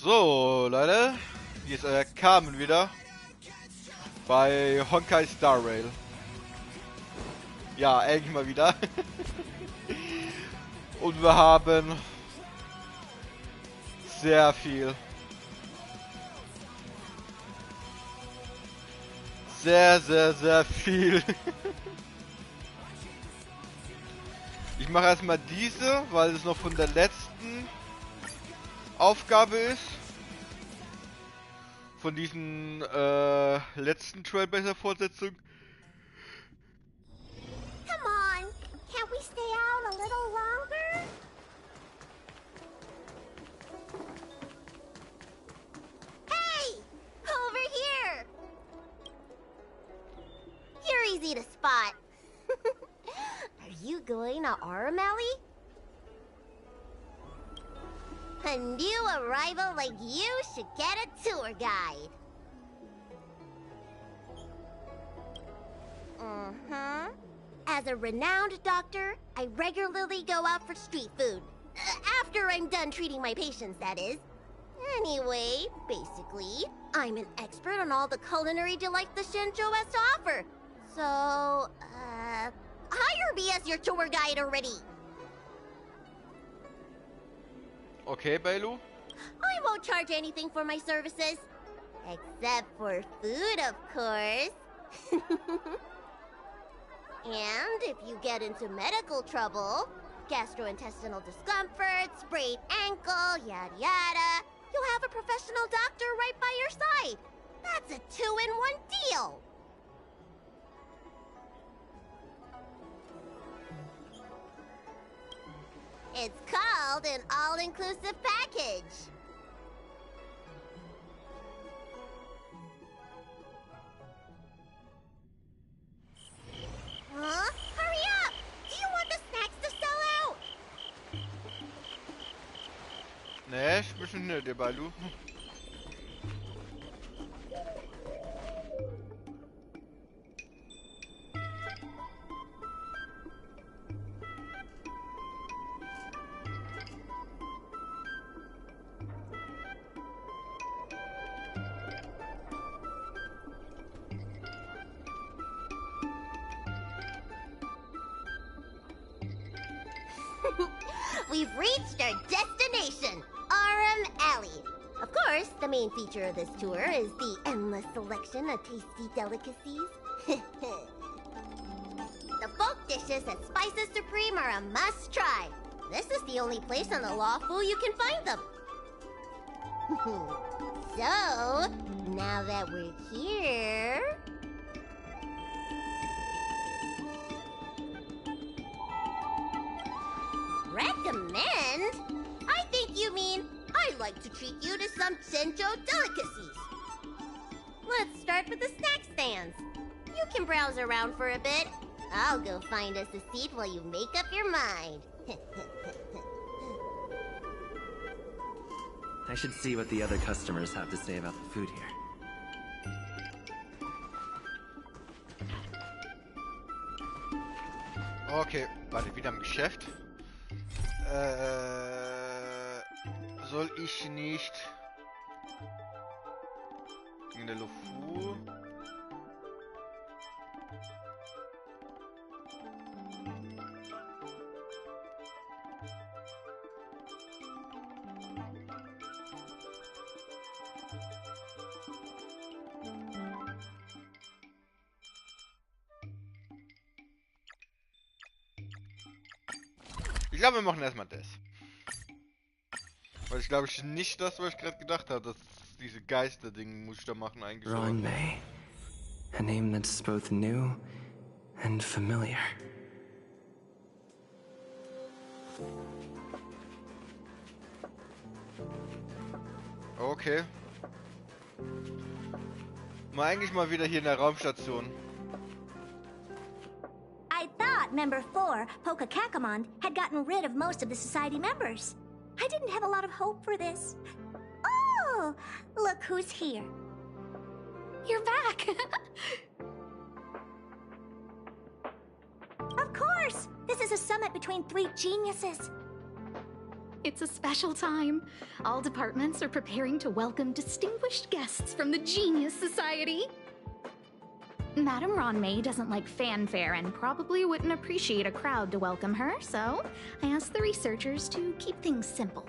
So, Leute, hier ist euer Carmen wieder bei Honkai Starraile. Ja, endlich mal wieder. Und wir haben sehr viel. Sehr viel. Ich mache erstmal diese, weil es noch von der letzten Aufgabe ist. Von diesen letzten Trailblazer-Fortsetzung. Come on, can't we stay out a little longer? Hey, over here. You're easy to spot. Are you going to Arm Alley? A new arrival like you should get a tour guide. As a renowned doctor, I regularly go out for street food. After I'm done treating my patients, that is. Anyway, basically, I'm an expert on all the culinary delight the Shenzhou has to offer. So, hire me as your tour guide already. Okay, Bailu. I won't charge anything for my services. Except for food, of course. And if you get into medical trouble, gastrointestinal discomfort, sprained ankle, yada yada, you'll have a professional doctor right by your side. That's a 2-in-1 deal. It's called an all-inclusive package. Huh? Hurry up! Do you want the snacks to sell out? Nee, ich bin nicht der Bailu. We've reached our destination, Aram Alley. Of course, the main feature of this tour is the endless selection of tasty delicacies. The bulk dishes at Spices Supreme are a must-try. This is the only place on the Lawful you can find them. So, now that we're here... Recommend? I think you mean I'd like to treat you to some Shenzhou delicacies. Let's start with the snack stands. You can browse around for a bit. I'll go find us a seat while you make up your mind. I should see what the other customers have to say about the food here. Okay, warte, wieder im Geschäft. Soll ich nicht... In der Lufu... Ich glaube, wir machen erstmal das. Weil ich glaube nicht das, was ich gerade gedacht habe, dass diese Geister-Ding muss ich da machen eigentlich. Ron May. A name that's both new and familiar. Okay. Eigentlich mal wieder hier in der Raumstation. I thought Member 4, Poka Kakamon, had gotten rid of most of the Society members. I didn't have a lot of hope for this. Oh, look who's here. You're back. Of course! This is a summit between 3 geniuses. It's a special time. All departments are preparing to welcome distinguished guests from the Genius Society. Madame Ronmei doesn't like fanfare and probably wouldn't appreciate a crowd to welcome her, so I asked the researchers to keep things simple.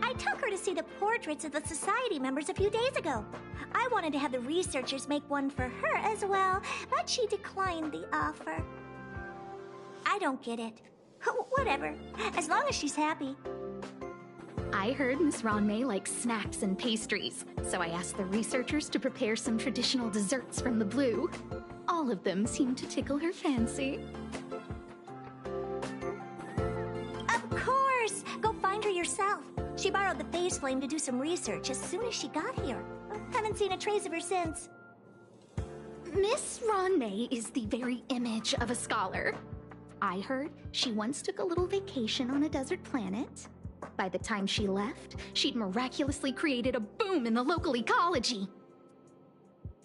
I took her to see the portraits of the society members a few days ago. I wanted to have the researchers make one for her as well, but she declined the offer. I don't get it. Whatever, as long as she's happy. I heard Miss Ronmei likes snacks and pastries, so I asked the researchers to prepare some traditional desserts from the blue. All of them seemed to tickle her fancy. Of course! Go find her yourself. She borrowed the phase flame to do some research as soon as she got here. Haven't seen a trace of her since. Miss Ronmei is the very image of a scholar. I heard she once took a little vacation on a desert planet. By the time she left, she'd miraculously created a boom in the local ecology.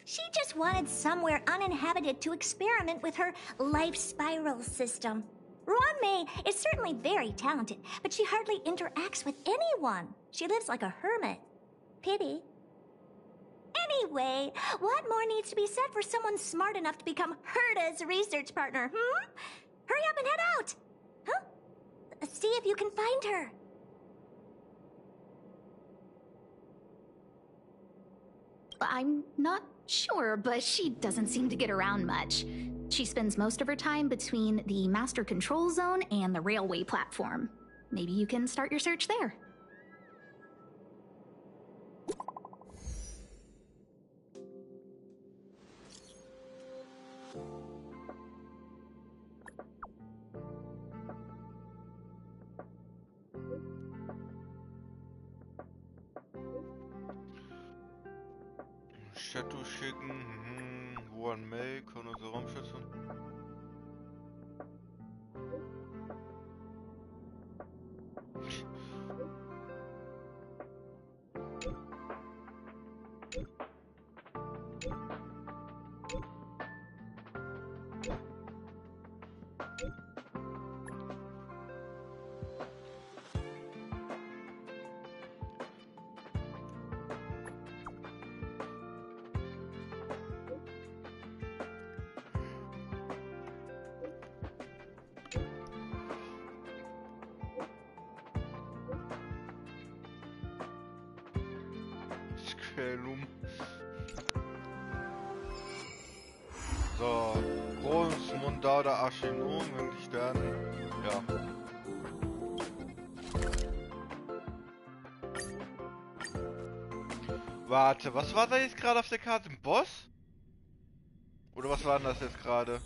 She just wanted somewhere uninhabited to experiment with her life spiral system. Ronmei is certainly very talented, but she hardly interacts with anyone. She lives like a hermit. Pity. Anyway, what more needs to be said for someone smart enough to become Herta's research partner, Hurry up and head out! Huh? See if you can find her. I'm not sure, but she doesn't seem to get around much. She spends most of her time between the master control zone and the railway platform. Maybe you can start your search there. Shadow schicken, Ronmei, kann unsere Raumstation. So, Großmundader Archinom, wenn ich dann... Ja. Warte, was war da jetzt gerade auf der Karte? Ein Boss? Oder was war denn das jetzt gerade?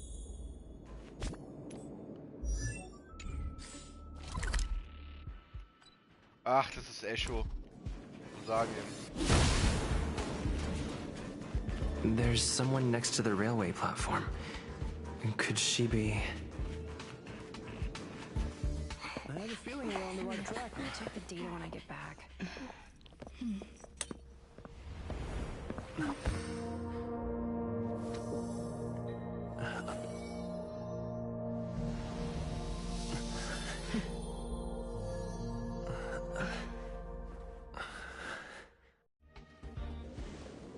Ach, das ist Echo. Sagen eben. There's someone next to the railway platform. Could she be... I have a feeling we're on the right track. I'll check the data when I get back.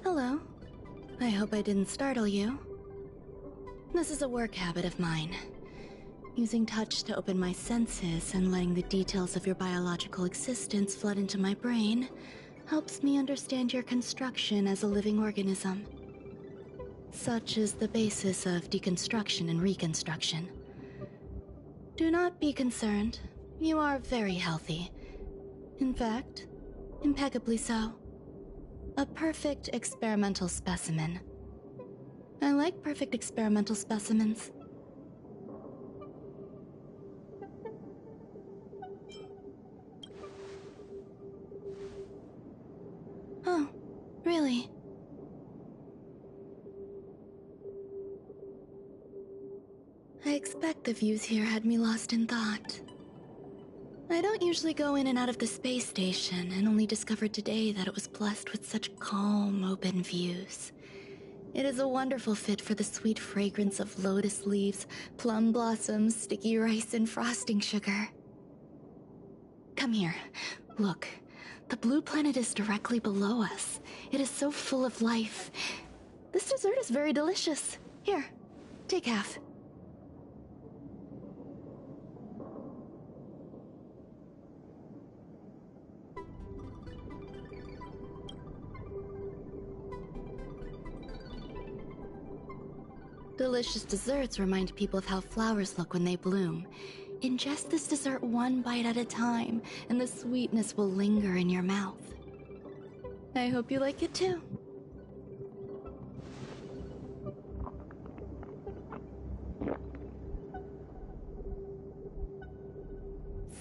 Hello. I hope I didn't startle you. This is a work habit of mine. Using touch to open my senses and letting the details of your biological existence flood into my brain helps me understand your construction as a living organism. Such is the basis of deconstruction and reconstruction. Do not be concerned. You are very healthy. In fact, impeccably so. A perfect experimental specimen. I like perfect experimental specimens. Oh, really? I expect the views here had me lost in thought. I don't usually go in and out of the space station, and only discovered today that it was blessed with such calm, open views. It is a wonderful fit for the sweet fragrance of lotus leaves, plum blossoms, sticky rice, and frosting sugar. Come here. Look, the blue planet is directly below us. It is so full of life. This dessert is very delicious. Here, take half. Delicious desserts remind people of how flowers look when they bloom. Ingest this dessert one bite at a time, and the sweetness will linger in your mouth. I hope you like it too.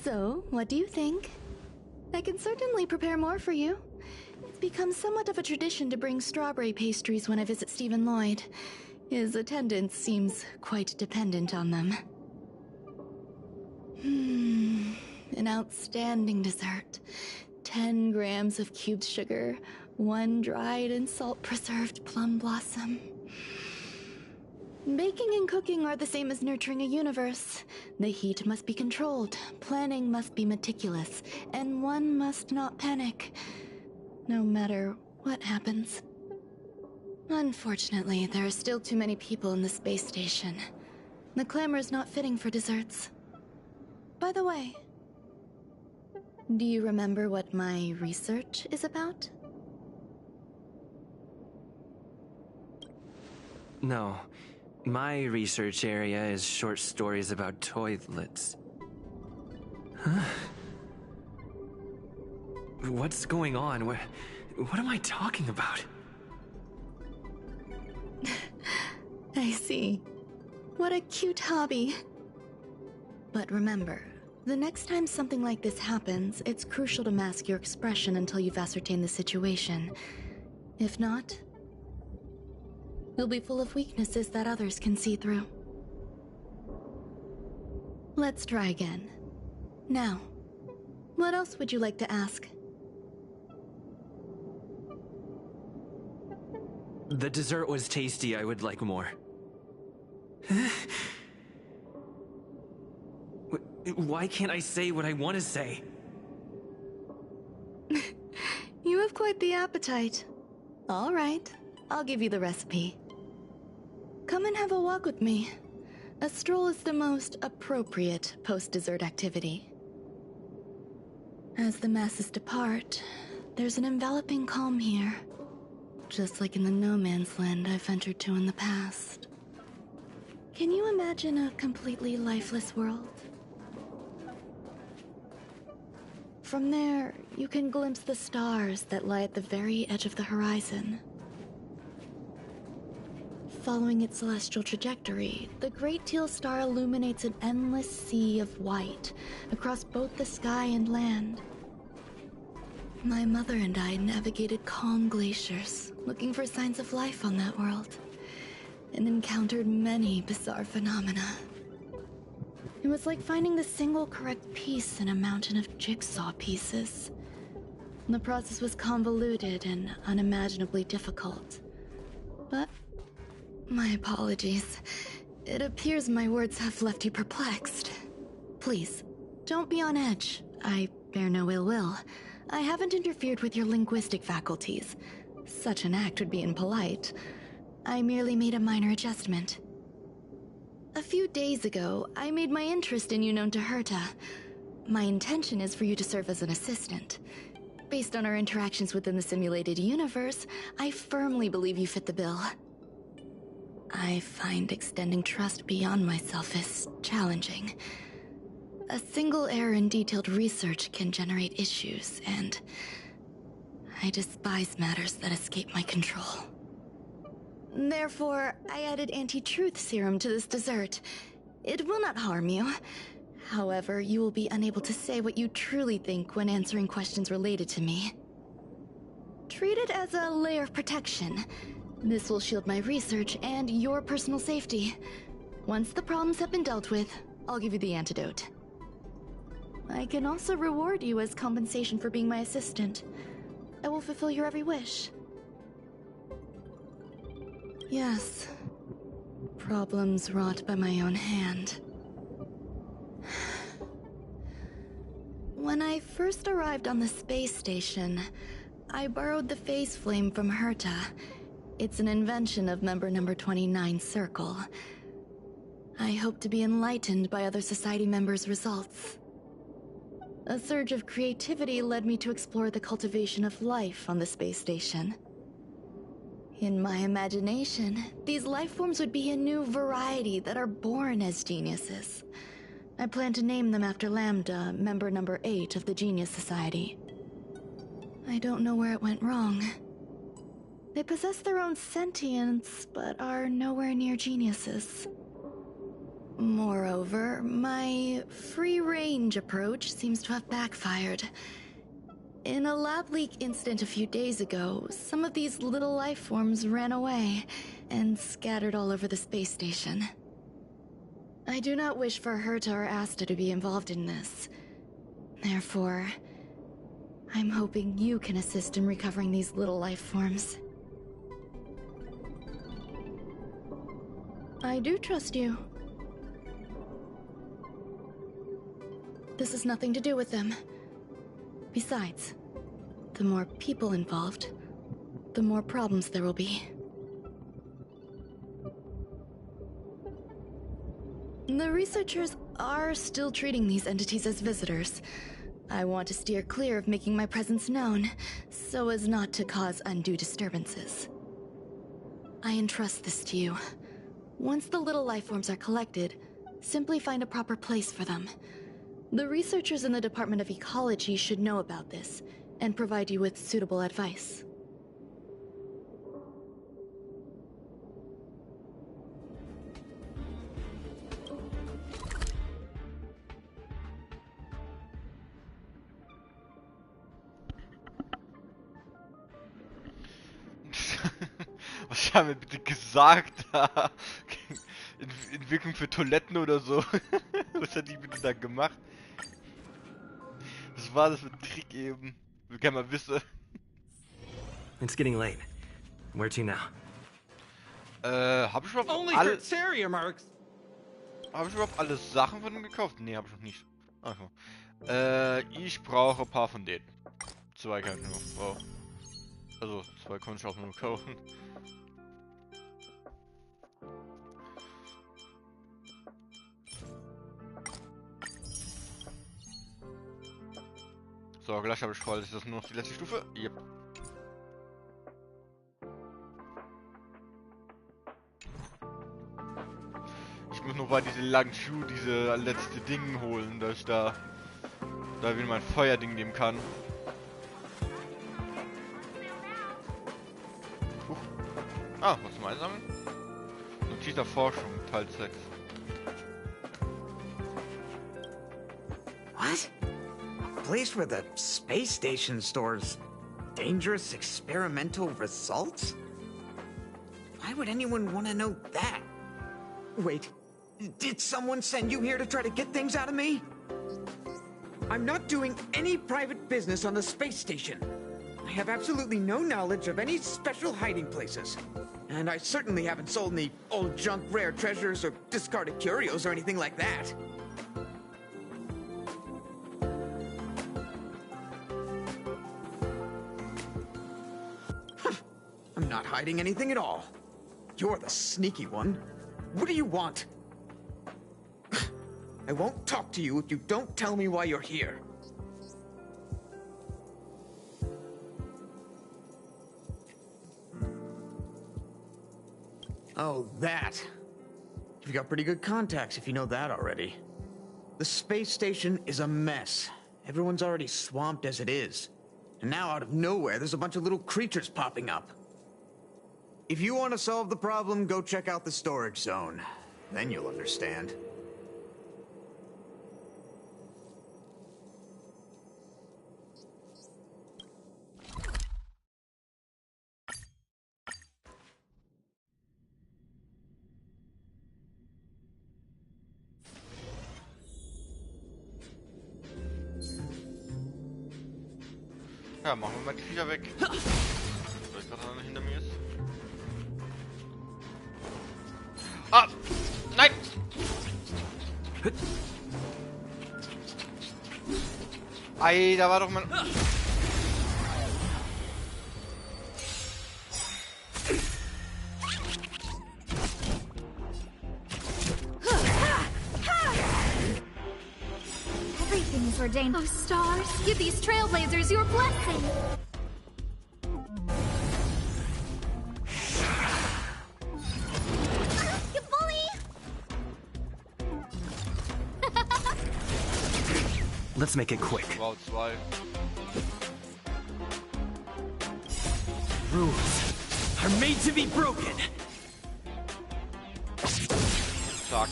So, what do you think? I can certainly prepare more for you. It's become somewhat of a tradition to bring strawberry pastries when I visit Stephen Lloyd. His attendance seems quite dependent on them. An outstanding dessert. 10 grams of cubed sugar, 1 dried and salt-preserved plum blossom. Baking and cooking are the same as nurturing a universe. The heat must be controlled, planning must be meticulous, and one must not panic, no matter what happens. Unfortunately, there are still too many people in the space station. The clamor is not fitting for desserts. By the way, do you remember what my research is about? No. My research area is short stories about toilets. Huh? What's going on? What am I talking about? I see. What a cute hobby. But remember, the next time something like this happens, it's crucial to mask your expression until you've ascertained the situation. If not, you'll be full of weaknesses that others can see through. Let's try again. Now, what else would you like to ask? The dessert was tasty. I would like more. Why can't I say what I want to say? You have quite the appetite. All right, I'll give you the recipe. Come and have a walk with me. A stroll is the most appropriate post-dessert activity. As the masses depart, there's an enveloping calm here. Just like in the no-man's land I've ventured to in the past. Can you imagine a completely lifeless world? From there, you can glimpse the stars that lie at the very edge of the horizon. Following its celestial trajectory, the Great Teal Star illuminates an endless sea of white across both the sky and land. My mother and I navigated calm glaciers, looking for signs of life on that world, and encountered many bizarre phenomena. It was like finding the single correct piece in a mountain of jigsaw pieces. The process was convoluted and unimaginably difficult. But my apologies. It appears my words have left you perplexed. Please, don't be on edge. I bear no ill will. I haven't interfered with your linguistic faculties. Such an act would be impolite. I merely made a minor adjustment. A few days ago, I made my interest in you known to Herta. My intention is for you to serve as an assistant. Based on our interactions within the simulated universe, I firmly believe you fit the bill. I find extending trust beyond myself is challenging. A single error in detailed research can generate issues, and I despise matters that escape my control. Therefore, I added anti-truth serum to this dessert. It will not harm you. However, you will be unable to say what you truly think when answering questions related to me. Treat it as a layer of protection. This will shield my research and your personal safety. Once the problems have been dealt with, I'll give you the antidote. I can also reward you as compensation for being my assistant. I will fulfill your every wish. Yes. Problems wrought by my own hand. When I first arrived on the space station, I borrowed the phase flame from Herta. It's an invention of member number 29 Circle. I hope to be enlightened by other society members' results. A surge of creativity led me to explore the cultivation of life on the space station. In my imagination, these life forms would be a new variety that are born as geniuses. I plan to name them after Lambda, member number 8 of the Genius Society. I don't know where it went wrong. They possess their own sentience, but are nowhere near geniuses. Moreover, my free-range approach seems to have backfired. In a lab leak incident a few days ago, some of these little life forms ran away and scattered all over the space station. I do not wish for Herta or Asta to be involved in this. Therefore, I'm hoping you can assist in recovering these little life forms. I do trust you. This has nothing to do with them. Besides, the more people involved, the more problems there will be. The researchers are still treating these entities as visitors. I want to steer clear of making my presence known, so as not to cause undue disturbances. I entrust this to you. Once the little life forms are collected, simply find a proper place for them. The researchers in the Department of Ecology should know about this, and provide you with suitable advice. Was haben wir bitte gesagt da? Entwicklung für Toiletten oder so? Was hat die bitte da gemacht? Was war das für ein Trick eben? Will gerne mal wissen. It's getting late. Where to now? Hab ich überhaupt alle Sachen von ihm gekauft? Nee, hab ich noch nicht. Ach, ich brauche ein paar von denen. 2 kann ich nur brauchen. Also, 2 konnte ich auch nur kaufen. So, gleich habe ich voll. Ist das nur noch die letzte Stufe? Yep. Ich muss noch bei diese langen Schuhe, diese letzte Ding holen, dass ich da wieder mein Feuerding nehmen kann. Ah, was zum Einsammeln? Notiz der Forschung, Teil 6. What? A place where the space station stores dangerous experimental results? Why would anyone want to know that? Wait, did someone send you here to try to get things out of me? I'm not doing any private business on the space station. I have absolutely no knowledge of any special hiding places. And I certainly haven't sold any old junk rare treasures or discarded curios or anything like that. I'm not hiding anything at all. You're the sneaky one. What do you want? I won't talk to you if you don't tell me why you're here. Oh, that. You've got pretty good contacts if you know that already. The space station is a mess. Everyone's already swamped as it is. And now out of nowhere, there's a bunch of little creatures popping up. If you want to solve the problem, go check out the storage zone. Then you'll understand. Ja, machen wir mal die Viecher weg. Weil gerade einer hinter mir ist. Ah! Nein! Ei, da war doch mein... Everything is ordained. Oh, stars, give these trailblazers your blessing. You bully! Let's make it quick. Wow, 2. Rules are made to be broken. Zack.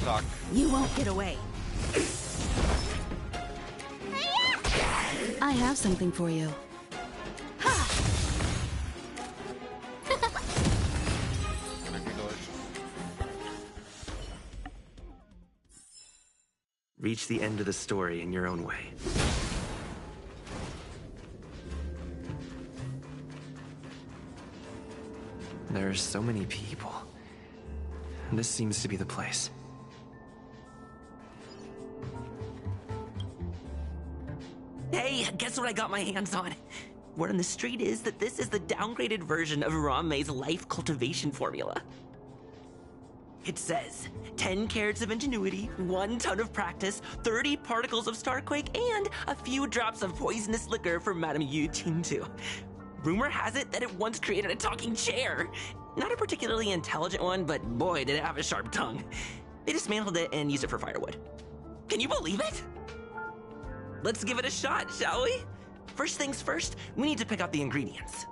Zack. You won't get away. I have something for you. Deutsch. Reach the end of the story in your own way. There are so many people. This seems to be the place. Hey, guess what I got my hands on? Word on the street is that this is the downgraded version of Ranmei's life cultivation formula. It says 10 carats of ingenuity, 1 ton of practice, 30 particles of starquake, and a few drops of poisonous liquor for Madame Yu Tintu. Rumor has it that it once created a talking chair. Not a particularly intelligent one, but boy, did it have a sharp tongue. They dismantled it and used it for firewood. Can you believe it? Let's give it a shot, shall we? First things first, we need to pick out the ingredients.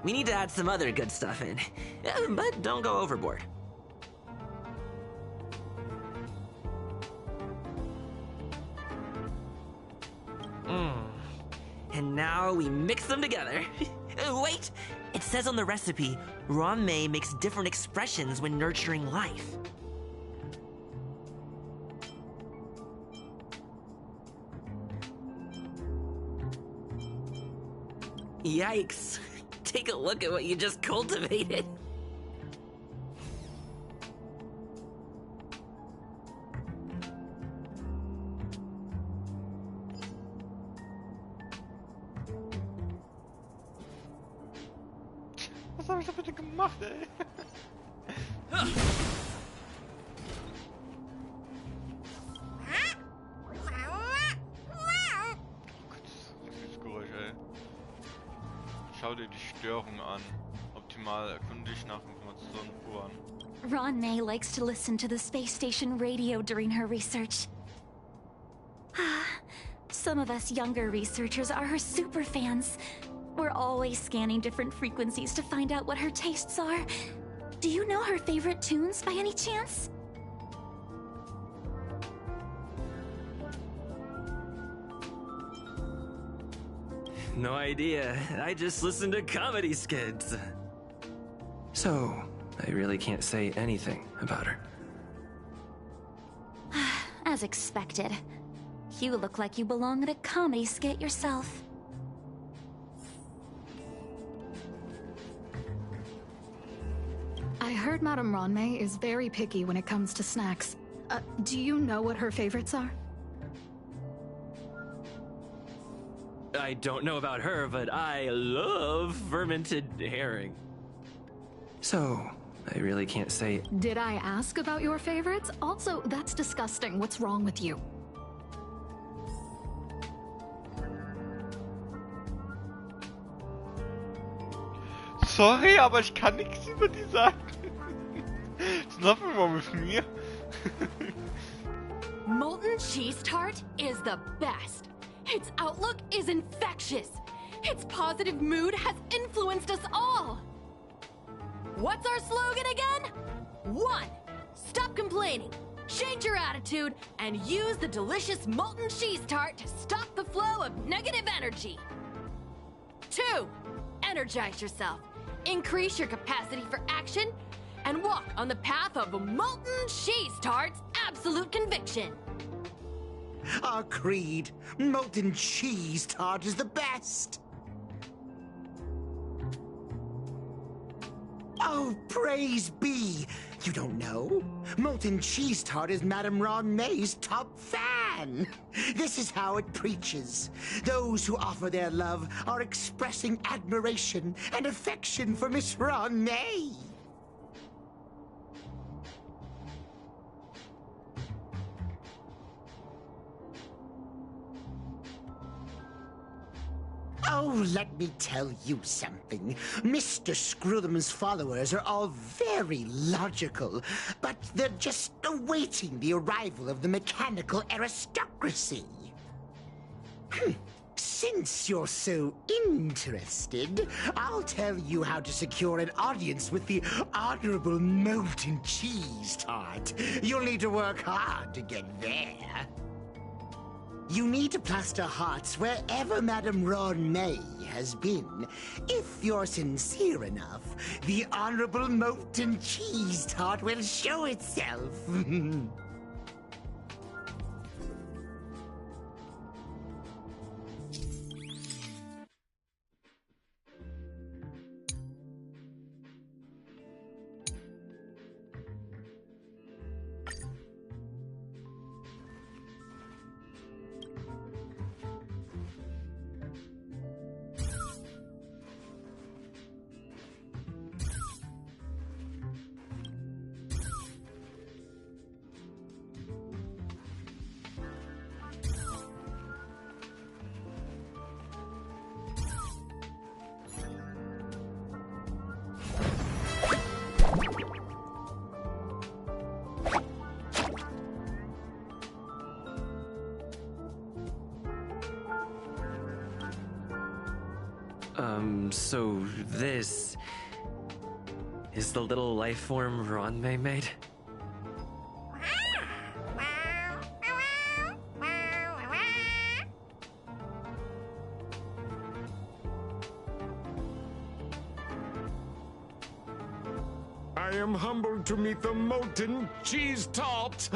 We need to add some other good stuff in, but don't go overboard. And now we mix them together. Wait! It says on the recipe, Ranmei makes different expressions when nurturing life. Yikes. Take a look at what you just cultivated. Was hab ich da bitte gemacht, ey? Das Geräusch, ey. Schau dir die Störung an. Optimal erkunde dich nach Informationen pur an. Ranmei likes to listen to the space station radio during her research. Some of us younger researchers are her super fans. We're always scanning different frequencies to find out what her tastes are. Do you know her favorite tunes by any chance? No idea. I just listen to comedy skits. So, I really can't say anything about her. As expected. You look like you belong in a comedy skit yourself. I heard Madame Ranmei is very picky when it comes to snacks. Do you know what her favorites are? I don't know about her, but I love fermented herring. So, I really can't say... Did I ask about your favorites? Also, that's disgusting. What's wrong with you? Sorry, aber ich kann nichts über die sagen. It's nothing wrong with me. Molten cheese tart is the best. Its outlook is infectious. Its positive mood has influenced us all. What's our slogan again? 1. Stop complaining. Change your attitude and use the delicious molten cheese tart to stop the flow of negative energy. 2. Energize yourself. Increase your capacity for action and walk on the path of molten cheese tart's absolute conviction. Our creed, molten cheese tart is the best. Oh, praise be! You don't know? Molten Cheese Tart is Madame Ron May's top fan! This is how it preaches. Those who offer their love are expressing admiration and affection for Miss Ron May. Oh, let me tell you something. Mr. Screwthum's followers are all very logical, but they're just awaiting the arrival of the mechanical aristocracy. Since you're so interested, I'll tell you how to secure an audience with the Honorable Molten Cheese Tart. You'll need to work hard to get there. You need to plaster hearts wherever Madame Ron May has been. If you're sincere enough, the Honorable Molten Cheese Tart will show itself. So this is the little life form Ron May made? I am humbled to meet the Molten Cheese Tart.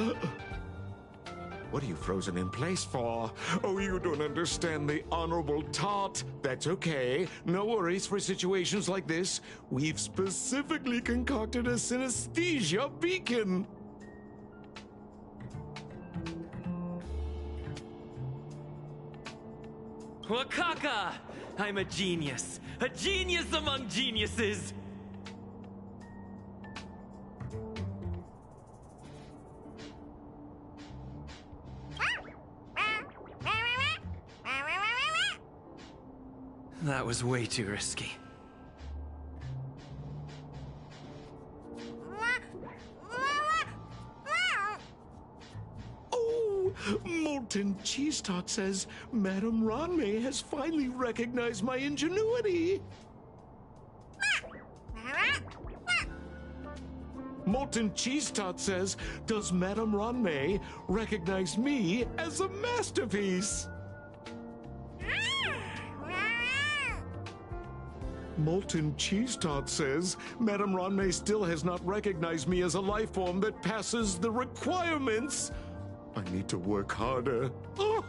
What are you frozen in place for? Oh, you don't understand the Honorable Tart. That's okay. No worries for situations like this. We've specifically concocted a synesthesia beacon. Wakaka! I'm a genius. A genius among geniuses! That was way too risky. Oh, Molten Cheese Tart says Madame Ron May has finally recognized my ingenuity. Molten Cheese Tart says, does Madame Ron May recognize me as a masterpiece? Molten Cheese Tart says, Madame Ron May still has not recognized me as a life form that passes the requirements. I need to work harder. Oh,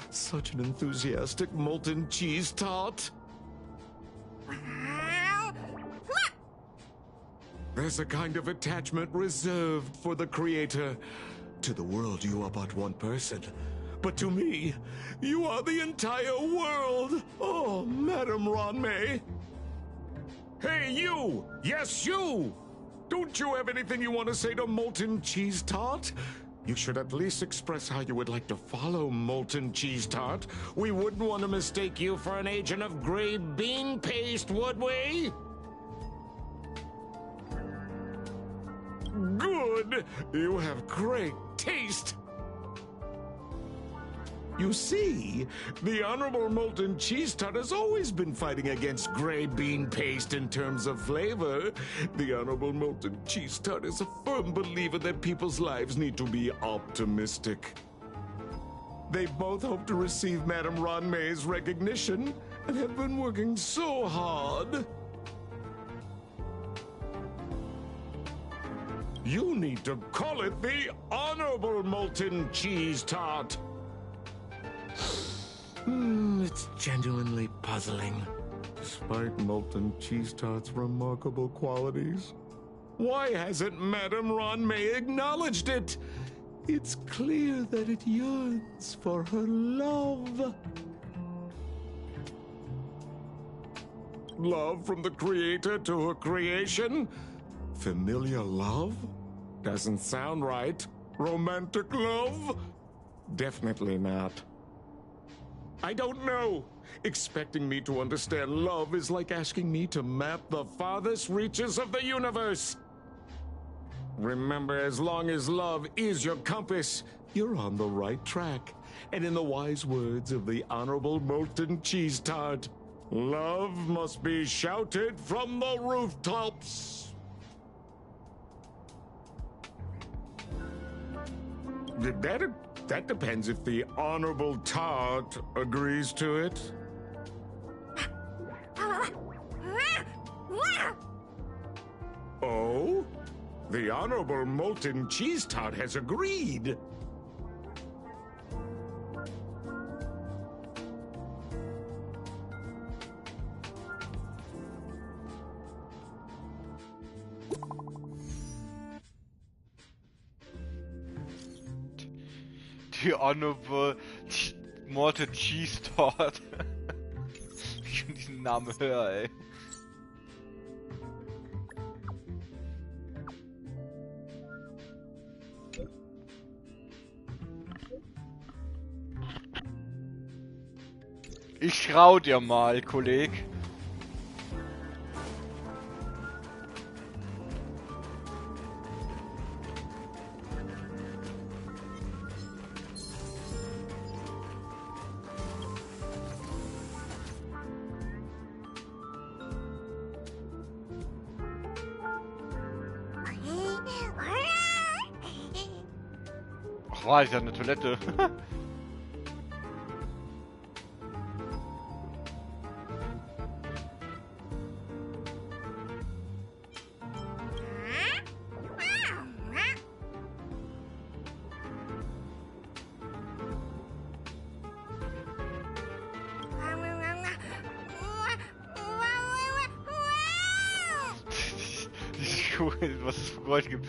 such an enthusiastic Molten Cheese Tart. There's a kind of attachment reserved for the creator. To the world, you are but one person. But to me, you are the entire world. Oh, Madame Ron May. Hey, you! Yes, you! Don't you have anything you want to say to Molten Cheese Tart? You should at least express how you would like to follow Molten Cheese Tart. We wouldn't want to mistake you for an agent of gray bean paste, would we? Good! You have great taste! You see, the Honorable Molten Cheese Tart has always been fighting against gray bean paste in terms of flavor. The Honorable Molten Cheese Tart is a firm believer that people's lives need to be optimistic. They both hope to receive Madame Ron May's recognition and have been working so hard. You need to call it the Honorable Molten Cheese Tart. It's genuinely puzzling. Despite Molten Cheese Tart's remarkable qualities, why hasn't Madame Ronmay acknowledged it? It's clear that it yearns for her love. Love from the creator to her creation? Familiar love? Doesn't sound right. Romantic love? Definitely not. I don't know. Expecting me to understand love is like asking me to map the farthest reaches of the universe. Remember, as long as love is your compass, you're on the right track. And in the wise words of the Honorable Molten Cheese Tart, love must be shouted from the rooftops. That depends if the Honorable Tart agrees to it. Oh? The Honorable Molten Cheese Tart has agreed. Die Honorable Morte Cheese Tart. Wie ich schon diesen Namen höre, ey. Ich trau dir mal, Kolleg. Ach, war ich ja eine Toilette. Was es für Geräusche gibt.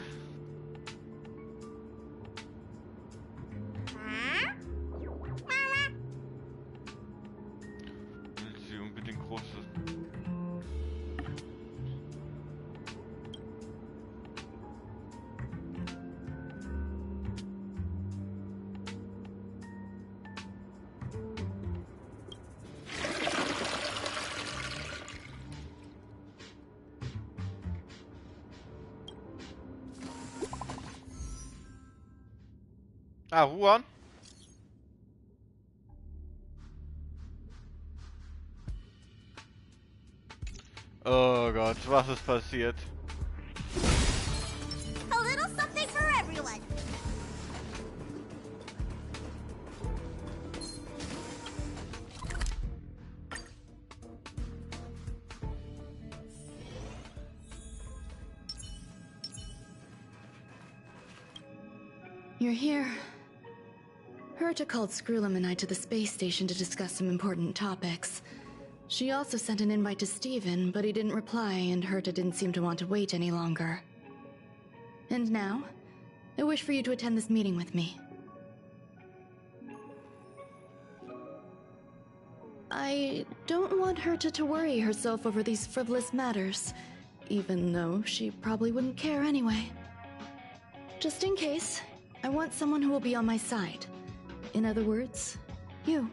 Will sie unbedingt große. Ah, Ruan? Oh Gott, was ist passiert? A little something for everyone. You're here. Herta called Screwlum and I to the space station to discuss some important topics. She also sent an invite to Steven, but he didn't reply, and Herta didn't seem to want to wait any longer. And now, I wish for you to attend this meeting with me. I don't want Herta to worry herself over these frivolous matters, even though she probably wouldn't care anyway. Just in case, I want someone who will be on my side. In other words, you.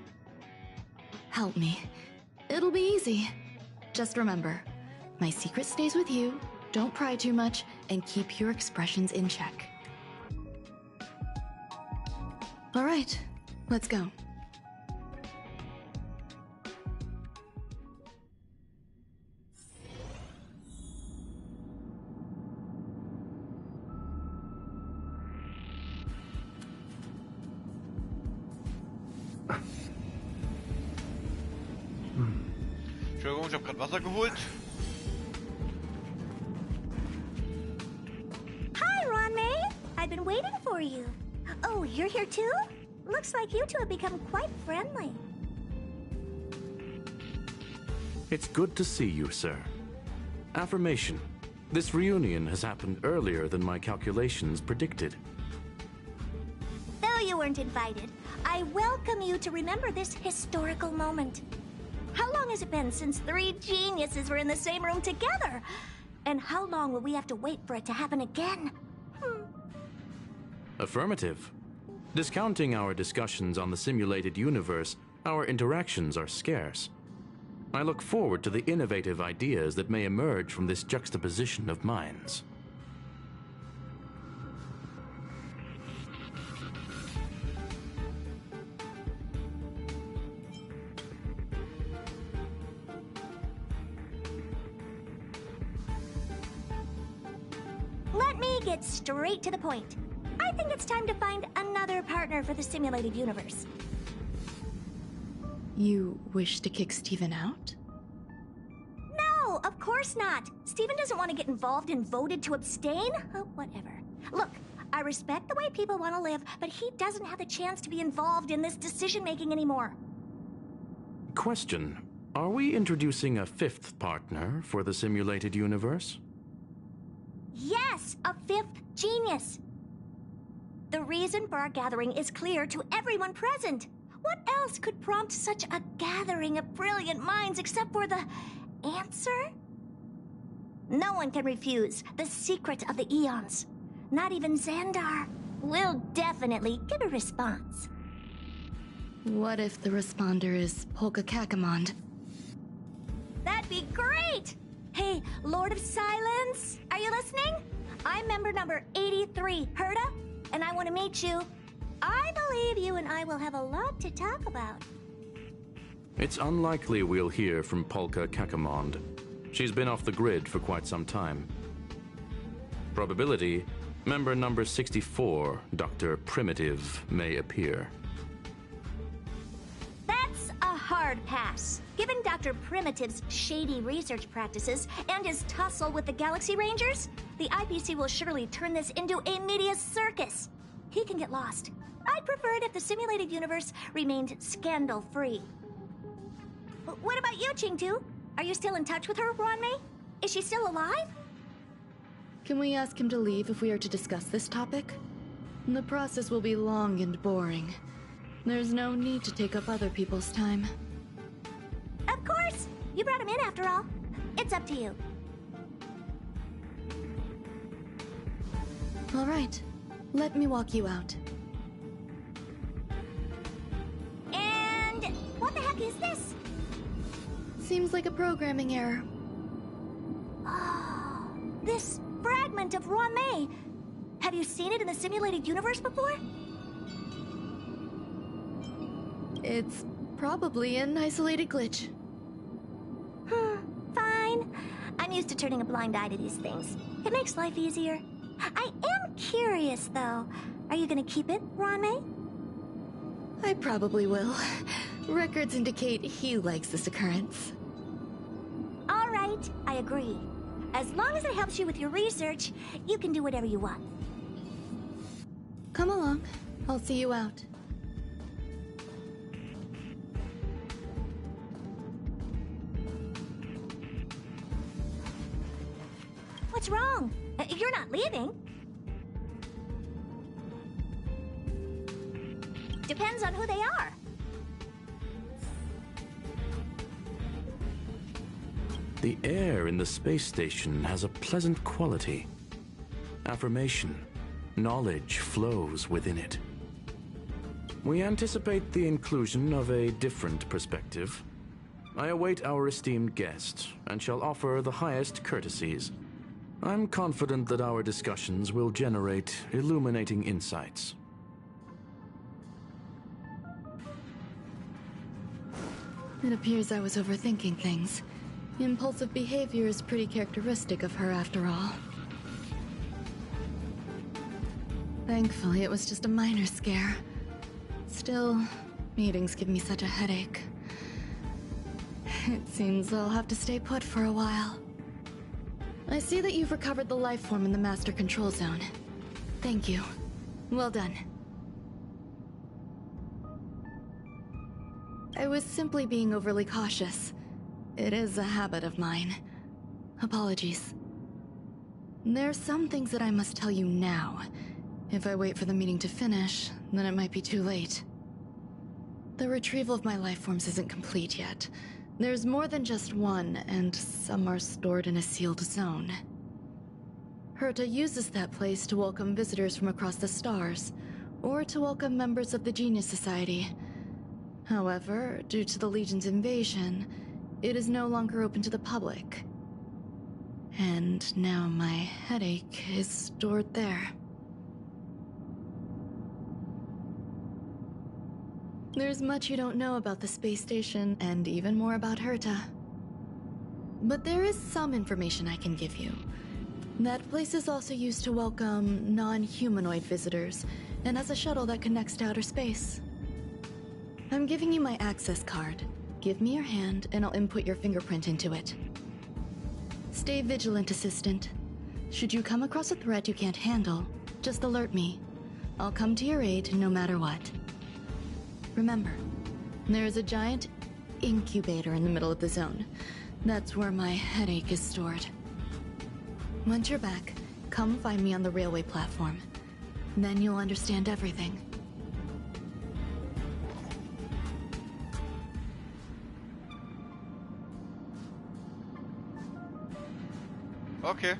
Help me. It'll be easy. Just remember, my secret stays with you, don't pry too much, and keep your expressions in check. Alright, let's go. Entschuldigung, ich habe gerade Wasser geholt. Hi, Ronmay. I've been waiting for you. Oh, you're here too? Looks like you two have become quite friendly. It's good to see you, sir. Affirmation. This reunion has happened earlier than my calculations predicted. Though you weren't invited, I welcome you to remember this historical moment. How long has it been since 3 geniuses were in the same room together? And how long will we have to wait for it to happen again? Affirmative. Discounting our discussions on the simulated universe, our interactions are scarce. I look forward to the innovative ideas that may emerge from this juxtaposition of minds. Let me get straight to the point. I think it's time to find another partner for the simulated universe. You wish to kick Steven out? No, of course not. Steven doesn't want to get involved and voted to abstain. Oh, whatever. Look, I respect the way people want to live, but he doesn't have the chance to be involved in this decision-making anymore. Question. Are we introducing a 5th partner for the simulated universe? Yes, a 5th genius. The reason for our gathering is clear to everyone present. What else could prompt such a gathering of brilliant minds except for the answer? No one can refuse the secret of the eons. Not even Xandar. We'll definitely get a response. What if the responder is Polka Kakamond? That'd be great! Hey, Lord of Silence, are you listening? I'm member number 83, Herda, and I want to meet you. I believe you and I will have a lot to talk about. It's unlikely we'll hear from Polka Kakamond. She's been off the grid for quite some time. Probability, member number 64, Dr. Primitive, may appear. That's a hard pass. Given Dr. Primitive's shady research practices and his tussle with the Galaxy Rangers, the IPC will surely turn this into a media circus. He can get lost. I'd prefer it if the simulated universe remained scandal-free. What about you, Chingtu? Are you still in touch with her, Ronmei? Is she still alive? Can we ask him to leave if we are to discuss this topic? The process will be long and boring. There's no need to take up other people's time. Of course! You brought him in after all. It's up to you. All right. Let me walk you out. And what the heck is this? Seems like a programming error. Oh, this fragment of Ronmei. Have you seen it in the simulated universe before? It's probably an isolated glitch. Fine. I'm used to turning a blind eye to these things. It makes life easier. I am curious, though. Are you gonna keep it, Ronmei? I probably will. Records indicate he likes this occurrence. All right, I agree. As long as it helps you with your research, you can do whatever you want. Come along. I'll see you out. What's wrong? You're not leaving. Depends on who they are. The air in the space station has a pleasant quality. Affirmation. Knowledge flows within it. We anticipate the inclusion of a different perspective. I await our esteemed guest and shall offer the highest courtesies. I'm confident that our discussions will generate illuminating insights. It appears I was overthinking things. Impulsive behavior is pretty characteristic of her after all. Thankfully, it was just a minor scare. Still, meetings give me such a headache. It seems I'll have to stay put for a while. I see that you've recovered the life form in the master control zone. Thank you. Well done. I was simply being overly cautious. it is a habit of mine. Apologies. There's some things that I must tell you now. If I wait for the meeting to finish, then it might be too late. The retrieval of my life forms isn't complete yet. There's more than just one, and some are stored in a sealed zone. Herta uses that place to welcome visitors from across the stars, or to welcome members of the Genius Society. However, due to the Legion's invasion, it is no longer open to the public. And now my headache is stored there. There's much you don't know about the space station, and even more about Herta. But there is some information I can give you. That place is also used to welcome non-humanoid visitors, and has a shuttle that connects to outer space. I'm giving you my access card. Give me your hand, and I'll input your fingerprint into it. Stay vigilant, Assistant. Should you come across a threat you can't handle, just alert me. I'll come to your aid no matter what. Remember, there is a giant incubator in the middle of the zone. That's where my headache is stored. Once you're back, come find me on the railway platform. Then you'll understand everything. Okay.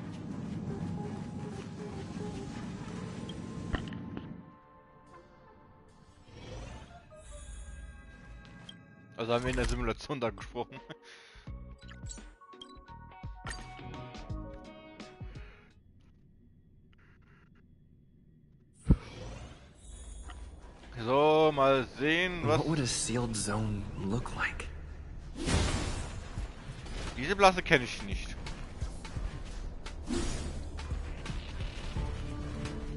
Also haben wir in der Simulation da gesprochen. So, mal sehen, was... What would a sealed zone look like? Diese Blase kenne ich nicht.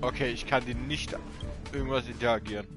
Okay, ich kann die nicht irgendwas interagieren.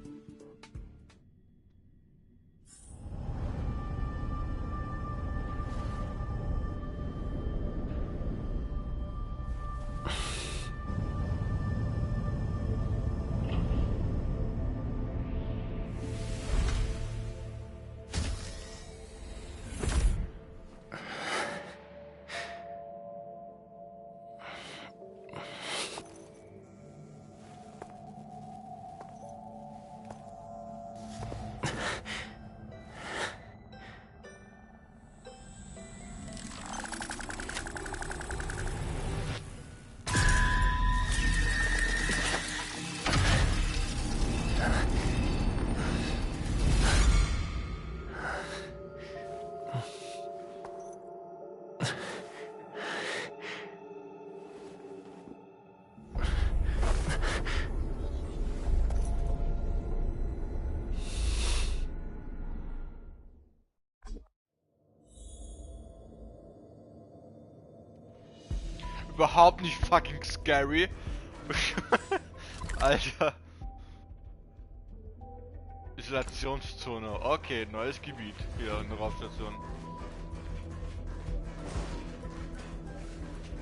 Überhaupt nicht fucking scary. Alter. Isolationszone. Okay, neues Gebiet. Hier eine Raumstation.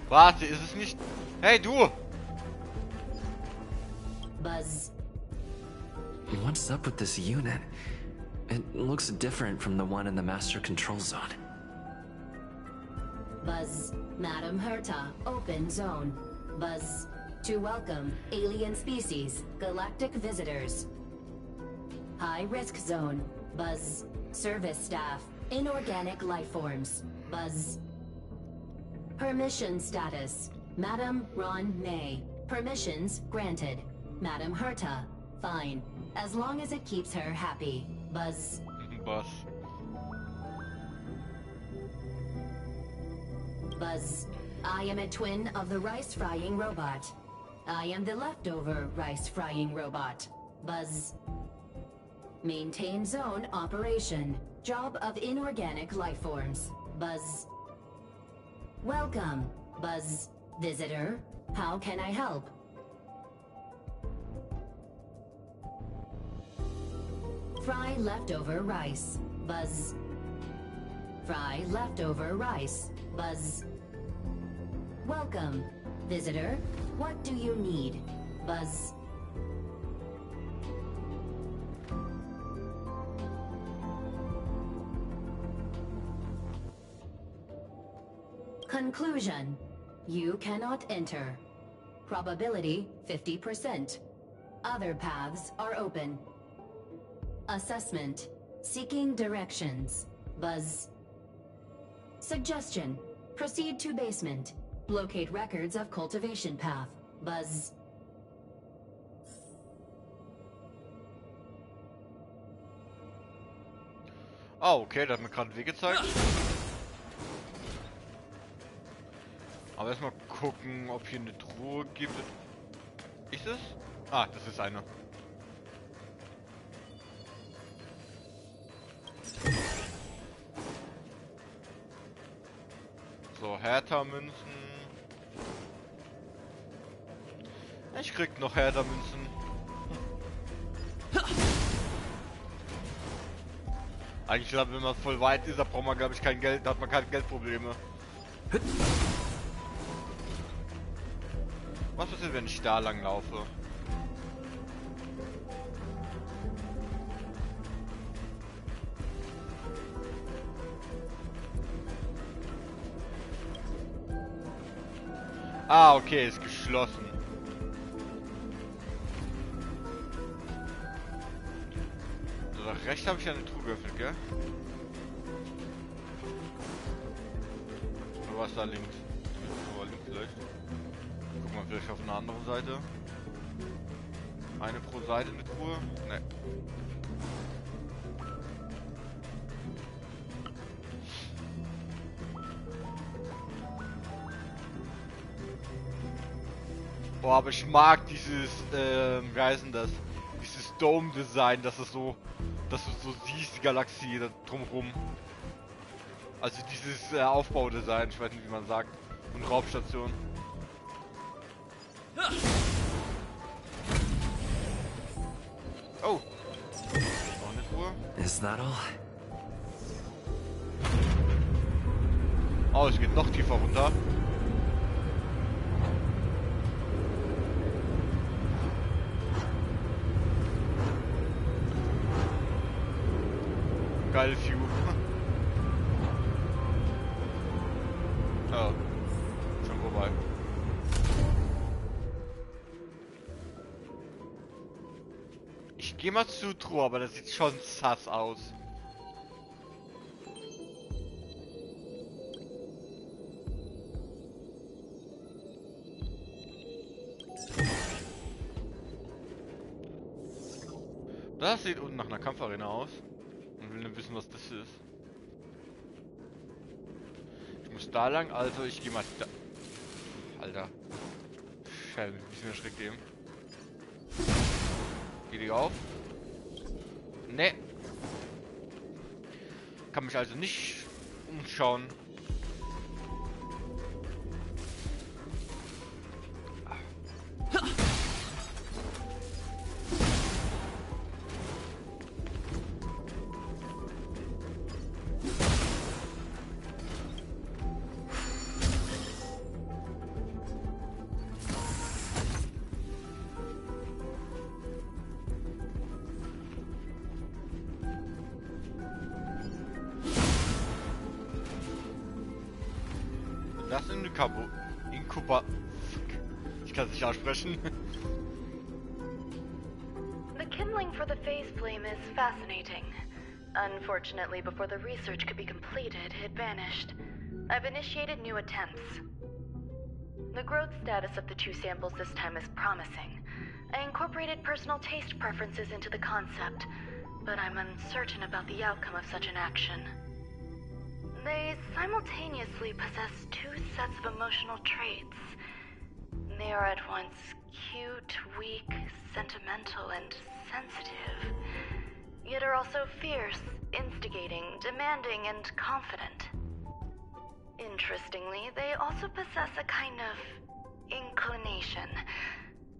Warte, ist es nicht... Hey, du! Buzz. What's up with this unit? It looks different from the one in the master control zone. Buzz. Madam Herta, open zone. Buzz. To welcome alien species, galactic visitors. High risk zone. Buzz. Service staff, inorganic life forms. Buzz. Permission status. Madam Ron May. Permissions granted. Madam Herta. Fine. As long as it keeps her happy. Buzz. Boss. Buzz. I am a twin of the rice frying robot. I am the leftover rice frying robot. Buzz. Maintain zone operation. Job of inorganic lifeforms. Buzz. Welcome. Buzz. Visitor. How can I help? Fry leftover rice. Buzz. Fry leftover rice. Buzz. Welcome. Visitor, what do you need? Buzz. Conclusion. You cannot enter. Probability 50%. Other paths are open. Assessment. Seeking directions. Buzz. Suggestion. Proceed to basement. Locate records of cultivation path. Buzz. Ah, okay, der hat mir gerade einen Weg gezeigt. Aber erstmal gucken, ob hier eine Truhe gibt. Ist es? Ah, das ist eine. So, Hertha-Münzen. Ich krieg noch Hertha-Münzen. Eigentlich glaube ich, wenn man voll weit ist, da braucht man glaube ich kein Geld, da hat man keine Geldprobleme. Was passiert, wenn ich da lang laufe? Ah, okay, ist geschlossen. So, nach rechts habe ich eine Truhe geöffnet, gell? Oder was da links? Aber links vielleicht. Guck mal, vielleicht auf einer anderen Seite. Eine pro Seite eine Truhe? Ne. Boah, aber ich mag dieses, wie heißt denn das? Dieses Dome-Design, dass es so, dass du so siehst, die Galaxie da drumherum. Also dieses Aufbaudesign, ich weiß nicht, wie man sagt. Und Raumstation. Oh. Noch eine Truhe. Is that all? Oh, es geht noch tiefer runter. Geil View. Oh. Schon vorbei. Ich geh mal zu Truhe, aber das sieht schon sass aus. Das sieht unten nach einer Kampfarena aus. Und will nur wissen, was das ist. Ich muss da lang, also ich gehe mal da. Alter. Scheiße, ein bisschen erschreckt eben. Geht die auf? Ne. Kann mich also nicht umschauen. Das ist eine Inkuba. Ich kann es nicht aussprechen. The kindling for the phase flame is fascinating. Unfortunately, before the research could be completed, it vanished. I've initiated new attempts. The growth status of the two samples this time is promising. I incorporated personal taste preferences into the concept, but I'm uncertain about the outcome of such an action. They simultaneously possess two sets of emotional traits. They are at once cute, weak, sentimental, and sensitive, yet are also fierce, instigating, demanding, and confident. Interestingly, they also possess a kind of inclination,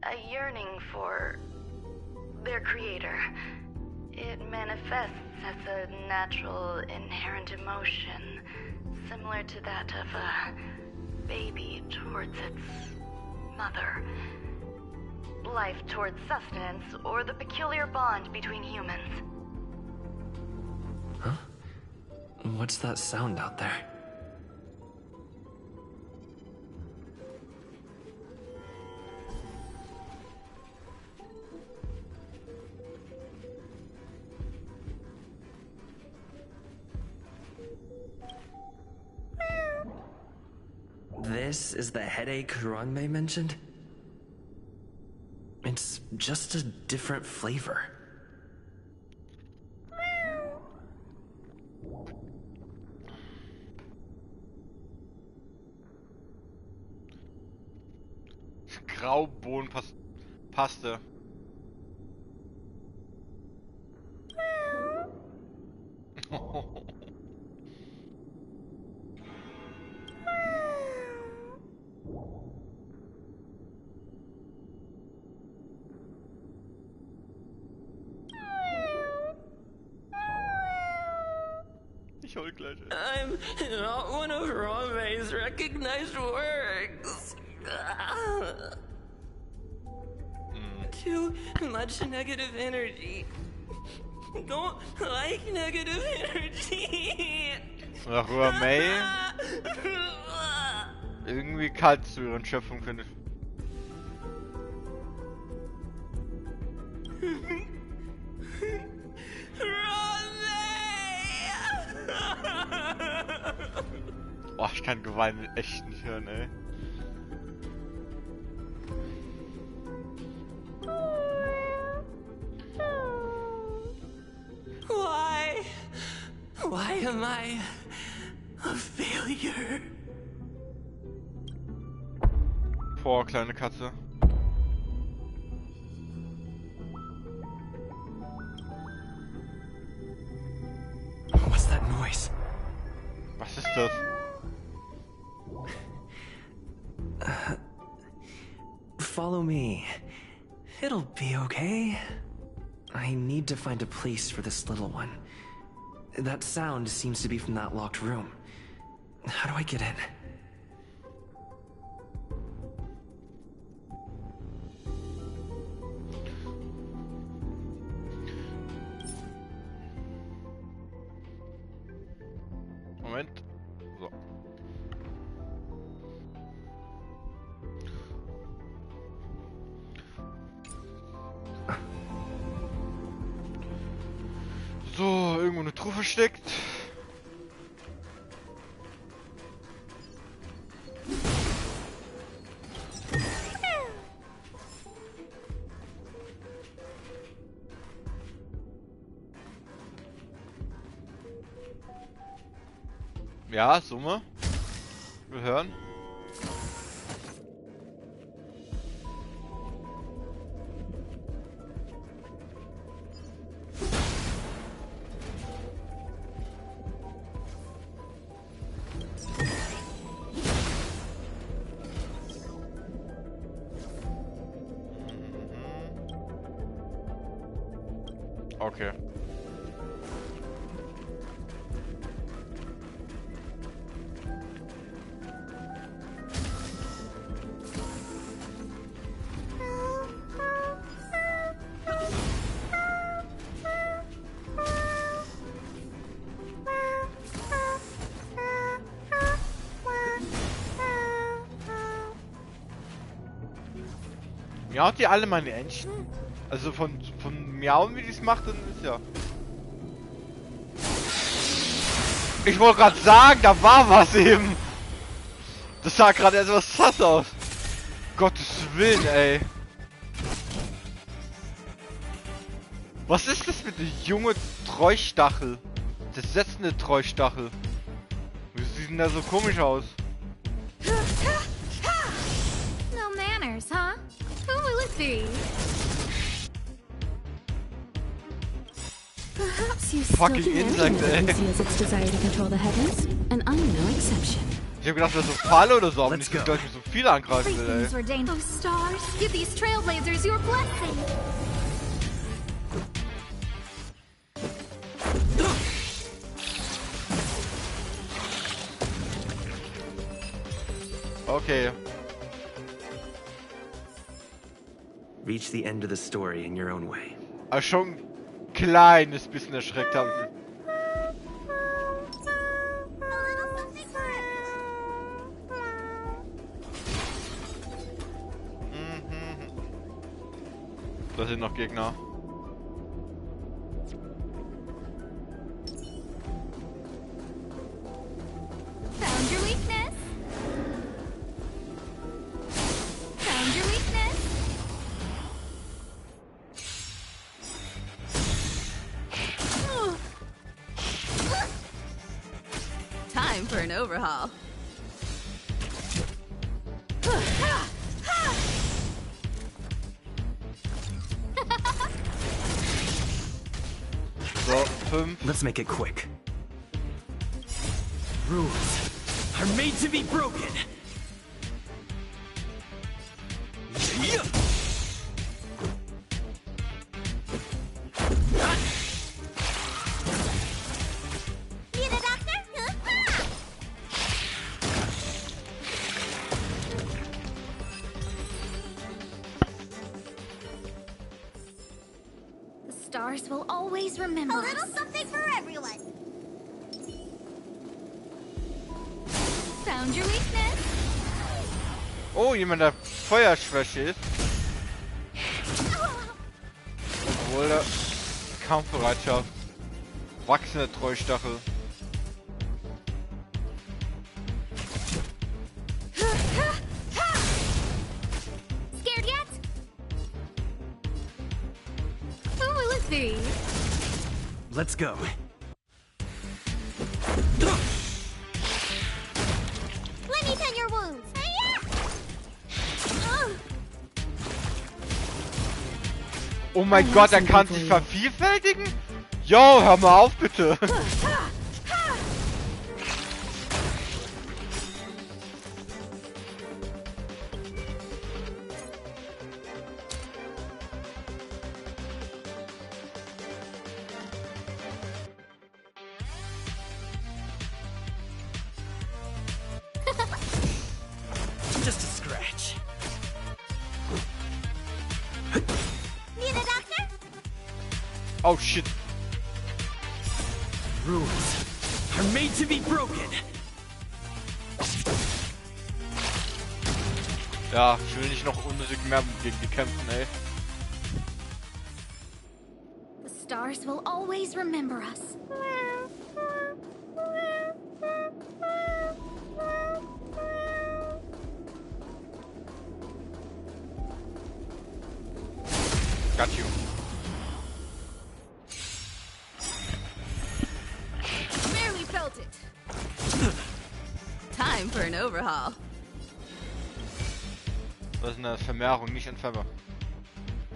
a yearning for their creator. It manifests as a natural, inherent emotion, similar to that of a baby towards its mother. Life towards sustenance, or the peculiar bond between humans. Huh? What's that sound out there? this is the headache Ronmei mentioned? It's just a different flavor. Graubohnenpaste. Ich hol gleich. I'm not one of Ronmei's recognized works. Too much negative energy. Don't like negative energy. Ach, Ronmei. Irgendwie kalt zu ihren Schöpfung, finde ich. Oh, ich kann Gewein echt nicht hören, ey. Why am I a failure? Boah, kleine Katze. What's that noise? Was ist das? Follow me. It'll be okay. I need to find a place for this little one. That sound seems to be from that locked room. How do I get in? Moment. So. So, irgendwo eine Truhe versteckt. Ja, Summe. Wir hören. Okay. Miaut ihr alle meine Entchen? Also von Miauen, wie die es macht, dann ist ja... Ich wollte gerade sagen, da war was eben. Das sah gerade etwas sass aus. Gottes Willen, ey. Was ist das mit der junge Treustachel? Der setzende Treustachel. Wie sieht denn da so komisch aus? No manners, huh? Who will it be? Perhaps you still Fucking can Insekt, ey. as its desire to control the heavens, and I'm no exception. Ich hab gedacht, das ist so Falle oder so, aber nicht, dass ich mich so viel angreifen will, ey. Everything's ordained. Oh, stars, give these trailblazers your blessing. Okay. Reach the end of the story in your own way. Aber schon ein kleines bisschen erschreckt haben. Da sind noch Gegner. Found your weakness. Time for an overhaul. So, 5. Let's make it quick. Rules are made to be broken. Need a doctor? The stars will always remember A little us. something for everyone. Found your weakness. Oh, jemand, der Feuerschwäche ist. Obwohl der Kampfbereitschaft. Wachsender Treustachel. Scared yet? Who will it be? Let's go. Let me tend your wounds. Oh mein Gott, er kann sich vervielfältigen? Yo, hör mal auf, bitte. Just a scratch. Need a doctor? Oh shit. Rules are made to be broken. Ja, ich will nicht noch unnötig mehr gegen die kämpfen, ey. The stars will always remember us. Got you. Barely felt it. Time for an overhaul. Das ist eine Vermehrung, nicht ein Vermehr.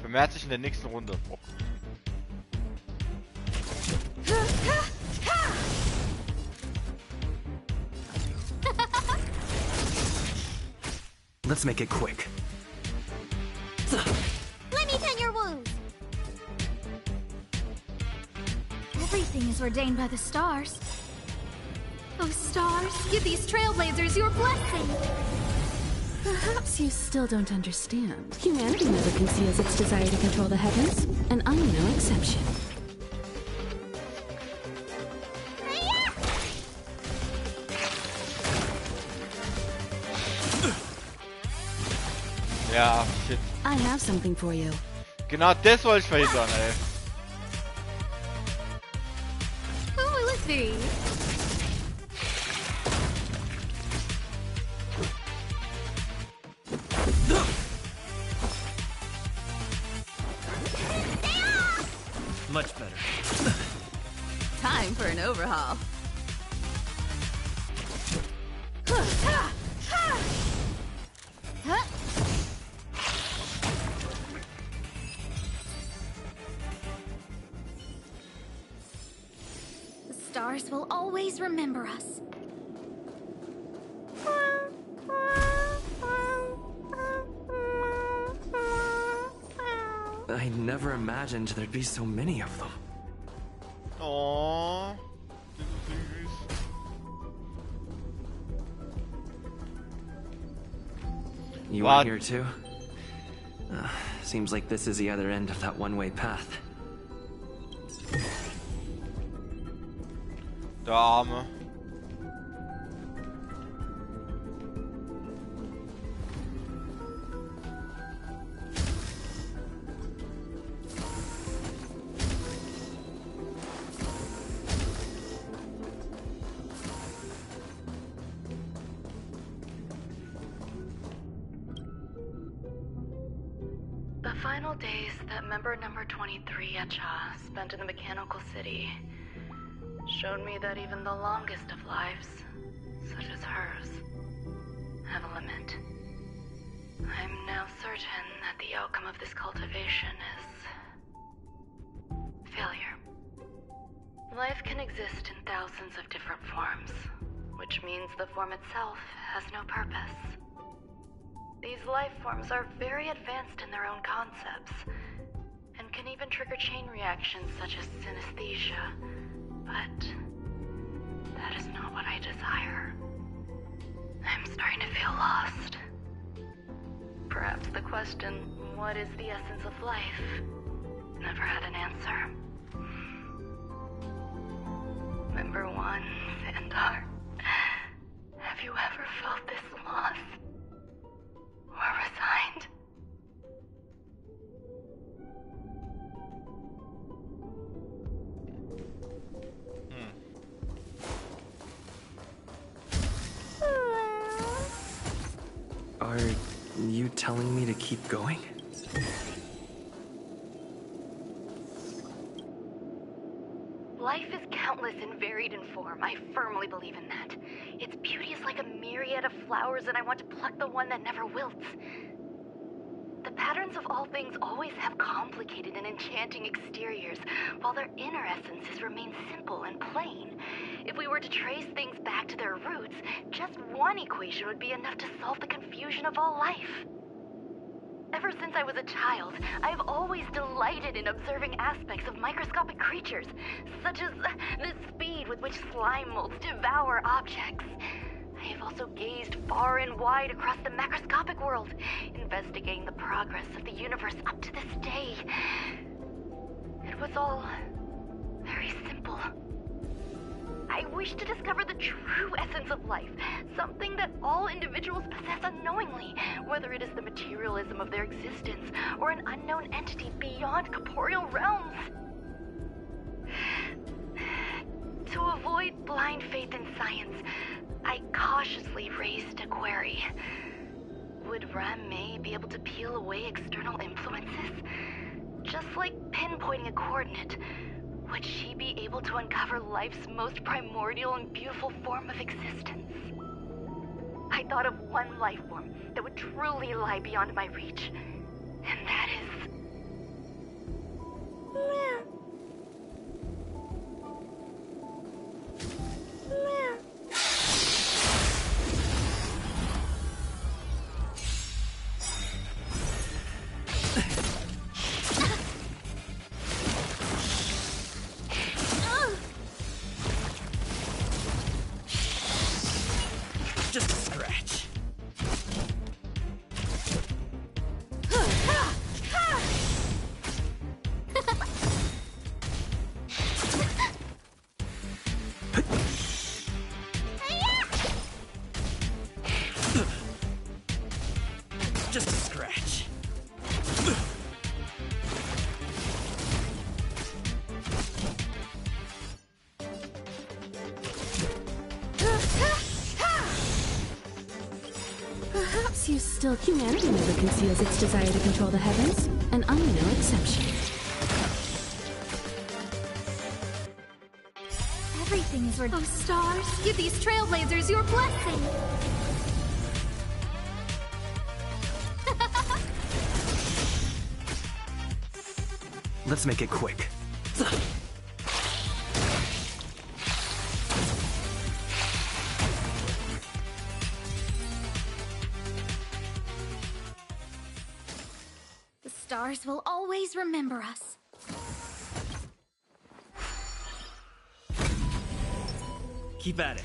Vermehrt sich in der nächsten Runde. Oh. Let's make it quick. Let me tend your wounds. Everything is ordained by the stars. Oh, stars, give these trailblazers your blessing. Perhaps you still don't understand. Humanity never conceals its desire to control the heavens, and I'm no exception. Ja, shit. I have something for you. Genau das wollte ich verhindern, ey. Who will it be? Much better. Time for an overhaul. The stars will always remember us. I never imagined there'd be so many of them. Oh. You are here too? Seems like this is the other end of that one-way path. Der Arme. The final days that member number 23 Echa spent in the mechanical city. showed me that even the longest of lives, such as hers, have a limit. I'm now certain that the outcome of this cultivation is failure. Life can exist in thousands of different forms, which means the form itself has no purpose. These life forms are very advanced in their own concepts, and can even trigger chain reactions such as synesthesia, but that is not what I desire. I'm starting to feel lost. Perhaps the question, what is the essence of life, never had an answer. Number 1, Xandar. Have you ever felt this lost? Or resigned? Are you telling me to keep going? Life is countless and varied in form. I firmly believe in that. Its beauty is like a myriad of flowers, and I want to pluck the one that never wilts. The patterns of all things always have complicated and enchanting exteriors, while their inner essences remain simple and plain. If we were to trace things back to their roots, just one equation would be enough to solve the confusion of all life. Ever since I was a child, I have always delighted in observing aspects of microscopic creatures, such as the speed with which slime molds devour objects. I have also gazed far and wide across the macroscopic world, investigating the progress of the universe up to this day. It was all very simple. I wish to discover the true essence of life, something that all individuals possess unknowingly, whether it is the materialism of their existence or an unknown entity beyond corporeal realms. To avoid blind faith in science, I cautiously raised a query. Would Ram-May be able to peel away external influences? Just like pinpointing a coordinate, would she be able to uncover life's most primordial and beautiful form of existence? I thought of one life form that would truly lie beyond my reach, and that is... Just a scratch. Just a scratch. Perhaps you still... Humanity never conceals its desire to control the heavens, and I'm no exception. Everything is Oh, stars, give these trailblazers your blessing! Let's make it quick. The stars will always remember us. Keep at it.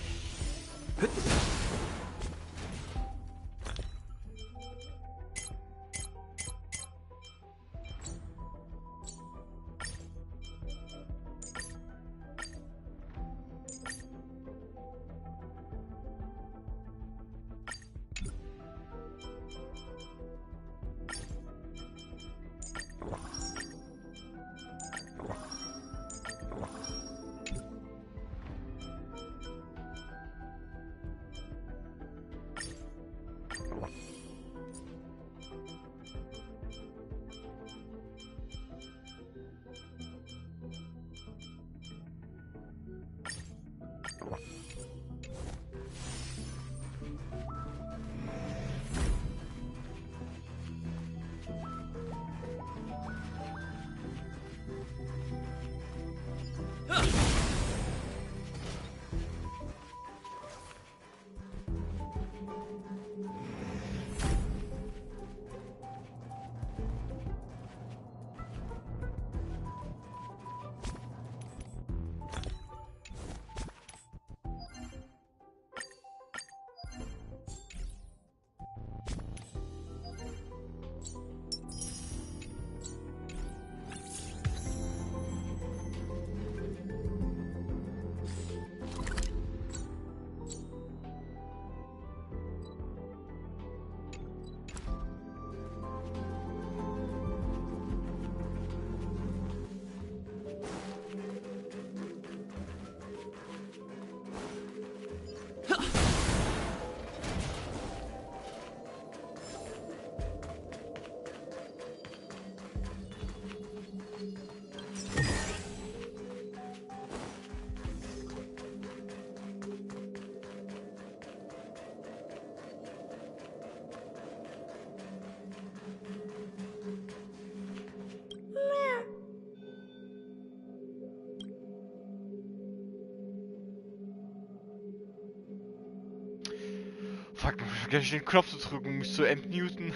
Fuck, ich vergesse den Knopf zu drücken, um mich zu entmuten.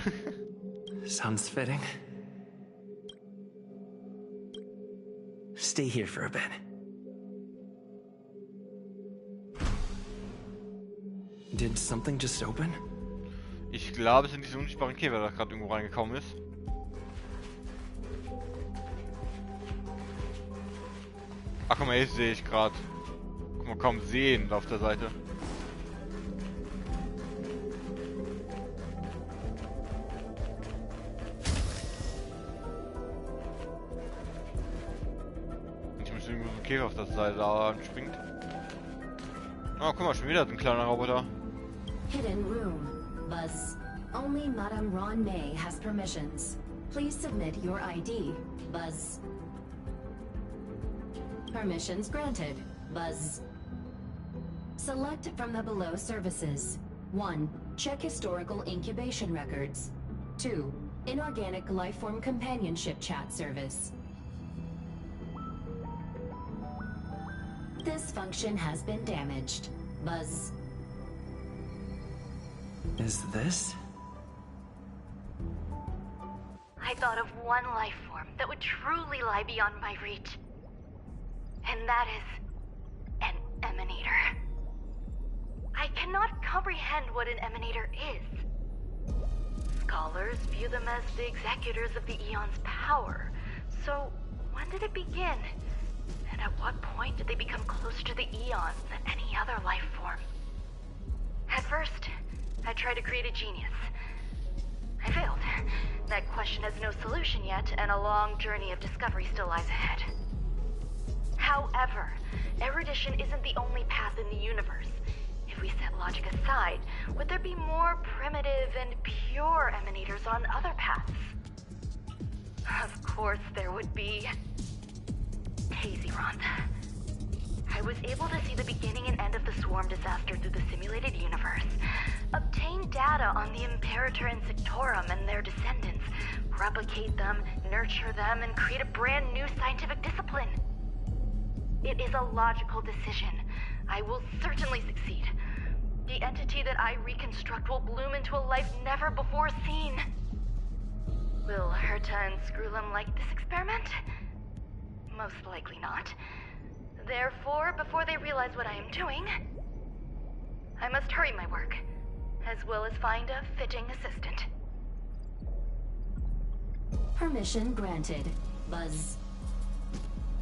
Sounds fitting. Stay here for a bit. Did something just open? Ich glaube, es sind diese unsichtbaren Käfer, der gerade irgendwo reingekommen ist. Ach guck mal, hier sehe ich gerade. Guck mal, kaum sehen auf der Seite. Ich muss irgendwo so ein Käfer auf der Seite anspringt. Oh, guck mal, schon wieder ein kleiner Roboter. Hidden room. Buzz. Only Madame Ron May has permissions. Please submit your ID. Buzz. Permissions granted. Buzz. Select from the below services. 1. Check historical incubation records. 2. Inorganic lifeform companionship chat service. This function has been damaged. Buzz. Is this? I thought of one life form that would truly lie beyond my reach. And that is an emanator. I cannot comprehend what an emanator is. Scholars view them as the executors of the Eon's power. So, when did it begin? And at what point did they become closer to the Eons than any other life form? At first, I tried to create a genius. I failed. That question has no solution yet, and a long journey of discovery still lies ahead. However, erudition isn't the only path in the universe. If we set logic aside, would there be more primitive and pure emanators on other paths? Of course there would be. Hazy Ron. I was able to see the beginning and end of the swarm disaster through the simulated universe, obtain data on the Imperator and Sectorum and their descendants, replicate them, nurture them, and create a brand new scientific discipline. It is a logical decision. I will certainly succeed. The entity that I reconstruct will bloom into a life never before seen. Will Herta and Screwlum like this experiment? Most likely not. Therefore, before they realize what I am doing, I must hurry my work, as well as find a fitting assistant. Permission granted. Buzz.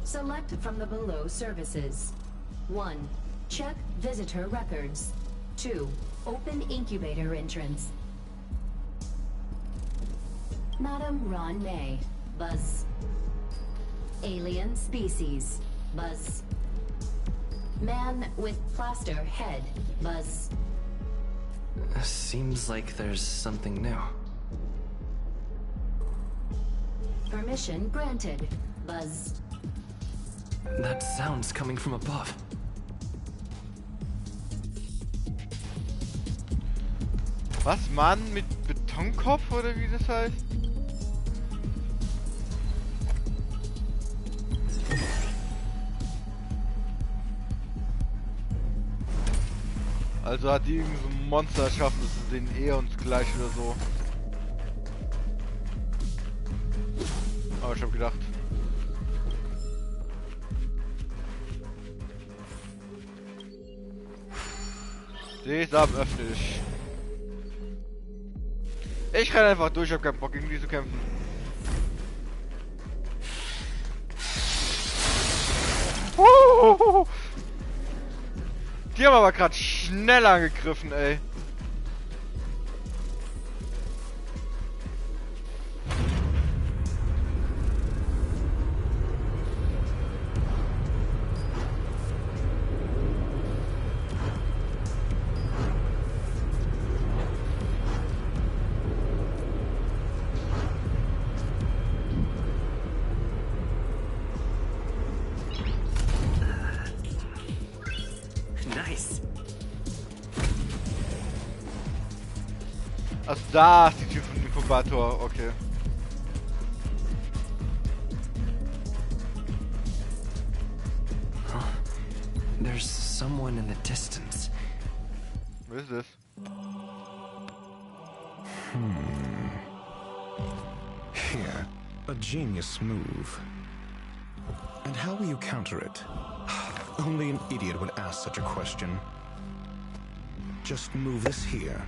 Select from the below services. 1. Check visitor records. 2. Open incubator entrance. Madame Ron May. Buzz. Alien species. Buzz. Man with plaster head. Buzz. Seems like there's something new. Permission granted. Buzz. That sound's coming from above. Was, Mann mit Betonkopf oder wie das heißt? Also hat die irgendwie so ein Monster erschaffen, das ist denen eher uns gleich oder so. Aber ich hab gedacht. Sesam, öffne dich. Ich renn einfach durch, ich hab keinen Bock gegen die zu kämpfen. Die haben aber gerade schnell angegriffen, ey. Also da ist die Tür vom Inkubator, okay. Huh. There's someone in the distance. What is this? Here, a genius move. And how will you counter it? Only an idiot would ask such a question. Just move this here.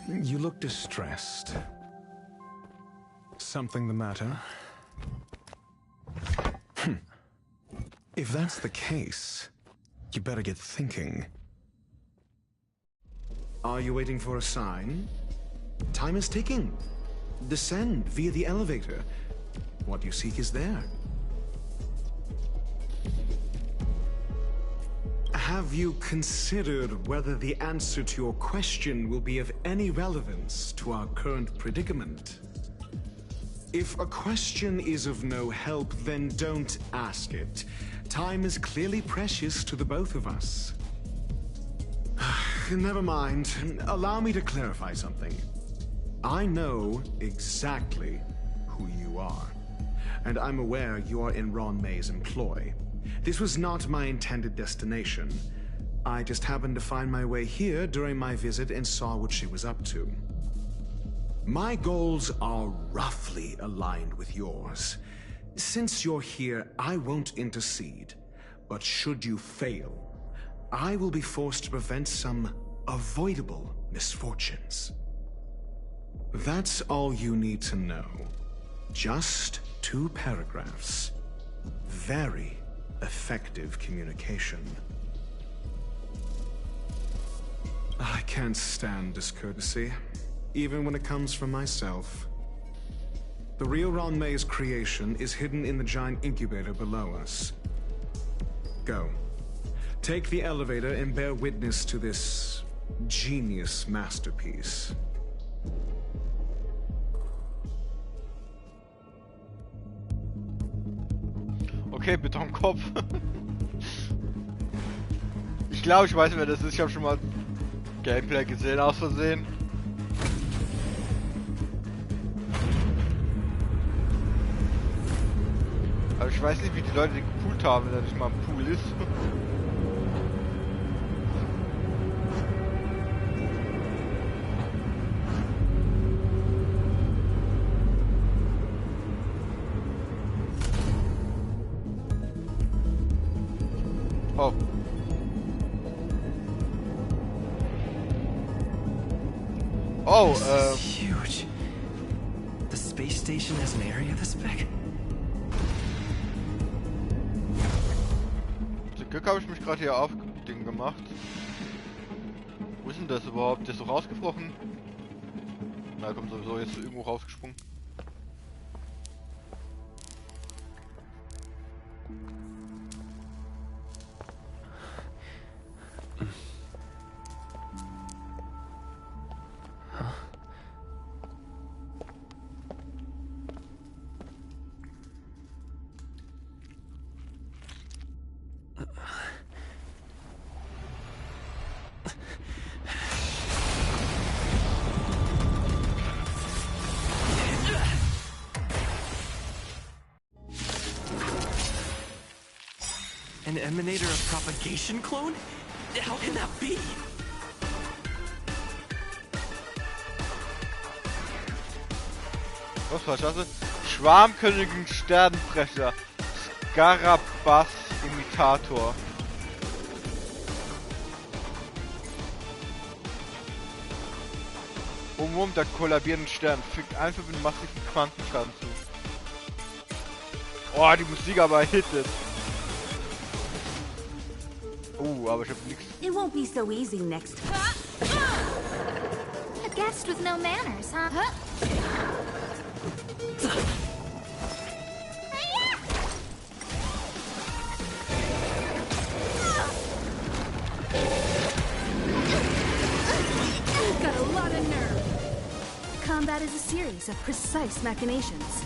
You look distressed. Something the matter? If that's the case, you better get thinking. Are you waiting for a sign? Time is ticking. Descend via the elevator. What you seek is there. Have you considered whether the answer to your question will be of any relevance to our current predicament? If a question is of no help, then don't ask it. Time is clearly precious to the both of us. Never mind. Allow me to clarify something. I know exactly who you are, and I'm aware you are in Ron May's employ. This was not my intended destination. I just happened to find my way here during my visit and saw what she was up to. My goals are roughly aligned with yours. Since you're here, I won't intercede. But should you fail, I will be forced to prevent some avoidable misfortunes. That's all you need to know. Just 2 paragraphs. Very effective communication. I can't stand discourtesy, even when it comes from myself. The real Ron May's creation is hidden in the giant incubator below us. Go. Take the elevator and bear witness to this genius masterpiece. Okay, Betonkopf. Ich glaube, ich weiß, wer das ist. Ich habe schon mal Gameplay gesehen, aus Versehen. Aber ich weiß nicht, wie die Leute den gepoolt haben, wenn er nicht mal ein Pool ist. Oh. Oh, this is huge. The space station has an area this big? Zum Glück habe ich mich gerade hier auf Ding gemacht. Wo ist denn das überhaupt? Der ist doch rausgeflogen. Na komm, sowieso jetzt irgendwo rausgesprungen. An emanator of propagation clone? How can that be? Was war das? Schwarmkönigin Sternenbrecher. Skarabas Imitator. Umwurm der kollabierenden Stern fügt einfach mit massiven Quantenschaden zu. Oh, die Musik aber hittet. Aber ich hab nix. It won't be so easy next time. A guest with no manners, huh? You've got a lot of nerve. Combat is a series of precise machinations.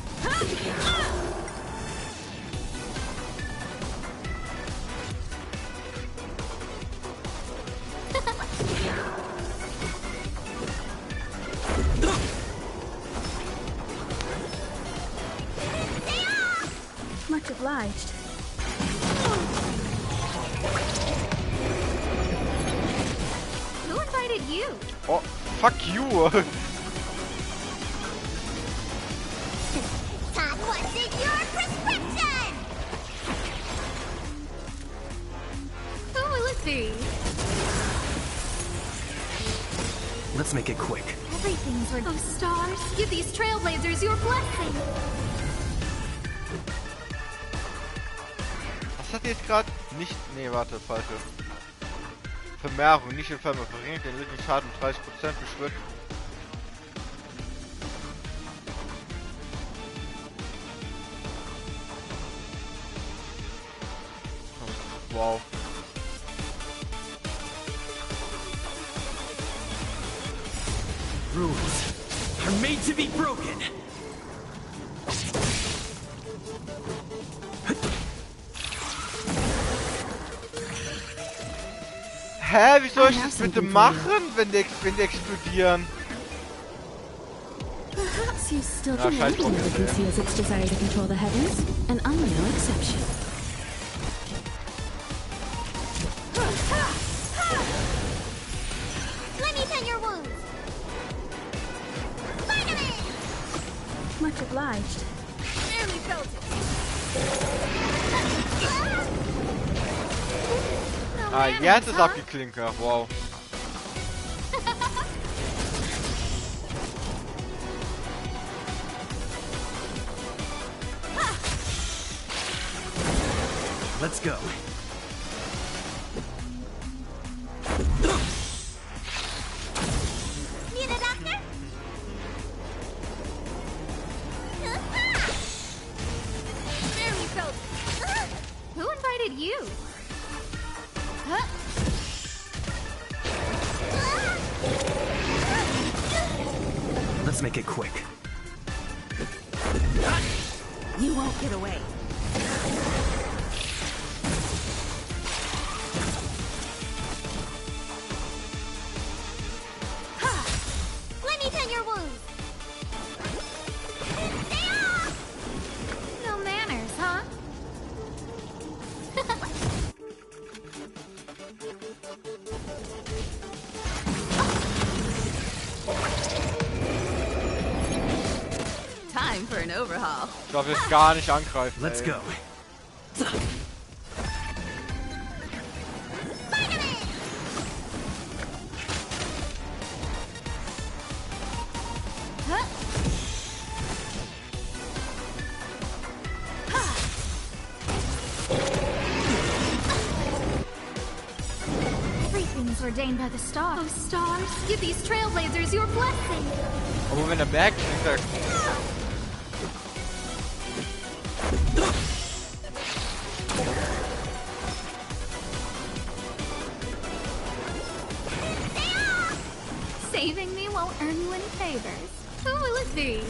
obliged. Who invited you? Oh, fuck you! Todd, what's in your prescription? Who will it be? Let's make it quick. Everything's for those stars. Give these trailblazers your blessing. Was hat jetzt gerade? Nicht. Nee, warte, falsche. Vermehrung, nicht Entfernung. Verringert den erlittenen Schaden um 30%, beschwört. Wow. Rules are made to be broken. Hä, wie soll ich das bitte machen, wenn die explodieren? Perhaps you still Ja, scheiß drauf never jetzt, ey. conceals its desire to control the heavens, and I'm no exception. Let me tend your wounds. Vitamin! Much obliged. Barely felt it. Ah, jetzt ist abgeklinkert, wow. Let's go. Need a doctor? Barely felt it. Who invited you? Huh? Let's make it quick. You won't get away. Let me tend your wounds. Stay off! No manners, huh? Time for an overhaul. Ich darf jetzt gar nicht angreifen. Let's ey. go. Everything's ordained by the stars. Oh, stars, give these trailblazers your blessing. Aber wenn er merkt, denkt er. Saving me won't earn you any favors. Who will it be?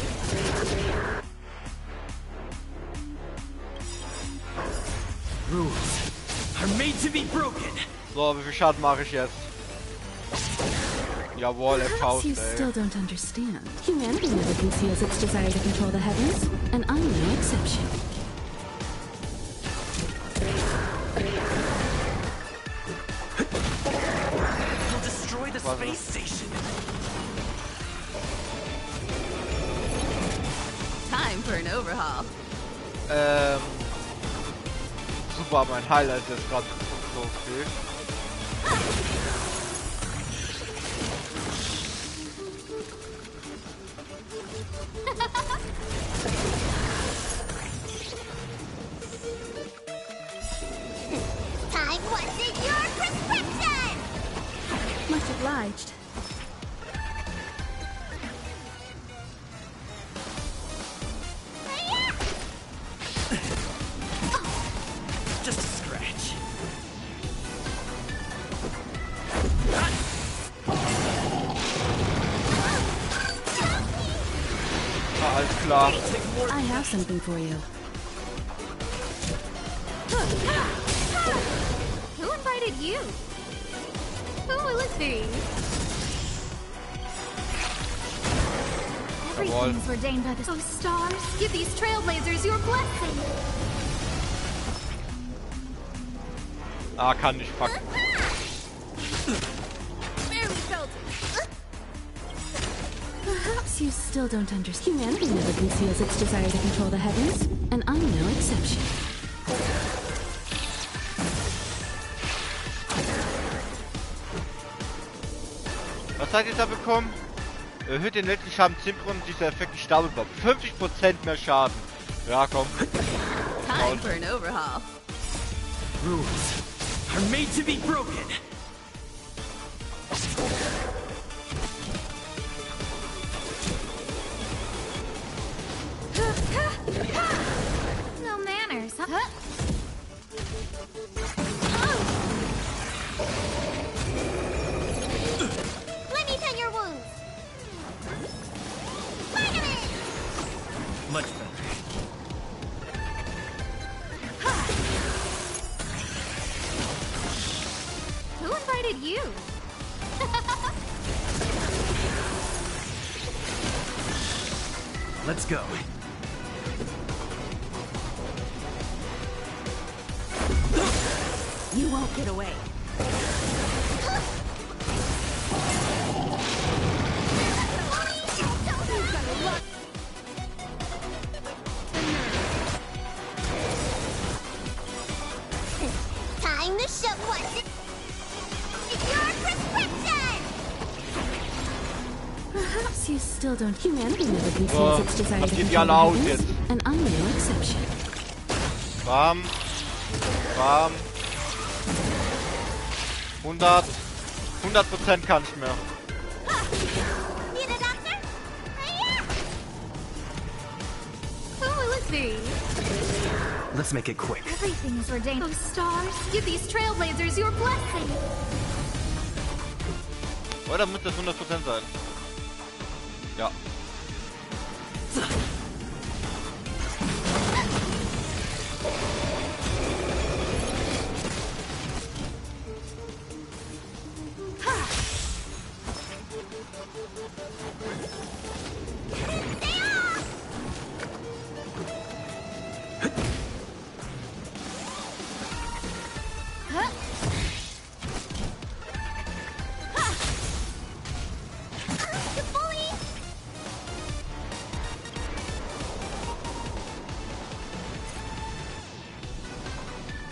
Rules are made to be broken. So, wie viel Schaden mache ich jetzt? Jawohl, er Perhaps tauscht, you ey. still don't understand. Humanity never conceals its desire to control the heavens, and I'm no exception. You'll destroy the space station. Time for an overhaul. Super, mein Highlight ist jetzt gerade so okay. Time, what's in your prescription? Much obliged. Just a scratch. Ah, alles klar. I have something for you. Who invited you? Who will it be? Everything's ordained by the stars. Give these trailblazers your blessing. Ah, kann nicht, fuck. Barely felt it. Perhaps you still don't understand. Humanity never conceals its desire to control the heavens, and I'm no exception. Was hat ihr da bekommen? Erhöht den letzten Schaden 10% und dieser Effekt die Stapelbombe. 50% mehr Schaden. Ja, komm. Time for an overhaul. Rules are made to be broken. No manners, huh? Let me tend your wounds. Vitamin! Much better. Who invited you? Let's go. You won't get away. Time to show what's in your prescription! Perhaps you still don't. Humanity never conceals its desire was to geht die control the alle aus heavens, jetzt? and I'm no exception. Bam. Bam. 100% kann ich mehr. Need a doctor? Yeah! Who will it be? Let's make it quick. Everything is ordained. Those stars, give these trailblazers your blessing. Oder müsste das 100% sein? Ja.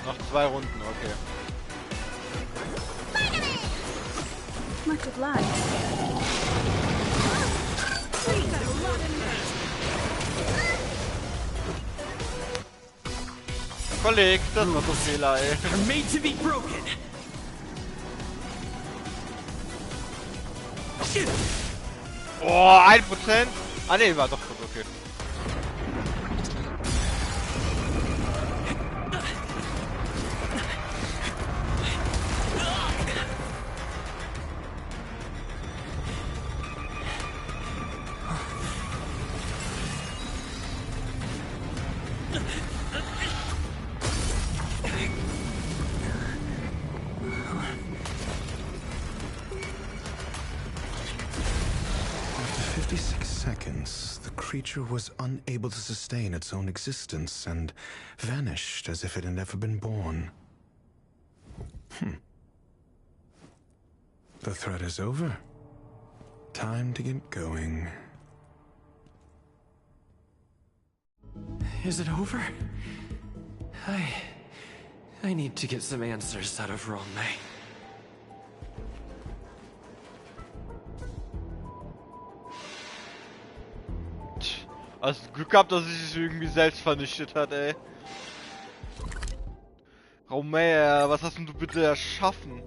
Noch 2 Runden, okay. Much obliged. Kolleg, das war so ein Fehler, ey. Are made to be broken. Oh, 1%? Ah ne, war doch gut, okay. After 56 seconds, the creature was unable to sustain its own existence and vanished as if it had never been born. The threat is over. Time to get going. Is it over? I need to get some answers out of Ron May. Also Glück gehabt, dass es sich irgendwie selbst vernichtet hat, ey. Romeo, was hast denn du bitte erschaffen?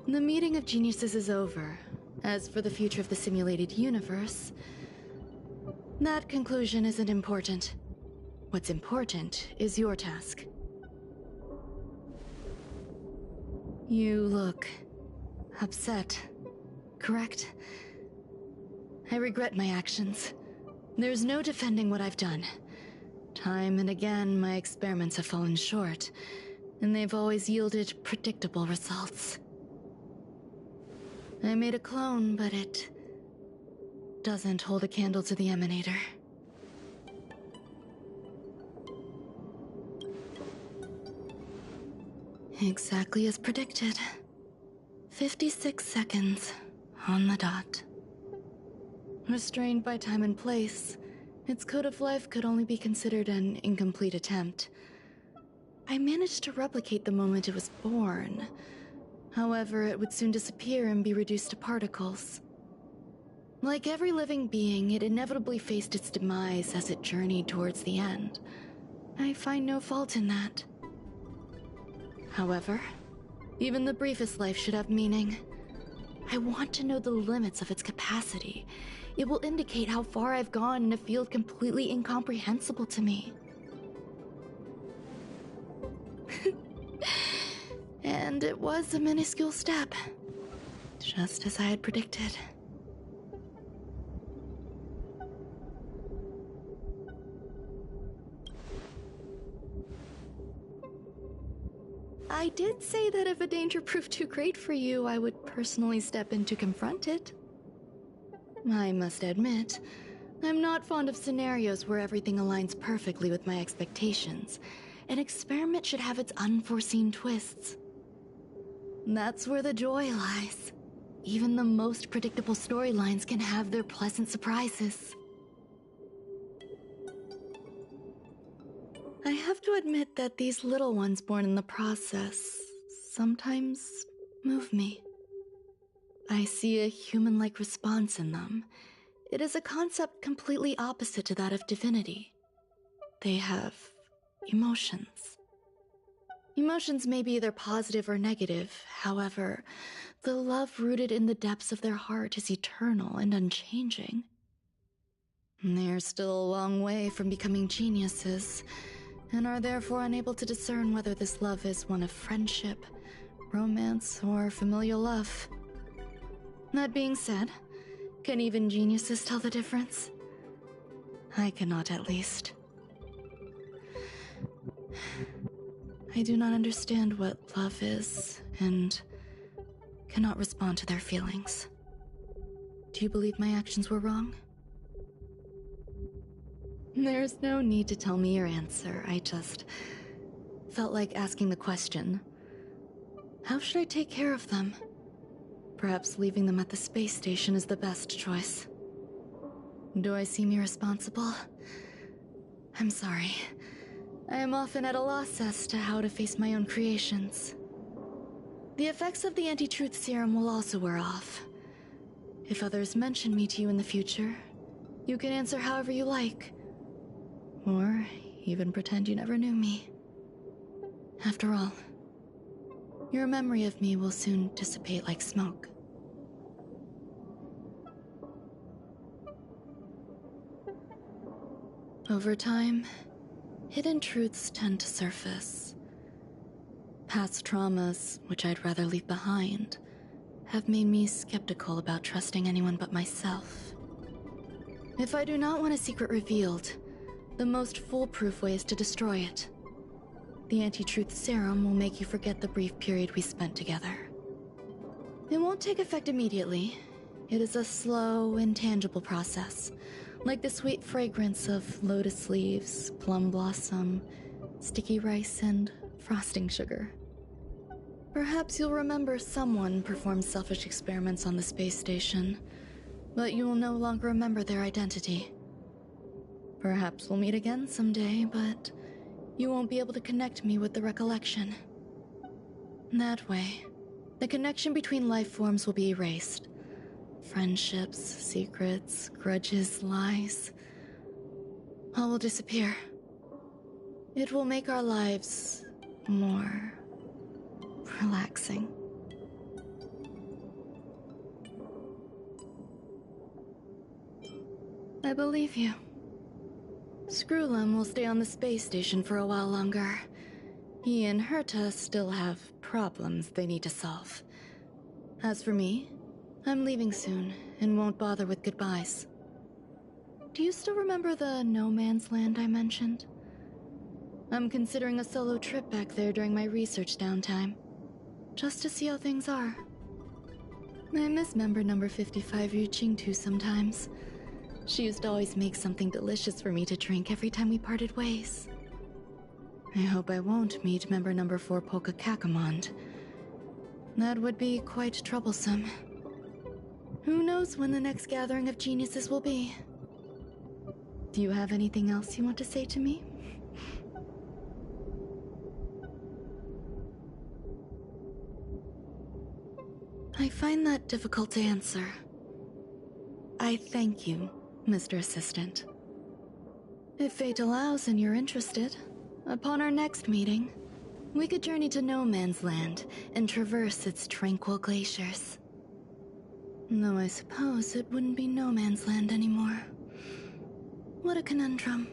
The meeting of geniuses is over. As for the future of the simulated universe, that conclusion isn't important. What's important is your task. You look upset, correct? I regret my actions. There's no defending what I've done. Time and again, my experiments have fallen short, and they've always yielded predictable results. I made a clone, but it doesn't hold a candle to the emanator. Exactly as predicted. 56 seconds on the dot. Restrained by time and place, its code of life could only be considered an incomplete attempt. I managed to replicate the moment it was born. However, it would soon disappear and be reduced to particles. Like every living being, it inevitably faced its demise as it journeyed towards the end. I find no fault in that. However, even the briefest life should have meaning. I want to know the limits of its capacity. It will indicate how far I've gone in a field completely incomprehensible to me. And it was a minuscule step, just as I had predicted. I did say that if a danger proved too great for you, I would personally step in to confront it. I must admit, I'm not fond of scenarios where everything aligns perfectly with my expectations. An experiment should have its unforeseen twists. That's where the joy lies. Even the most predictable storylines can have their pleasant surprises. I have to admit that these little ones born in the process sometimes move me. I see a human-like response in them. It is a concept completely opposite to that of divinity. They have emotions. Emotions may be either positive or negative. However, the love rooted in the depths of their heart is eternal and unchanging. They're still a long way from becoming geniuses, and are therefore unable to discern whether this love is one of friendship, romance, or familial love. That being said, can even geniuses tell the difference? I cannot, at least. I do not understand what love is, and cannot respond to their feelings. Do you believe my actions were wrong? There's no need to tell me your answer. I just felt like asking the question. How should I take care of them? Perhaps leaving them at the space station is the best choice. Do I seem irresponsible? I'm sorry. I am often at a loss as to how to face my own creations. The effects of the anti-truth serum will also wear off. If others mention me to you in the future, you can answer however you like. Or even pretend you never knew me. After all, your memory of me will soon dissipate like smoke. Over time, hidden truths tend to surface. Past traumas, which I'd rather leave behind, have made me skeptical about trusting anyone but myself. If I do not want a secret revealed, the most foolproof way is to destroy it. The anti-truth serum will make you forget the brief period we spent together. It won't take effect immediately. It is a slow, intangible process, like the sweet fragrance of lotus leaves, plum blossom, sticky rice, and frosting sugar. Perhaps you'll remember someone performed selfish experiments on the space station, but you will no longer remember their identity. Perhaps we'll meet again someday, but you won't be able to connect me with the recollection. That way, the connection between life forms will be erased. Friendships, secrets, grudges, lies, all will disappear. It will make our lives more relaxing. I believe you. Screwlum will stay on the space station for a while longer. He and Herta still have problems they need to solve. As for me, I'm leaving soon and won't bother with goodbyes. do you still remember the no man's land I mentioned? I'm considering a solo trip back there during my research downtime, just to see how things are. I miss member number 55 Yuqingtu sometimes. She used to always make something delicious for me to drink every time we parted ways. I hope I won't meet member number 4 Polka Kakamond. That would be quite troublesome. Who knows when the next gathering of geniuses will be? Do you have anything else you want to say to me? I find that difficult to answer. I thank you, Mr. Assistant. If fate allows and you're interested, upon our next meeting, we could journey to No Man's Land and traverse its tranquil glaciers. Though I suppose it wouldn't be No Man's Land anymore. What a conundrum.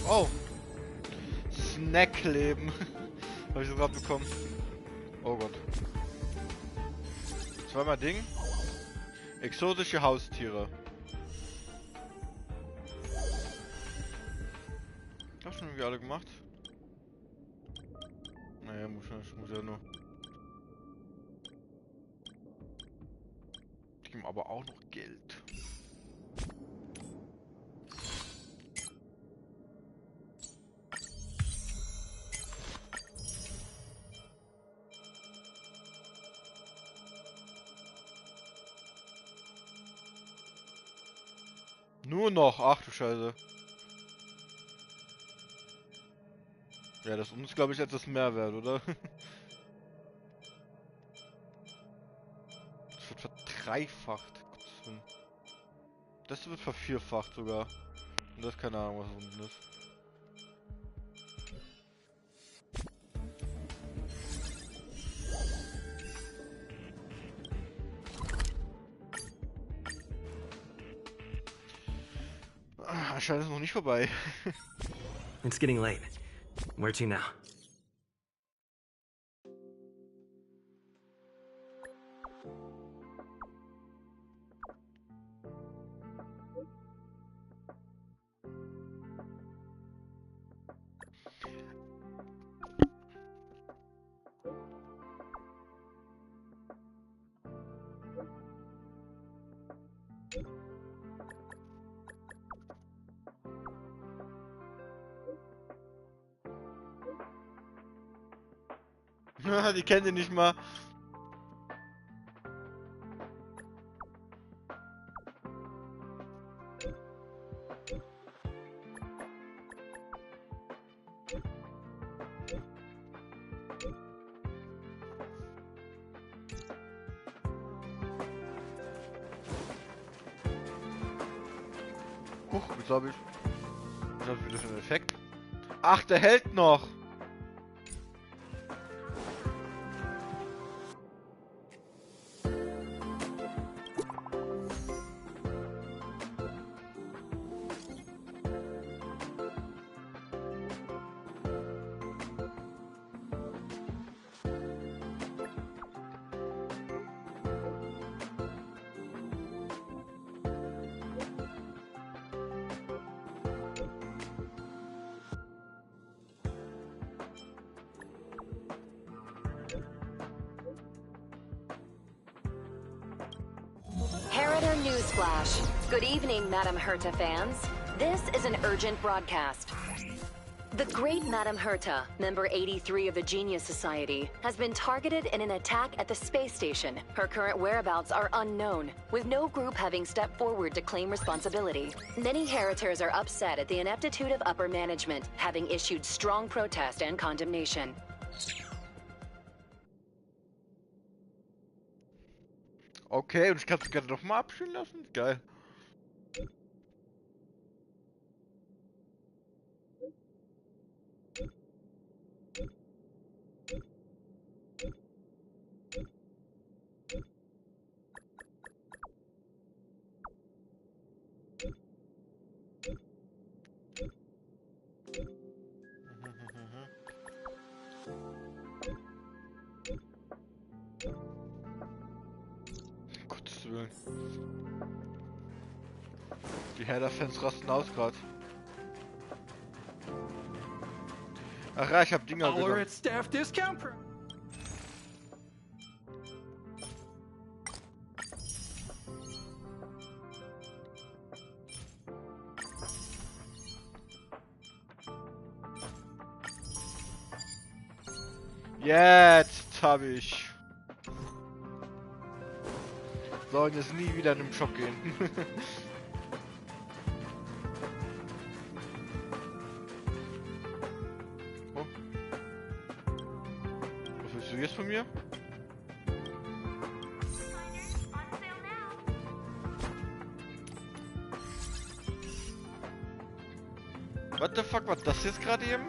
Oh! Snackleben. Habe ich so gerade bekommen. Oh Gott. Zweimal Ding. Exotische Haustiere. Hab schon irgendwie alle gemacht. Naja, muss ja nur. Die geben aber auch noch Geld. Nur noch, ach du Scheiße. Ja, das ist uns, glaube ich, etwas mehr wert, oder? Das wird verdreifacht. Das wird vervierfacht sogar. Und das ist keine Ahnung, was unten ist. Anscheinend ist es noch nicht vorbei. It's getting late. Where to now? Die kennt ihr nicht mal. Jetzt habe ich. Was ist das für ein Effekt? Ach, der hält noch! Newsflash. Good evening, Madam Herta fans. This is an urgent broadcast. The great Madame Herta, member 83 of the Genius Society, has been targeted in an attack at the space station. Her current whereabouts are unknown, with no group having stepped forward to claim responsibility. Many Heritors are upset at the ineptitude of upper management, having issued strong protest and condemnation. Okay, und ich kann es gerne nochmal abspielen lassen? Geil. Gottes Willen. Die Herder-Fans rasten aus gerade. Ach ja, ich hab Dinger genommen. Staff discount. Jetzt hab ich. Sollen jetzt nie wieder in den Shop gehen. Oh. Was willst du jetzt von mir? What the fuck, was das jetzt gerade eben?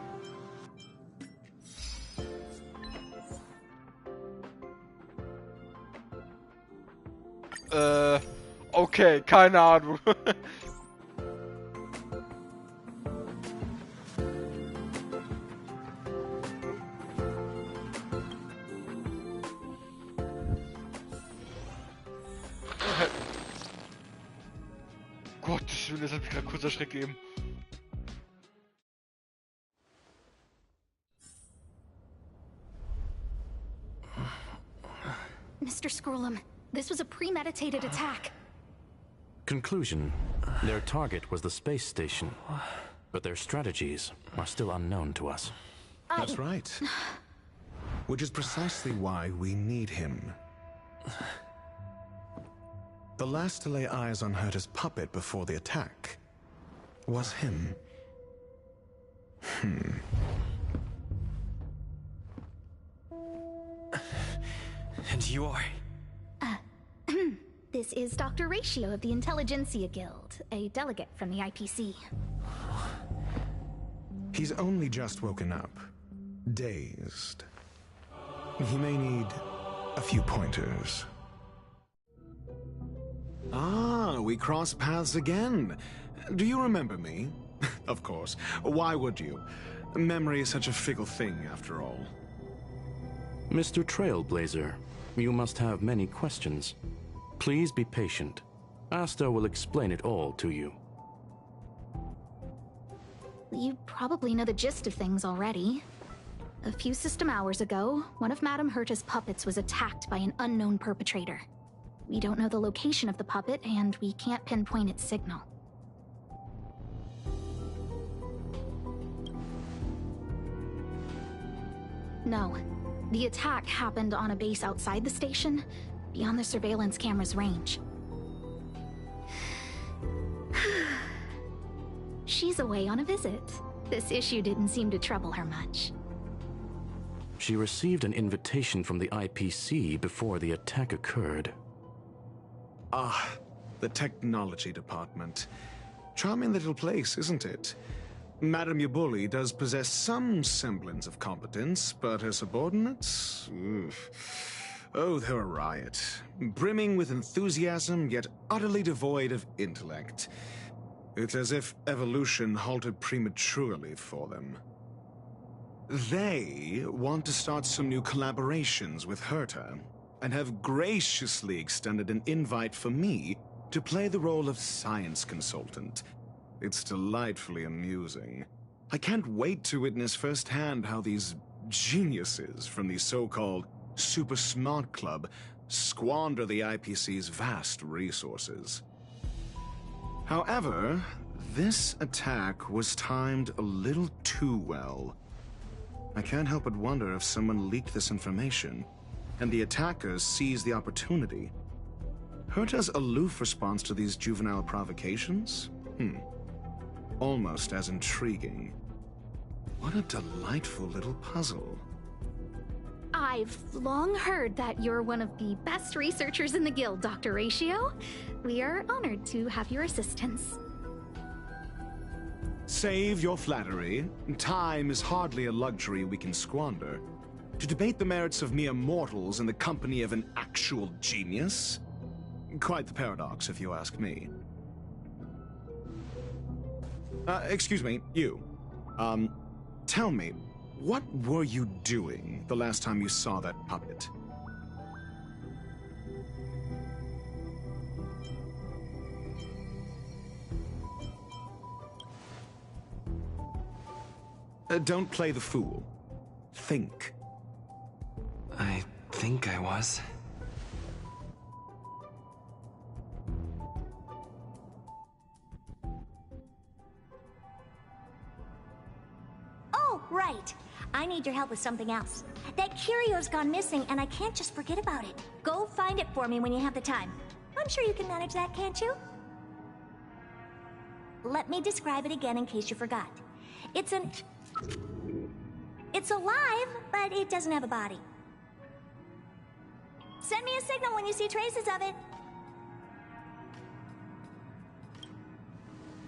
Okay, keine Ahnung. Gottes Willen, das hat mich gerade kurz erschreckt gegeben. Mr. Scrollum, this was a premeditated attack. Conclusion. Their target was the space station, but their strategies are still unknown to us. That's right. Which is precisely why we need him. The last to lay eyes on Herta's puppet before the attack was him. And you are? This is Dr. Ratio of the Intelligentsia Guild, a delegate from the IPC. He's only just woken up, dazed. He may need a few pointers. Ah, we cross paths again. Do you remember me? Of course. Why would you? Memory is such a fickle thing, after all. Mr. Trailblazer, you must have many questions. Please be patient. Asta will explain it all to you. You probably know the gist of things already. A few system hours ago, one of Madame Herta's puppets was attacked by an unknown perpetrator. We don't know the location of the puppet, and we can't pinpoint its signal. No. The attack happened on a base outside the station, beyond the surveillance camera's range. She's away on a visit. This issue didn't seem to trouble her much. She received an invitation from the IPC before the attack occurred. Ah, the technology department. Charming little place, isn't it? Madame Yabuli does possess some semblance of competence, but her subordinates? Oof. Oh, they're a riot. Brimming with enthusiasm, yet utterly devoid of intellect. It's as if evolution halted prematurely for them. They want to start some new collaborations with Herta, and have graciously extended an invite for me to play the role of science consultant. It's delightfully amusing. I can't wait to witness firsthand how these geniuses from the so-called Super Smart Club squander the IPC's vast resources. However, This attack was timed a little too well. I can't help but wonder if someone leaked this information, and the attackers seized the opportunity. Herta's aloof response to these juvenile provocations? Almost as intriguing. What a delightful little puzzle. I've long heard that you're one of the best researchers in the guild, Dr. Ratio. We are honored to have your assistance. Save your flattery. Time is hardly a luxury we can squander. To debate the merits of mere mortals in the company of an actual genius? Quite the paradox, if you ask me. Excuse me, you. Tell me, what were you doing the last time you saw that puppet? Don't play the fool. Think. I think I was. Oh, right. I need your help with something else. That curio's gone missing, and I can't just forget about it. Go find it for me when you have the time. I'm sure you can manage that, can't you? Let me describe it again in case you forgot. It's alive, but it doesn't have a body. Send me a signal when you see traces of it.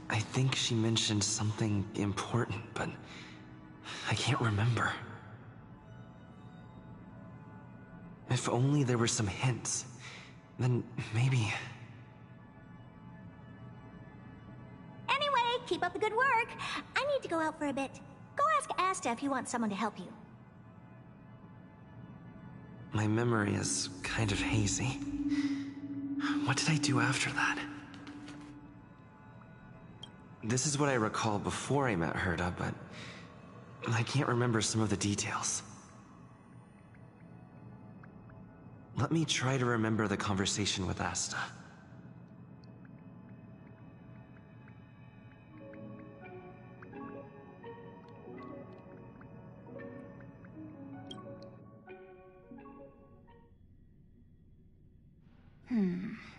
I think she mentioned something important, but I can't remember. If only there were some hints, then maybe... Anyway, keep up the good work. I need to go out for a bit. Go ask Asta if you want someone to help you. My memory is kind of hazy. What did I do after that? This is what I recall before I met Herta, but I can't remember some of the details. Let me try to remember the conversation with Asta.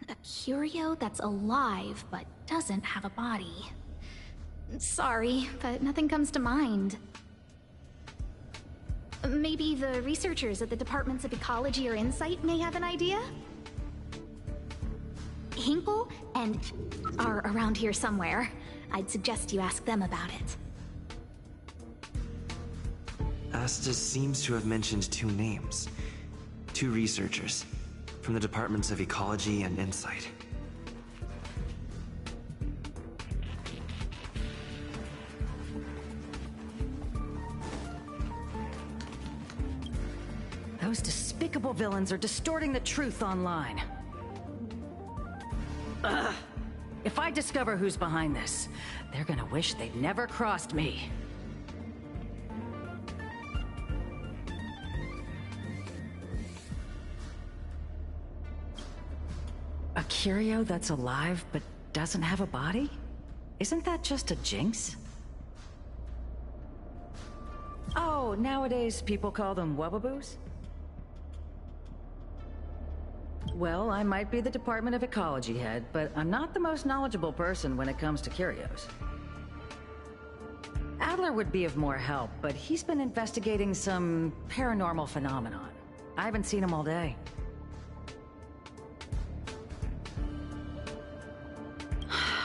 A curio that's alive but doesn't have a body. Sorry, but nothing comes to mind. Maybe the researchers at the Departments of Ecology or Insight may have an idea? Hinkle and are around here somewhere. I'd suggest you ask them about it. Asta seems to have mentioned two names. Two researchers from the Departments of Ecology and Insight. Those despicable villains are distorting the truth online. Ugh. If I discover who's behind this, they're gonna wish they'd never crossed me. A curio that's alive but doesn't have a body? Isn't that just a jinx? Oh, nowadays people call them wubbaboos? Well, I might be the Department of Ecology head, but I'm not the most knowledgeable person when it comes to curios. Adler would be of more help, but he's been investigating some paranormal phenomenon. I haven't seen him all day.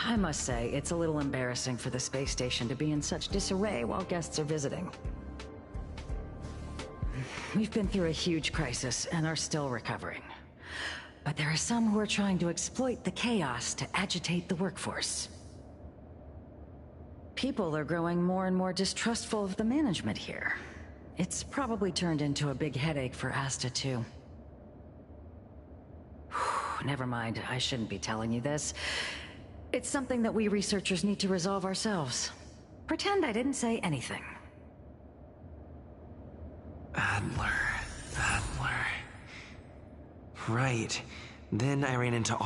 I must say, it's a little embarrassing for the space station to be in such disarray while guests are visiting. We've been through a huge crisis and are still recovering. But there are some who are trying to exploit the chaos to agitate the workforce. People are growing more and more distrustful of the management here. It's probably turned into a big headache for Asta, too. Never mind, I shouldn't be telling you this. It's something that we researchers need to resolve ourselves. Pretend I didn't say anything. Adler. Right. Then I ran into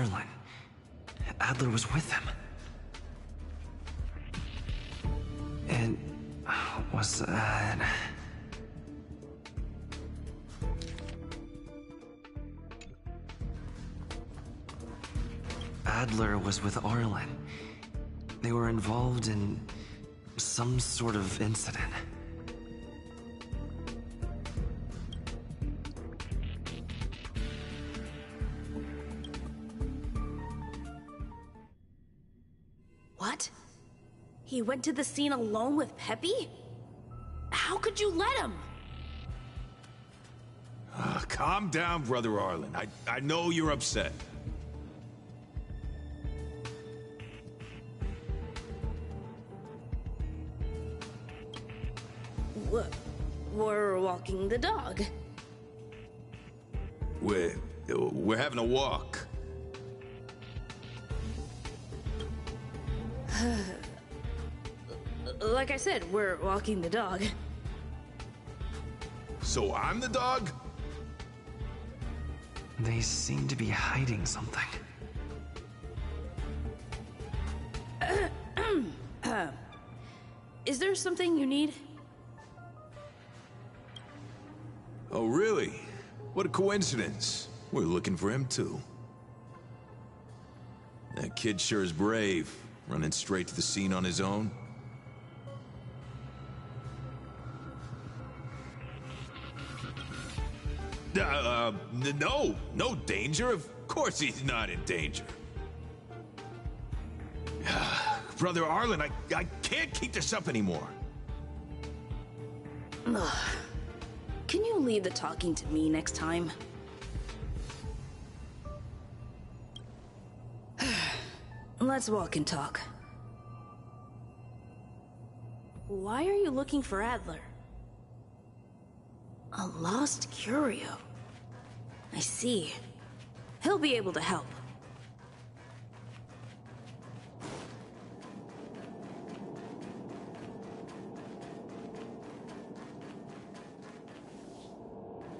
Arlen. Adler was with him. It was Adler was with Arlen. They were involved in some sort of incident. What? He went to the scene alone with Peppy? How could you let him? Calm down, Brother Arlen. I know you're upset. We're walking the dog. We're having a walk. Like I said, we're walking the dog. So I'm the dog? They seem to be hiding something. Is there something you need? Oh, really? What a coincidence. We're looking for him, too. That kid sure is brave, running straight to the scene on his own. No danger. Of course he's not in danger. Brother Arlen, I can't keep this up anymore. Can you leave the talking to me next time? Let's walk and talk. Why are you looking for Adler? A lost curio. I see. He'll be able to help.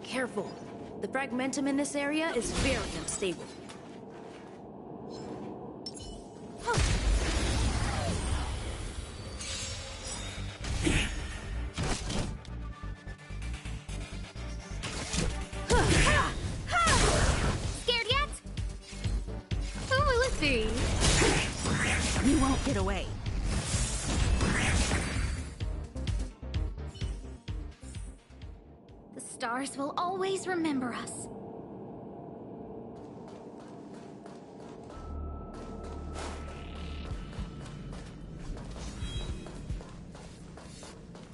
Careful. The fragmentum in this area is very unstable. Scared yet? Who will it be? You won't get away. The stars will always remember us.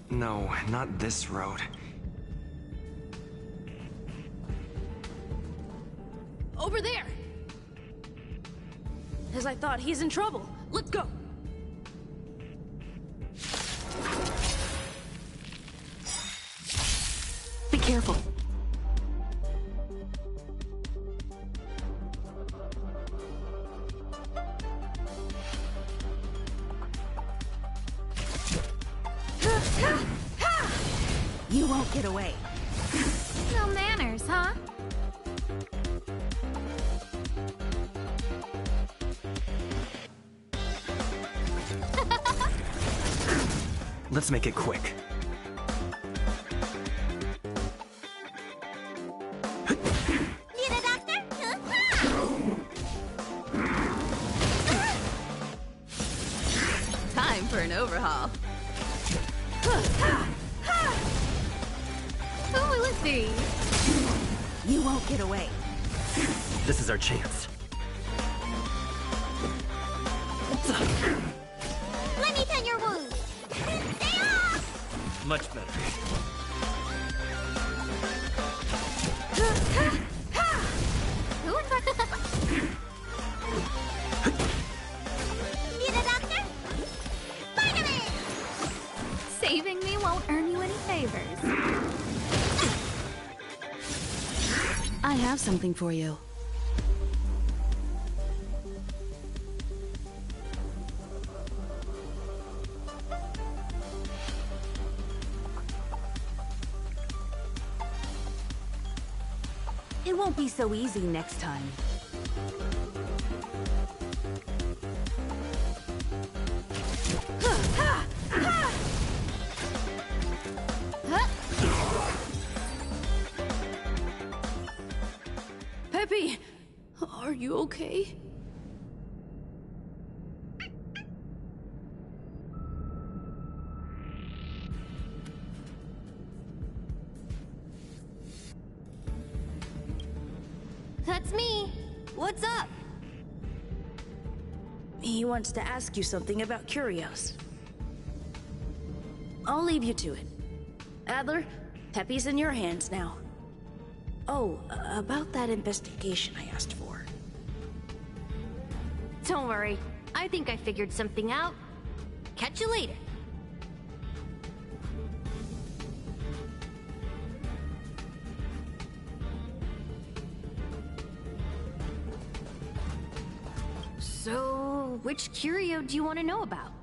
No, not this road. Over there! As I thought, he's in trouble. Let's go! Be careful. You won't get away. No manners, huh? Let's make it quick. Need a doctor? Time for an overhaul. Who will it be? You won't get away. This is our chance. Let me tend your wounds. Stay off! Much better. Who Need a doctor? Vitamin! Saving me won't earn you any favors. I have something for you. It won't be so easy next time. okay? That's me. What's up? He wants to ask you something about Curios. I'll leave you to it. Adler, Peppy's in your hands now. Oh, about that investigation I asked for. Don't worry. I think I figured something out. Catch you later. So, which curio do you want to know about?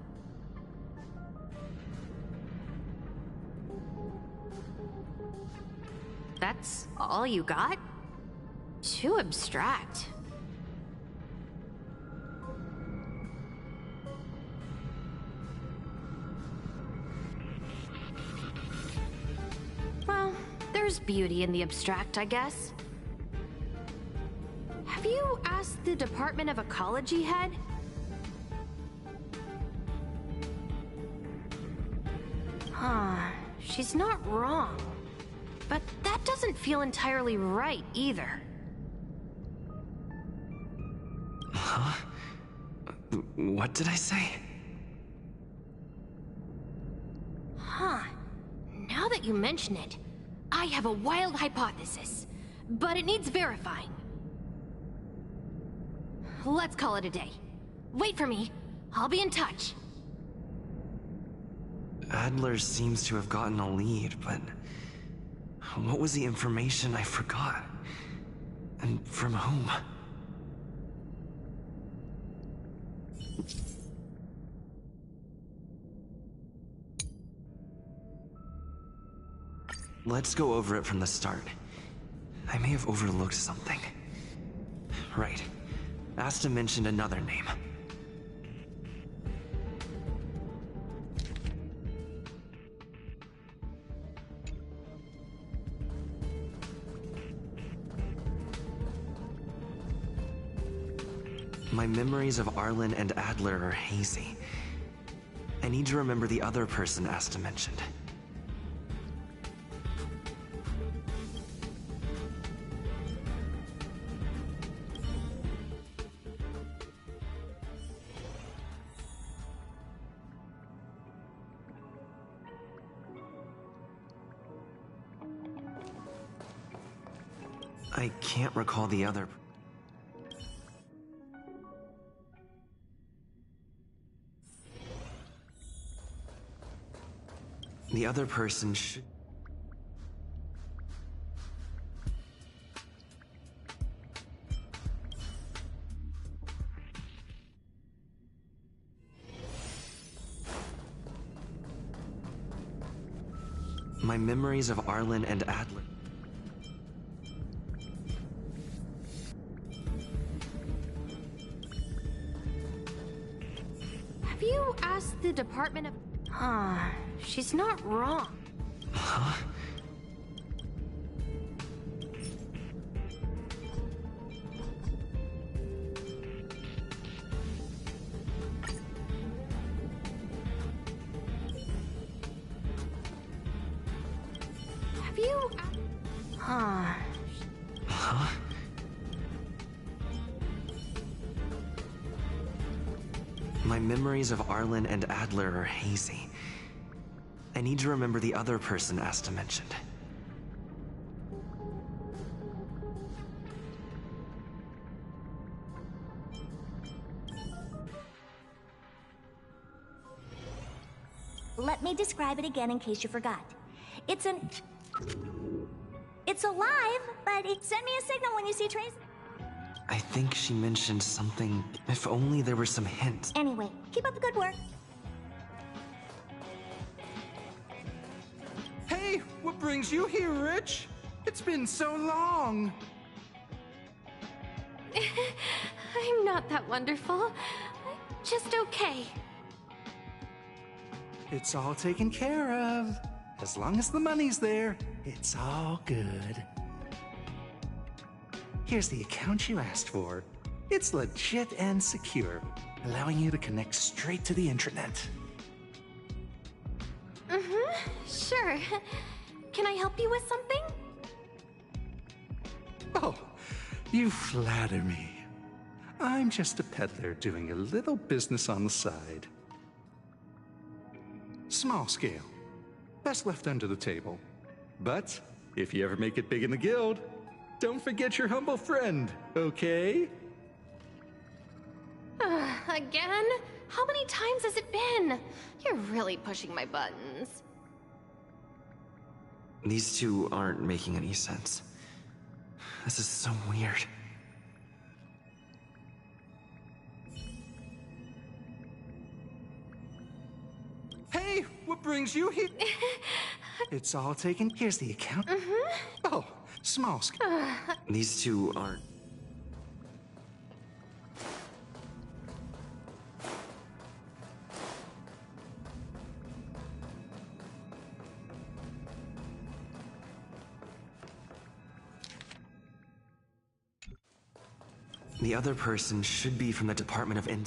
That's all you got? Too abstract. Well, there's beauty in the abstract, I guess. Have you asked the Department of Ecology head? Huh, she's not wrong. But that doesn't feel entirely right either. Huh? What did I say? Huh. Now that you mention it, I have a wild hypothesis, but it needs verifying. Let's call it a day. Wait for me. I'll be in touch. Adler seems to have gotten a lead, but what was the information I forgot? And from whom? Let's go over it from the start. I may have overlooked something. Right. Asta mentioned another name. My memories of Arlen and Adler are hazy. I need to remember the other person Asta mentioned. I can't recall the other. The other person should... My memories of Arlen and Adler. Have you asked the Department of... Huh, she's not wrong. Huh? Have you... Huh. Huh? My memories of Arlen and Adler are hazy. I need to remember the other person Asta mentioned. Let me describe it again in case you forgot. It's alive, but send me a signal when you see traces. I think she mentioned something. If only there were some hints. Anyway, keep up the good work. Hey, what brings you here, Rich? It's been so long. I'm not that wonderful. I'm just okay. It's all taken care of. As long as the money's there, it's all good. Here's the account you asked for. It's legit and secure, allowing you to connect straight to the intranet. Sure. Can I help you with something? Oh, you flatter me. I'm just a peddler doing a little business on the side. Small scale. Best left under the table. But if you ever make it big in the guild, don't forget your humble friend, okay? Again? How many times has it been? You're really pushing my buttons. These two aren't making any sense. This is so weird. Hey, what brings you here? It's all taken. Here's the account. Oh, small scale. These two aren't. The other person should be from the Department of A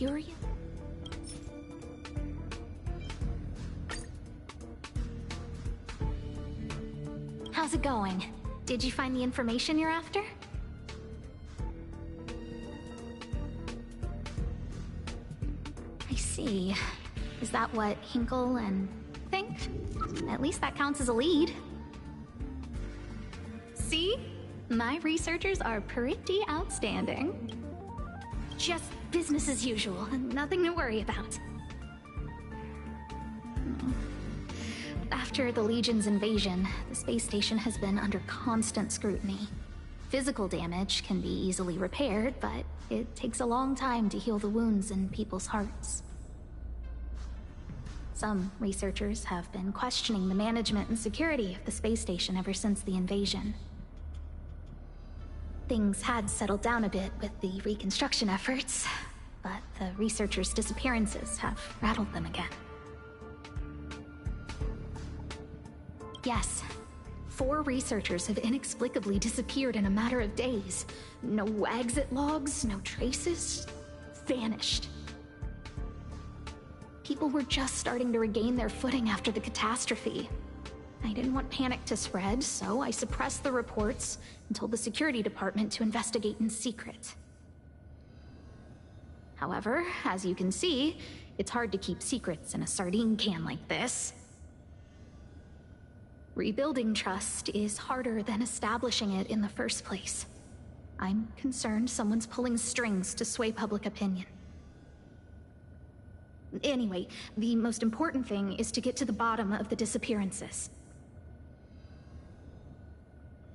curious... How's it going? Did you find the information you're after? I see. Is that what Hinkle and think? At least that counts as a lead. See? My researchers are pretty outstanding. Just business as usual, nothing to worry about. After the Legion's invasion, the space station has been under constant scrutiny. Physical damage can be easily repaired, but it takes a long time to heal the wounds in people's hearts. Some researchers have been questioning the management and security of the space station ever since the invasion. Things had settled down a bit with the reconstruction efforts, but the researchers' disappearances have rattled them again. Yes, 4 researchers have inexplicably disappeared in a matter of days. No exit logs, no traces. Vanished. People were just starting to regain their footing after the catastrophe. I didn't want panic to spread, so I suppressed the reports and told the security department to investigate in secret. However, as you can see, it's hard to keep secrets in a sardine can like this. Rebuilding trust is harder than establishing it in the first place. I'm concerned someone's pulling strings to sway public opinion. Anyway, the most important thing is to get to the bottom of the disappearances.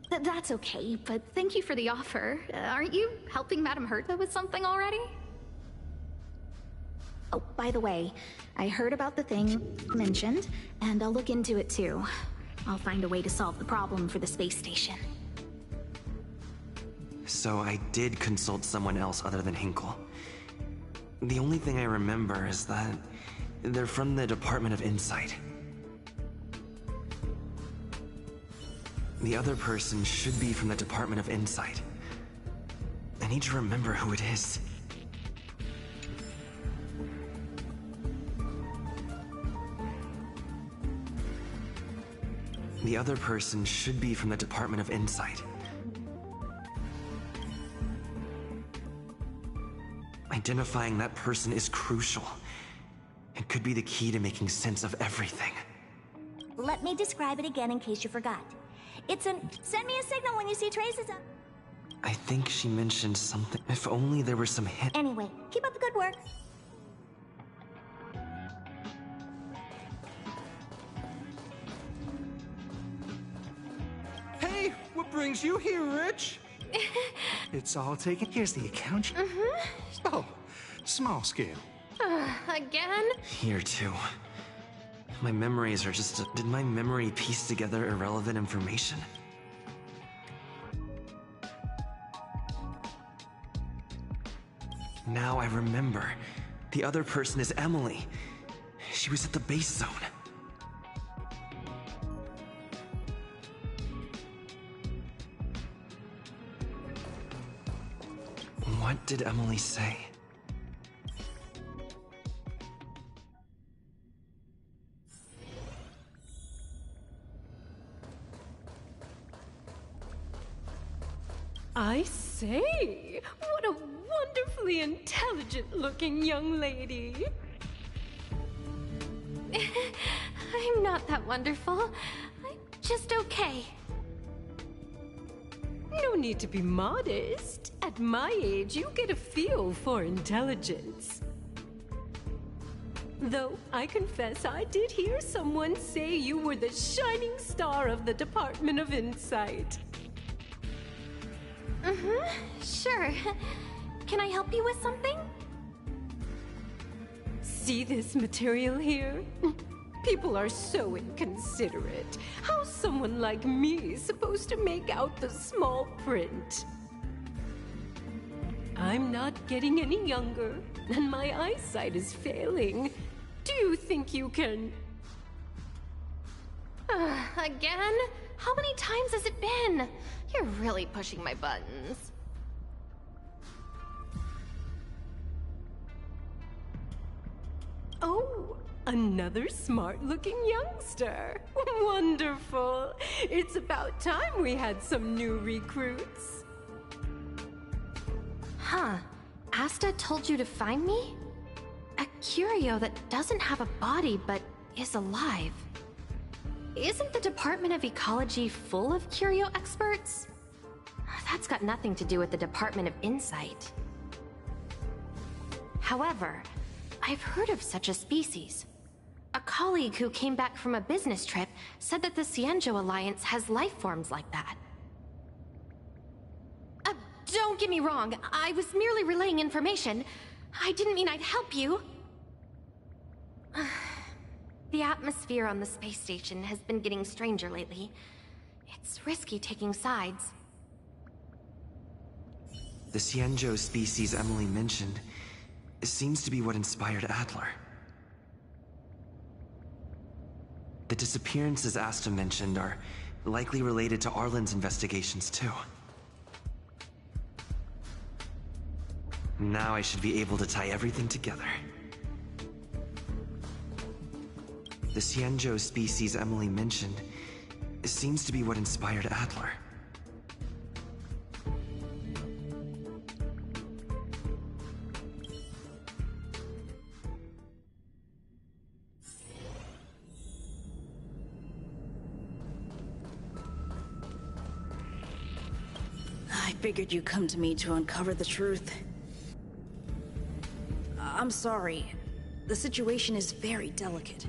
That's okay, but thank you for the offer. Aren't you helping Madame Herta with something already? Oh, by the way, I heard about the thing you mentioned, and I'll look into it too. I'll find a way to solve the problem for the space station. So I did consult someone else other than Hinkle. The only thing I remember is that they're from the Department of Insight. The other person should be from the Department of Insight. I need to remember who it is. The other person should be from the Department of Insight. Identifying that person is crucial. It could be the key to making sense of everything. Let me describe it again in case you forgot. It's an... Send me a signal when you see traces of... I think she mentioned something. If only there were some hint. Anyway, keep up the good work. Hey, what brings you here, Rich? It's all taken. Here's the account. Oh, small scale. Again? Here too. My memories are just... Did my memory piece together irrelevant information? Now I remember. The other person is Emily. She was at the base zone. What did Emily say? I say, what a wonderfully intelligent-looking young lady. I'm not that wonderful. I'm just okay. No need to be modest. At my age, you get a feel for intelligence. Though I confess I did hear someone say you were the shining star of the Department of Insight. Sure. Can I help you with something? See this material here? People are so inconsiderate. How's someone like me supposed to make out the small print? I'm not getting any younger, and my eyesight is failing. Do you think you can... Again? How many times has it been? You're really pushing my buttons. Oh, another smart-looking youngster. Wonderful. It's about time we had some new recruits. Huh. Asta told you to find me? A curio that doesn't have a body but is alive. Isn't the Department of Ecology full of curio experts? That's got nothing to do with the Department of Insight. However, I've heard of such a species. A colleague who came back from a business trip said that the Cienjo Alliance has life forms like that. Don't get me wrong, I was merely relaying information. I didn't mean I'd help you. The atmosphere on the space station has been getting stranger lately. It's risky taking sides. The Cienjo species Emily mentioned seems to be what inspired Adler. The disappearances Asta mentioned are likely related to Arlen's investigations too. Now I should be able to tie everything together. The Cienjo species Emily mentioned seems to be what inspired Adler. I figured you'd come to me to uncover the truth. I'm sorry. The situation is very delicate.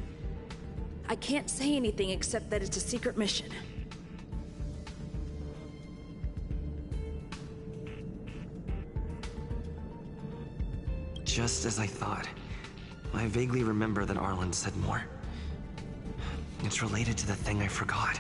I can't say anything except that it's a secret mission. Just as I thought. I vaguely remember that Arlen said more. It's related to the thing I forgot.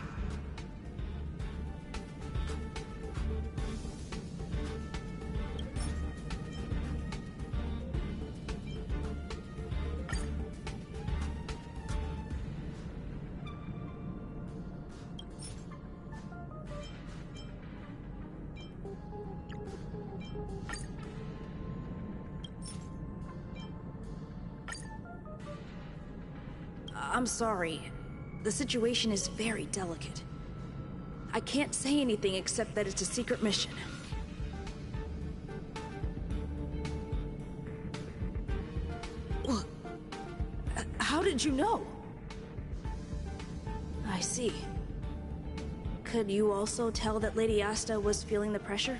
I'm sorry. The situation is very delicate. I can't say anything except that it's a secret mission. How did you know? I see. Could you also tell that Lady Asta was feeling the pressure?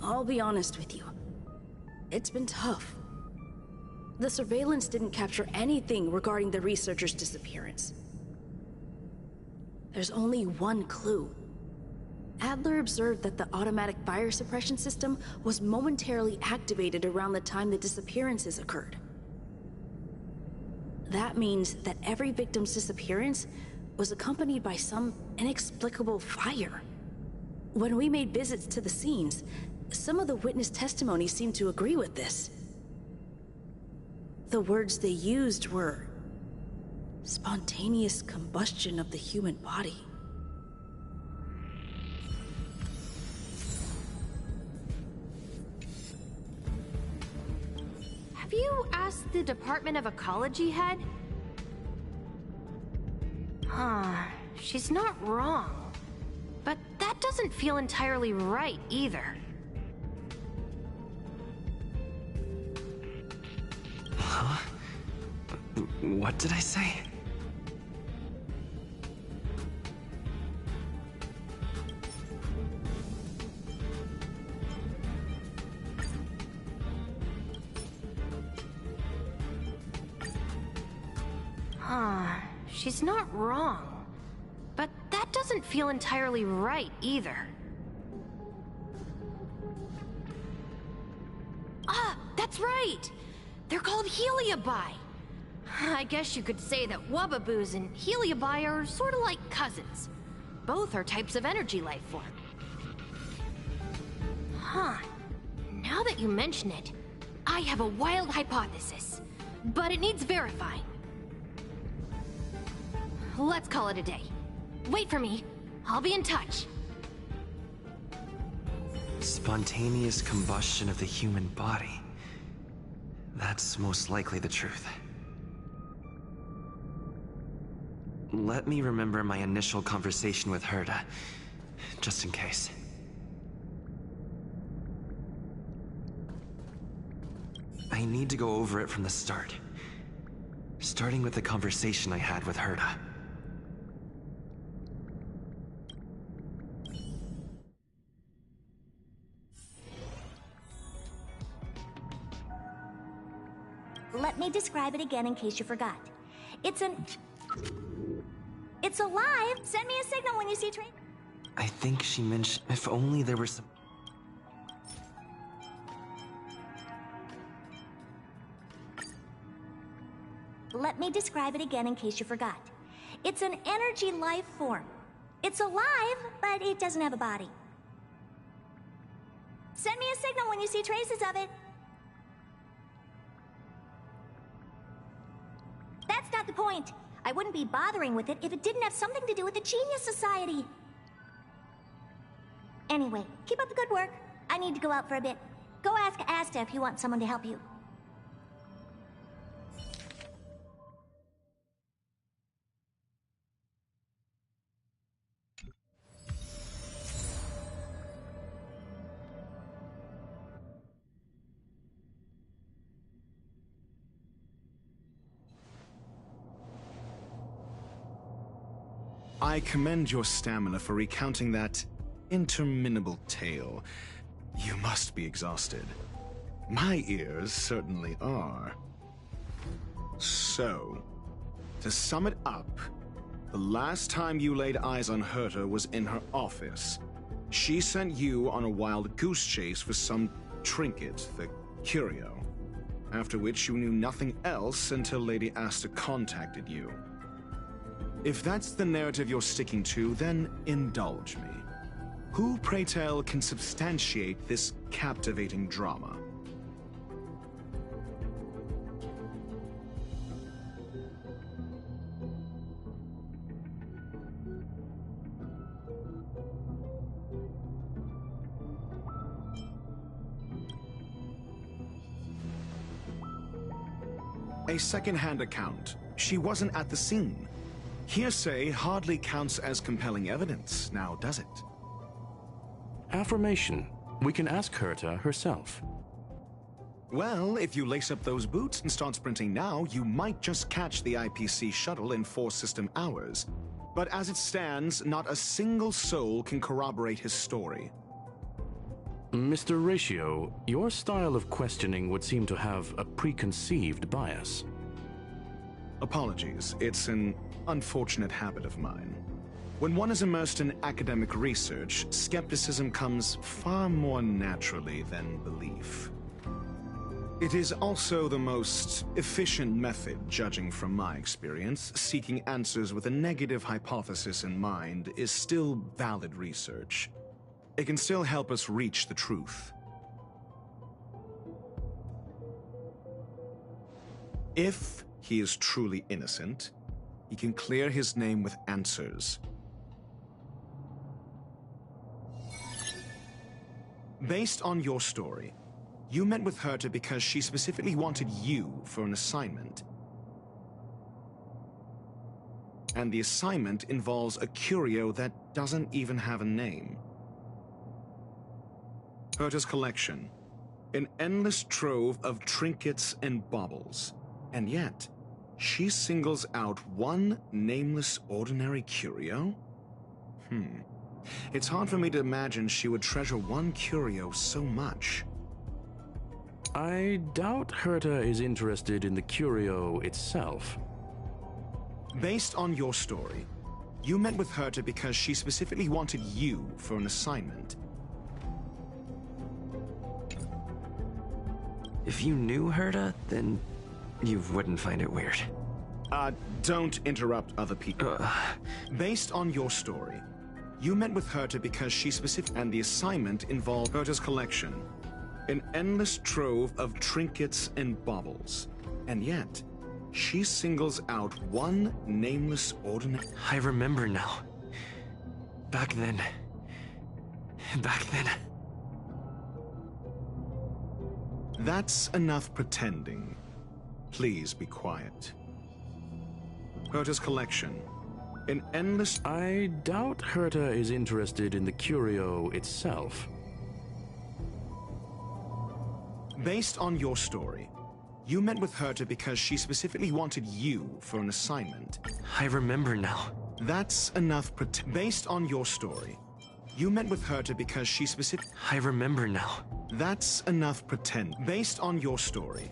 I'll be honest with you. It's been tough. The surveillance didn't capture anything regarding the researcher's disappearance. There's only one clue. Adler observed that the automatic fire suppression system was momentarily activated around the time the disappearances occurred. That means that every victim's disappearance was accompanied by some inexplicable fire. When we made visits to the scenes, some of the witness testimony seemed to agree with this. The words they used were spontaneous combustion of the human body. Have you asked the Department of Ecology head? She's not wrong. But that doesn't feel entirely right either. Huh? What did I say? She's not wrong. But that doesn't feel entirely right either. That's right! They're called Heliobi. I guess you could say that Wubbaboos and Heliobi are sort of like cousins. Both are types of energy life form. Now that you mention it, I have a wild hypothesis, but it needs verifying. Let's call it a day. Wait for me. I'll be in touch. Spontaneous combustion of the human body. That's most likely the truth. Let me remember my initial conversation with Herta, just in case. I need to go over it from the start, starting with the conversation I had with Herta. Let me describe it again in case you forgot. It's alive! Send me a signal when you see train. I think she mentioned if only there were some... Let me describe it again in case you forgot. It's an energy life form. It's alive, but it doesn't have a body. Send me a signal when you see traces of it. That's not the point. I wouldn't be bothering with it if it didn't have something to do with the Genius Society. Anyway, keep up the good work. I need to go out for a bit. Go ask Asta if you want someone to help you. I commend your stamina for recounting that interminable tale. You must be exhausted. My ears certainly are. So, to sum it up, the last time you laid eyes on Herta was in her office. She sent you on a wild goose chase for some trinket, the curio. After which you knew nothing else until Lady Asta contacted you. If that's the narrative you're sticking to, then indulge me. Who, pray tell, can substantiate this captivating drama? A second-hand account. She wasn't at the scene. Hearsay hardly counts as compelling evidence, now does it? Affirmation. We can ask Herta herself. Well, if you lace up those boots and start sprinting now, you might just catch the IPC shuttle in 4 system hours. But as it stands, not a single soul can corroborate his story. Mr. Ratio, your style of questioning would seem to have a preconceived bias. Apologies, it's an unfortunate habit of mine. When one is immersed in academic research, skepticism comes far more naturally than belief. It is also the most efficient method, judging from my experience. Seeking answers with a negative hypothesis in mind is still valid research. It can still help us reach the truth. If he is truly innocent, he can clear his name with answers. Based on your story, you met with Herta because she specifically wanted you for an assignment. And the assignment involves a curio that doesn't even have a name. Herta's collection, an endless trove of trinkets and baubles. And yet, she singles out one nameless ordinary curio? It's hard for me to imagine she would treasure one curio so much. I doubt Herta is interested in the curio itself. Based on your story, you met with Herta because she specifically wanted you for an assignment. If you knew Herta, then you wouldn't find it weird. Don't interrupt other people. Based on your story, you met with Herta because she specifically... And the assignment involved Herta's collection, an endless trove of trinkets and baubles. And yet, she singles out one nameless ordinary... I remember now. Back then. That's enough pretending. Please be quiet. Herta's collection, an endless... I doubt Herta is interested in the curio itself. Based on your story, you met with Herta because she specifically wanted you for an assignment. I remember now. That's enough Based on your story, you met with Herta because she specifically... I remember now. That's enough pretend. Based on your story,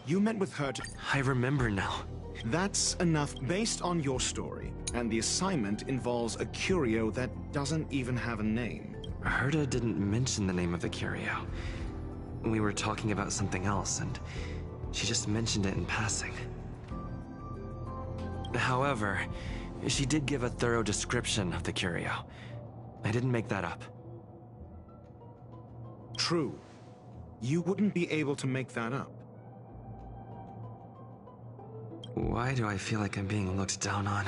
you met with Herta... I remember now. That's enough based on your story. And the assignment involves a curio that doesn't even have a name. Herta didn't mention the name of the curio. We were talking about something else, and she just mentioned it in passing. However, she did give a thorough description of the curio. I didn't make that up. True. You wouldn't be able to make that up. Why do I feel like I'm being looked down on?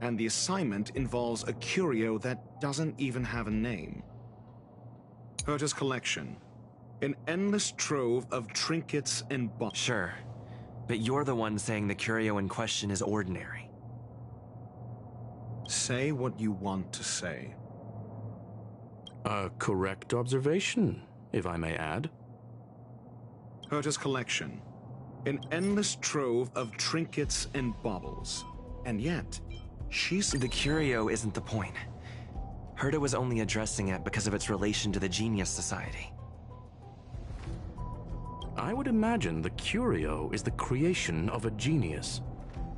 And the assignment involves a curio that doesn't even have a name. Herta's collection, an endless trove of trinkets and baubles. Sure, but you're the one saying the curio in question is ordinary. Say what you want to say. A correct observation, if I may add. Herta's collection, an endless trove of trinkets and baubles. And yet, she's... The curio isn't the point. Herta was only addressing it because of its relation to the Genius Society. I would imagine the curio is the creation of a genius.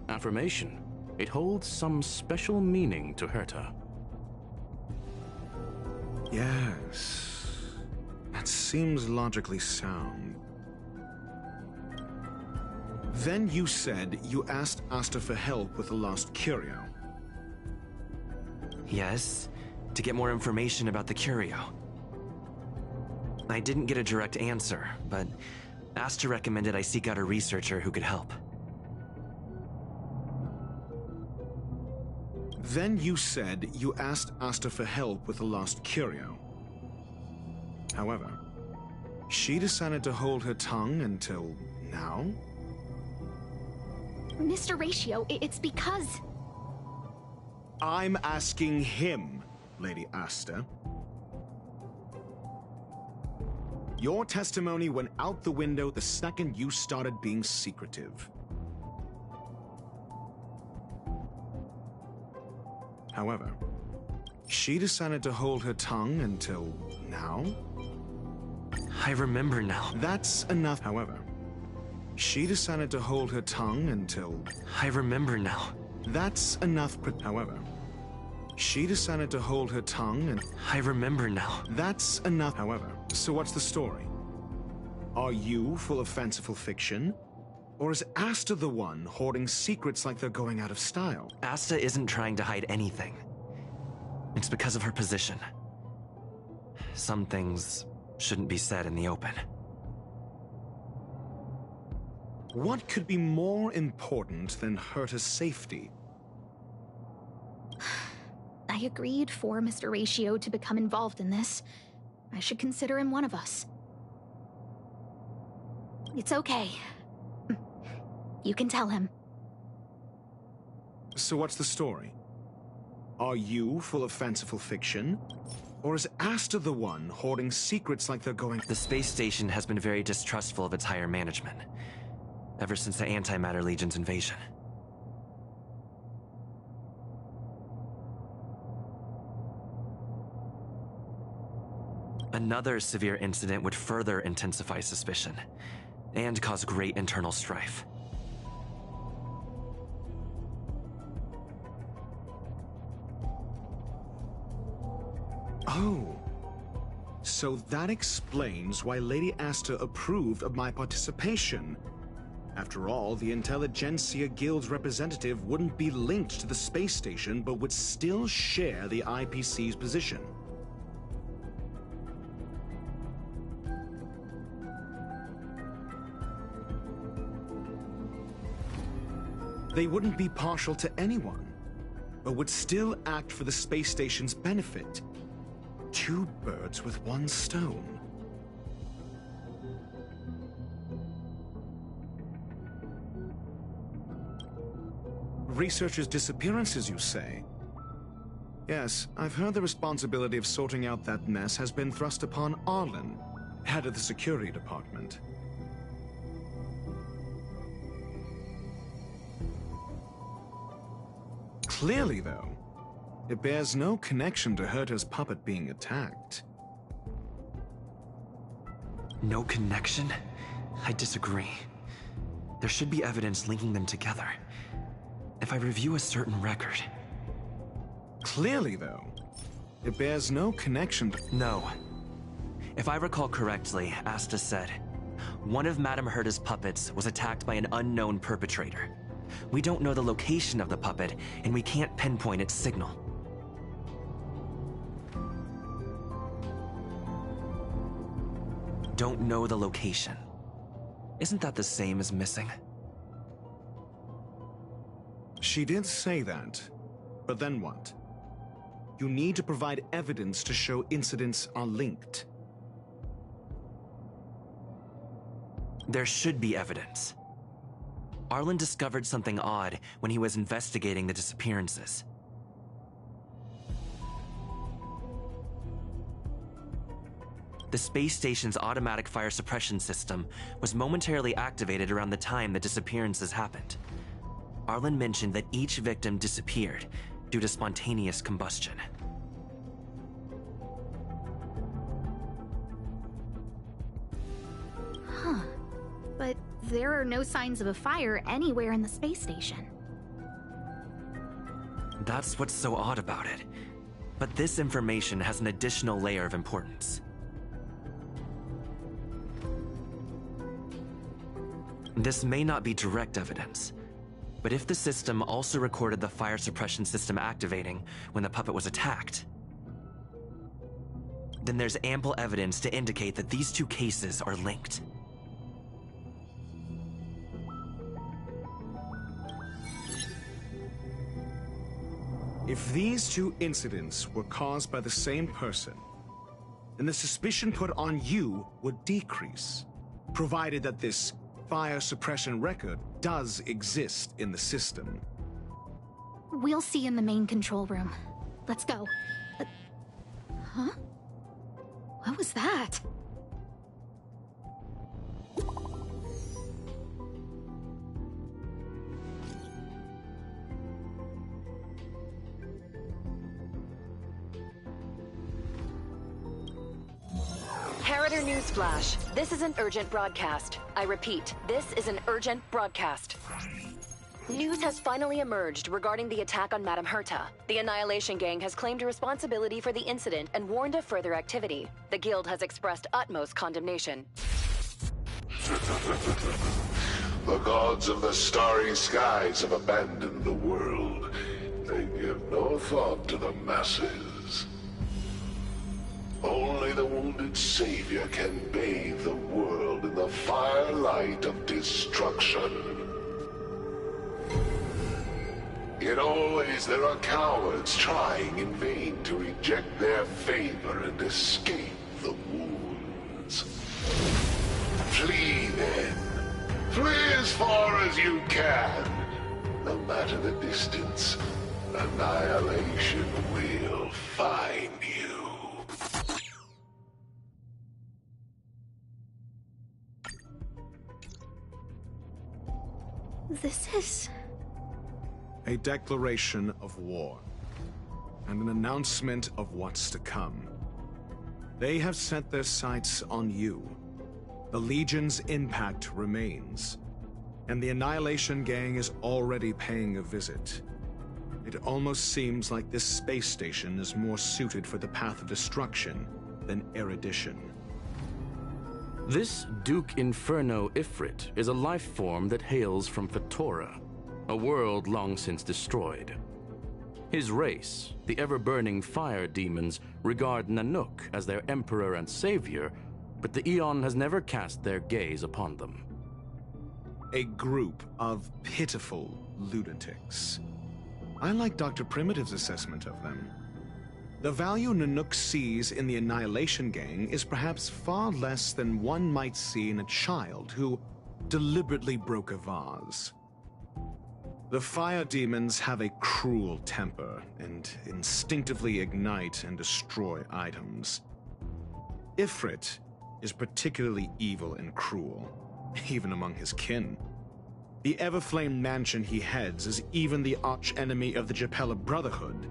Affirmation. It holds some special meaning to Herta. Yes. That seems logically sound. Then you said you asked Asta for help with the lost curio. Yes, to get more information about the curio. I didn't get a direct answer, but Asta recommended I seek out a researcher who could help. Then you said you asked Asta for help with the lost curio. However, she decided to hold her tongue until now? Mr. Ratio, it's because... I'm asking him, Lady Asta. Your testimony went out the window the second you started being secretive. However, she decided to hold her tongue until now? I remember now. That's enough. However, she decided to hold her tongue until... I remember now. That's enough. However, she decided to hold her tongue and... I remember now. That's enough. However, so what's the story? Are you full of fanciful fiction? Or is Asta the one hoarding secrets like they're going out of style? Asta isn't trying to hide anything. It's because of her position. Some things shouldn't be said in the open. What could be more important than Herta's safety? I agreed for Mr. Ratio to become involved in this. I should consider him one of us. It's okay. You can tell him. So what's the story? Are you full of fanciful fiction? Or is Asta the one hoarding secrets like they're going... The space station has been very distrustful of its higher management, ever since the Antimatter Legion's invasion. Another severe incident would further intensify suspicion, and cause great internal strife. Oh. So that explains why Lady Asta approved of my participation. After all, the Intelligentsia Guild's representative wouldn't be linked to the space station, but would still share the IPC's position. They wouldn't be partial to anyone, but would still act for the space station's benefit. Two birds with one stone. Researchers' disappearances, you say? Yes, I've heard the responsibility of sorting out that mess has been thrust upon Arlen, head of the security department. Clearly, though, it bears no connection to Herta's puppet being attacked. No connection? I disagree. There should be evidence linking them together. If I review a certain record... Clearly, though, it bears no connection to... No. If I recall correctly, Asta said, one of Madame Herta's puppets was attacked by an unknown perpetrator. We don't know the location of the puppet, and we can't pinpoint its signal. Don't know the location. Isn't that the same as missing? She did say that, but then what? You need to provide evidence to show incidents are linked. There should be evidence. Arlen discovered something odd when he was investigating the disappearances. The space station's automatic fire suppression system was momentarily activated around the time the disappearances happened. Arlen mentioned that each victim disappeared due to spontaneous combustion. Huh. But there are no signs of a fire anywhere in the space station. That's what's so odd about it. But this information has an additional layer of importance. This may not be direct evidence, but if the system also recorded the fire suppression system activating when the puppet was attacked, then there's ample evidence to indicate that these two cases are linked. If these two incidents were caused by the same person, then the suspicion put on you would decrease, provided that this fire suppression record does exist in the system. We'll see in the main control room. Let's go. Huh? What was that? Harrider Newsflash. This is an urgent broadcast. I repeat, this is an urgent broadcast. News has finally emerged regarding the attack on Madame Herta. The Annihilation Gang has claimed responsibility for the incident and warned of further activity. The Guild has expressed utmost condemnation. The gods of the starry skies have abandoned the world. They give no thought to the masses. Only the wounded savior can bathe the world in the firelight of destruction. Yet always there are cowards trying in vain to reject their favor and escape the wounds. Flee then. Flee as far as you can. No matter the distance, annihilation will find you. This is... A declaration of war, and an announcement of what's to come. They have set their sights on you. The Legion's impact remains, and the Annihilation Gang is already paying a visit. It almost seems like this space station is more suited for the path of destruction than erudition. This Duke Inferno Ifrit is a life form that hails from Fatora, a world long since destroyed. His race, the ever-burning fire demons, regard Nanook as their emperor and savior, but the Eon has never cast their gaze upon them. A group of pitiful lunatics. I like Dr. Primitive's assessment of them. The value Nanook sees in the Annihilation Gang is perhaps far less than one might see in a child who deliberately broke a vase. The fire demons have a cruel temper and instinctively ignite and destroy items. Ifrit is particularly evil and cruel, even among his kin. The Everflame mansion he heads is even the arch-enemy of the Japella Brotherhood,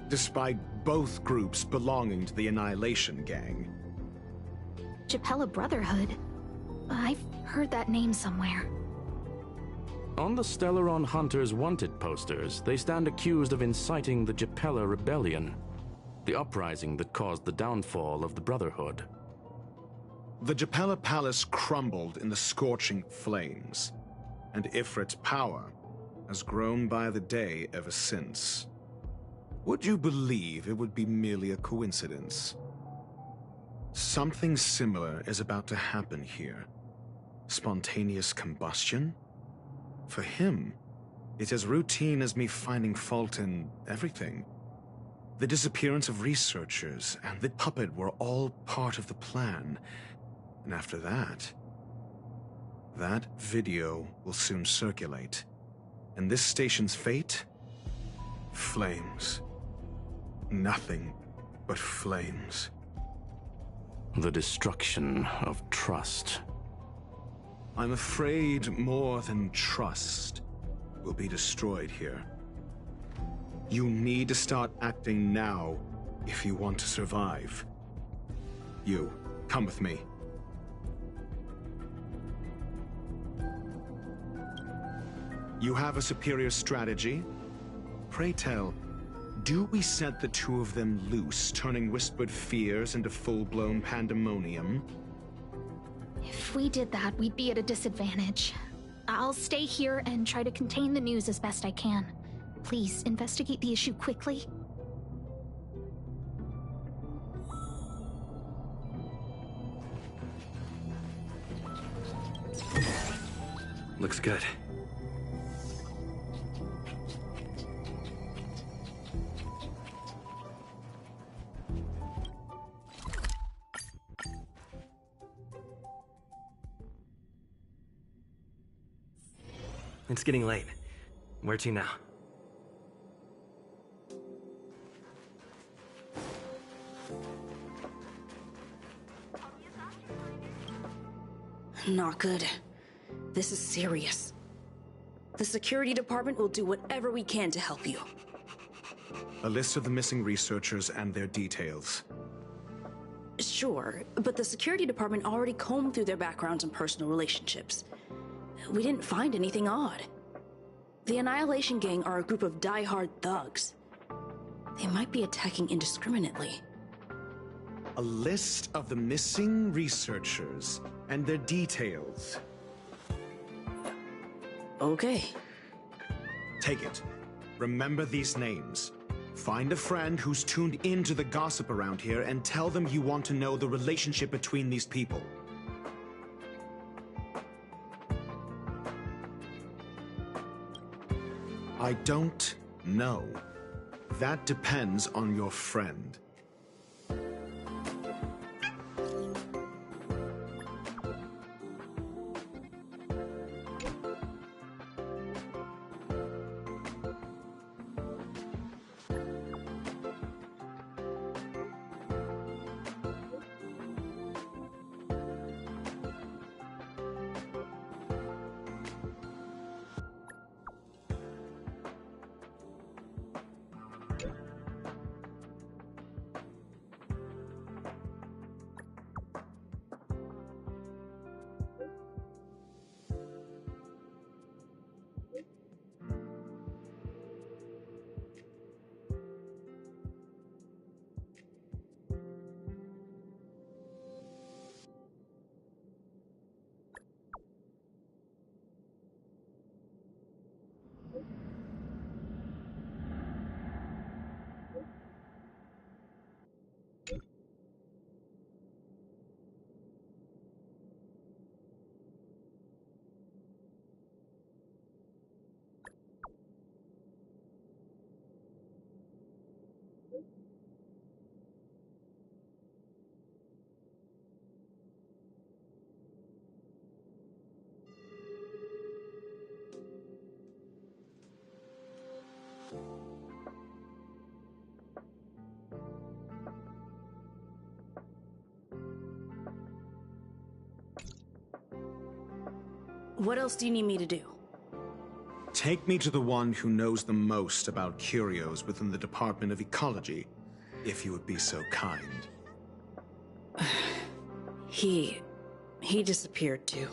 despite both groups belonging to the Annihilation Gang. Japella Brotherhood? I've heard that name somewhere. On the Stellaron Hunters wanted posters, they stand accused of inciting the Japella Rebellion, the uprising that caused the downfall of the Brotherhood. The Japella Palace crumbled in the scorching flames, and Ifrit's power has grown by the day ever since. Would you believe it would be merely a coincidence? Something similar is about to happen here. Spontaneous combustion? For him, it's as routine as me finding fault in everything. The disappearance of researchers and the puppet were all part of the plan. And after that video will soon circulate. And this station's fate? Flames. Nothing but flames. The destruction of trust. I'm afraid more than trust will be destroyed here. You need to start acting now if you want to survive. You, come with me. You have a superior strategy? Pray tell, do we set the two of them loose, turning whispered fears into full-blown pandemonium? If we did that, we'd be at a disadvantage. I'll stay here and try to contain the news as best I can. Please, investigate the issue quickly. Looks good. It's getting late. Where to now? Not good. This is serious. The security department will do whatever we can to help you. A list of the missing researchers and their details. Sure, but the security department already combed through their backgrounds and personal relationships. We didn't find anything odd. The Annihilation Gang are a group of die-hard thugs. They might be attacking indiscriminately. A list of the missing researchers and their details. Okay. Take it. Remember these names. Find a friend who's tuned into the gossip around here and tell them you want to know the relationship between these people. I don't know. That depends on your friend. What else do you need me to do? Take me to the one who knows the most about curios within the Department of Ecology, if you would be so kind. He disappeared too.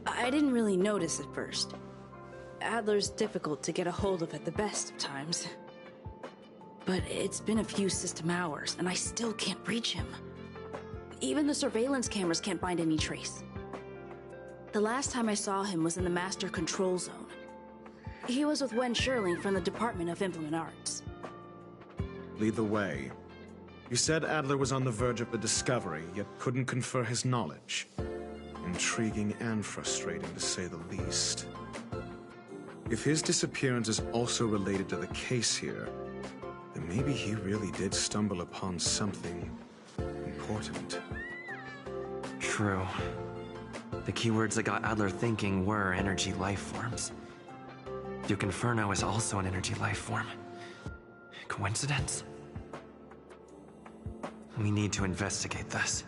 I didn't really notice at first. Adler's difficult to get a hold of at the best of times. But it's been a few system hours, and I still can't reach him. Even the surveillance cameras can't find any trace. The last time I saw him was in the Master Control Zone. He was with Wen Sherling from the Department of Implement Arts. Lead the way. You said Adler was on the verge of a discovery, yet couldn't confer his knowledge. Intriguing and frustrating, to say the least. If his disappearance is also related to the case here, then maybe he really did stumble upon something important. True. The keywords that got Adler thinking were energy life forms. Duke Inferno is also an energy life form. Coincidence? We need to investigate this.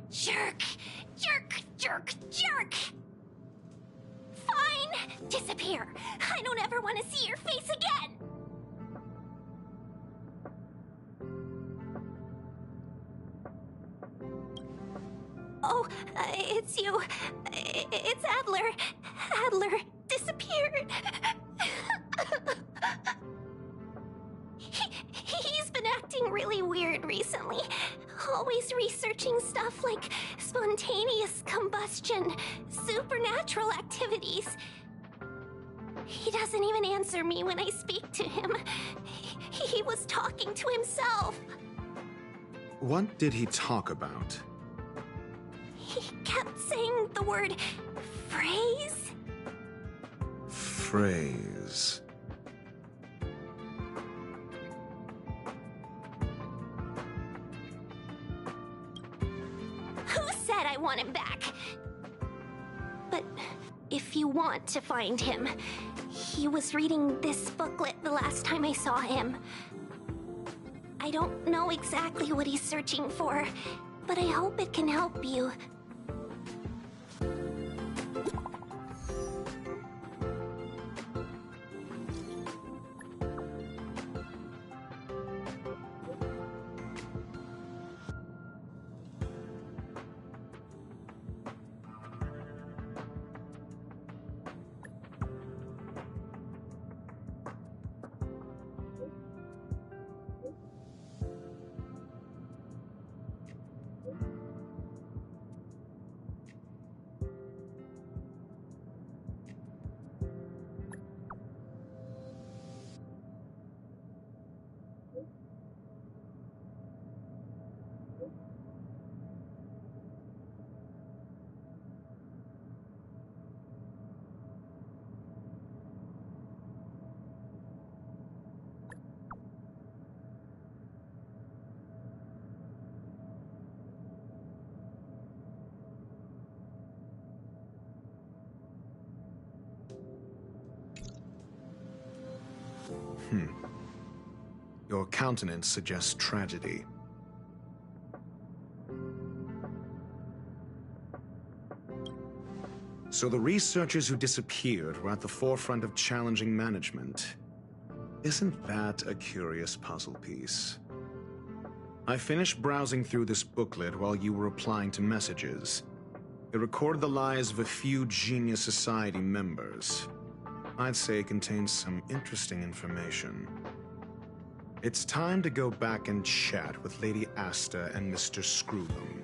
Jerk! Jerk! Jerk! Jerk! Fine! Disappear! I don't ever want to see your face again! Oh, it's you. It's Adler. Adler disappeared. He's been acting really weird recently. searching stuff like spontaneous combustion, supernatural activities. He doesn't even answer me when I speak to him. He was talking to himself. What did he talk about? He kept saying the word phrase. Phrase. Who said I want him back? But if you want to find him, he was reading this booklet the last time I saw him. I don't know exactly what he's searching for, but I hope it can help you. Your countenance suggests tragedy. So the researchers who disappeared were at the forefront of challenging management. Isn't that a curious puzzle piece? I finished browsing through this booklet while you were replying to messages. It recorded the lives of a few Genius Society members. I'd say it contains some interesting information. It's time to go back and chat with Lady Asta and Mr. Screwbum.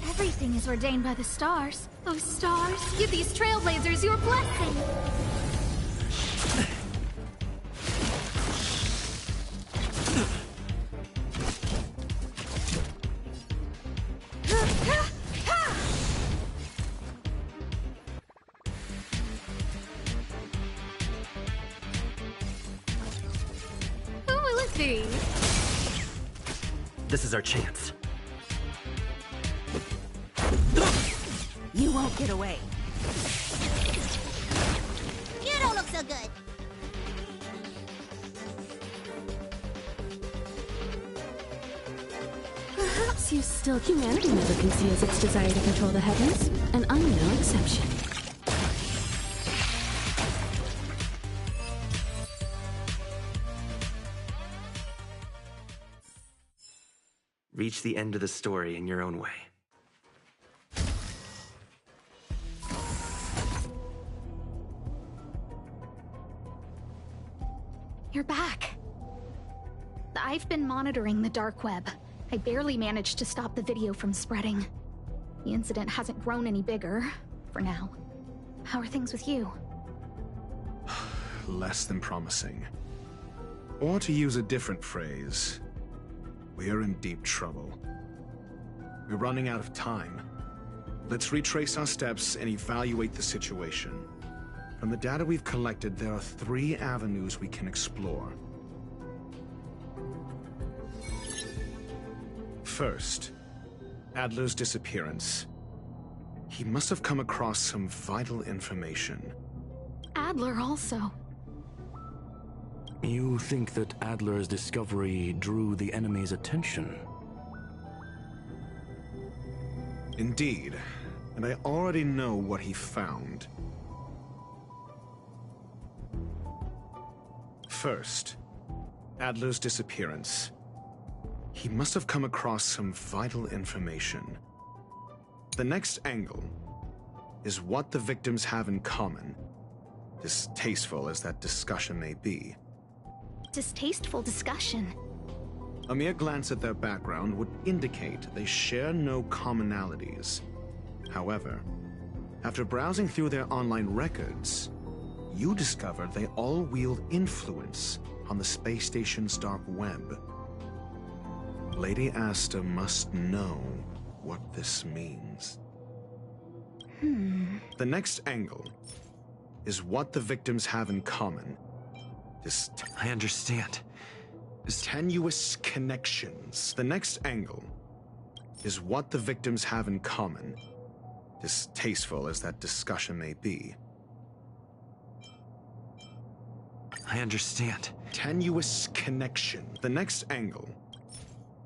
Everything is ordained by the stars. Oh, stars, give these trailblazers your blessing! Who will it be? This is our chance. You won't get away. You don't look so good. Perhaps you still... Humanity never conceals its desire to control the heavens, and I'm no exception. Reach the end of the story in your own way. You're back. I've been monitoring the dark web. I barely managed to stop the video from spreading. The incident hasn't grown any bigger, for now. How are things with you? Less than promising. Or to use a different phrase, we're in deep trouble. We're running out of time. Let's retrace our steps and evaluate the situation. From the data we've collected, there are 3 avenues we can explore. First, Adler's disappearance. He must have come across some vital information. Adler also. You think that Adler's discovery drew the enemy's attention? Indeed, and I already know what he found. First, Adler's disappearance. He must have come across some vital information. The next angle is what the victims have in common, distasteful as that discussion may be. Distasteful discussion? A mere glance at their background would indicate they share no commonalities. However, after browsing through their online records, you discovered they all wield influence on the space station's dark web. Lady Asta must know what this means. The next angle is what the victims have in common. I understand. Tenuous connections. The next angle is what the victims have in common, distasteful as that discussion may be. I understand. Tenuous connection. The next angle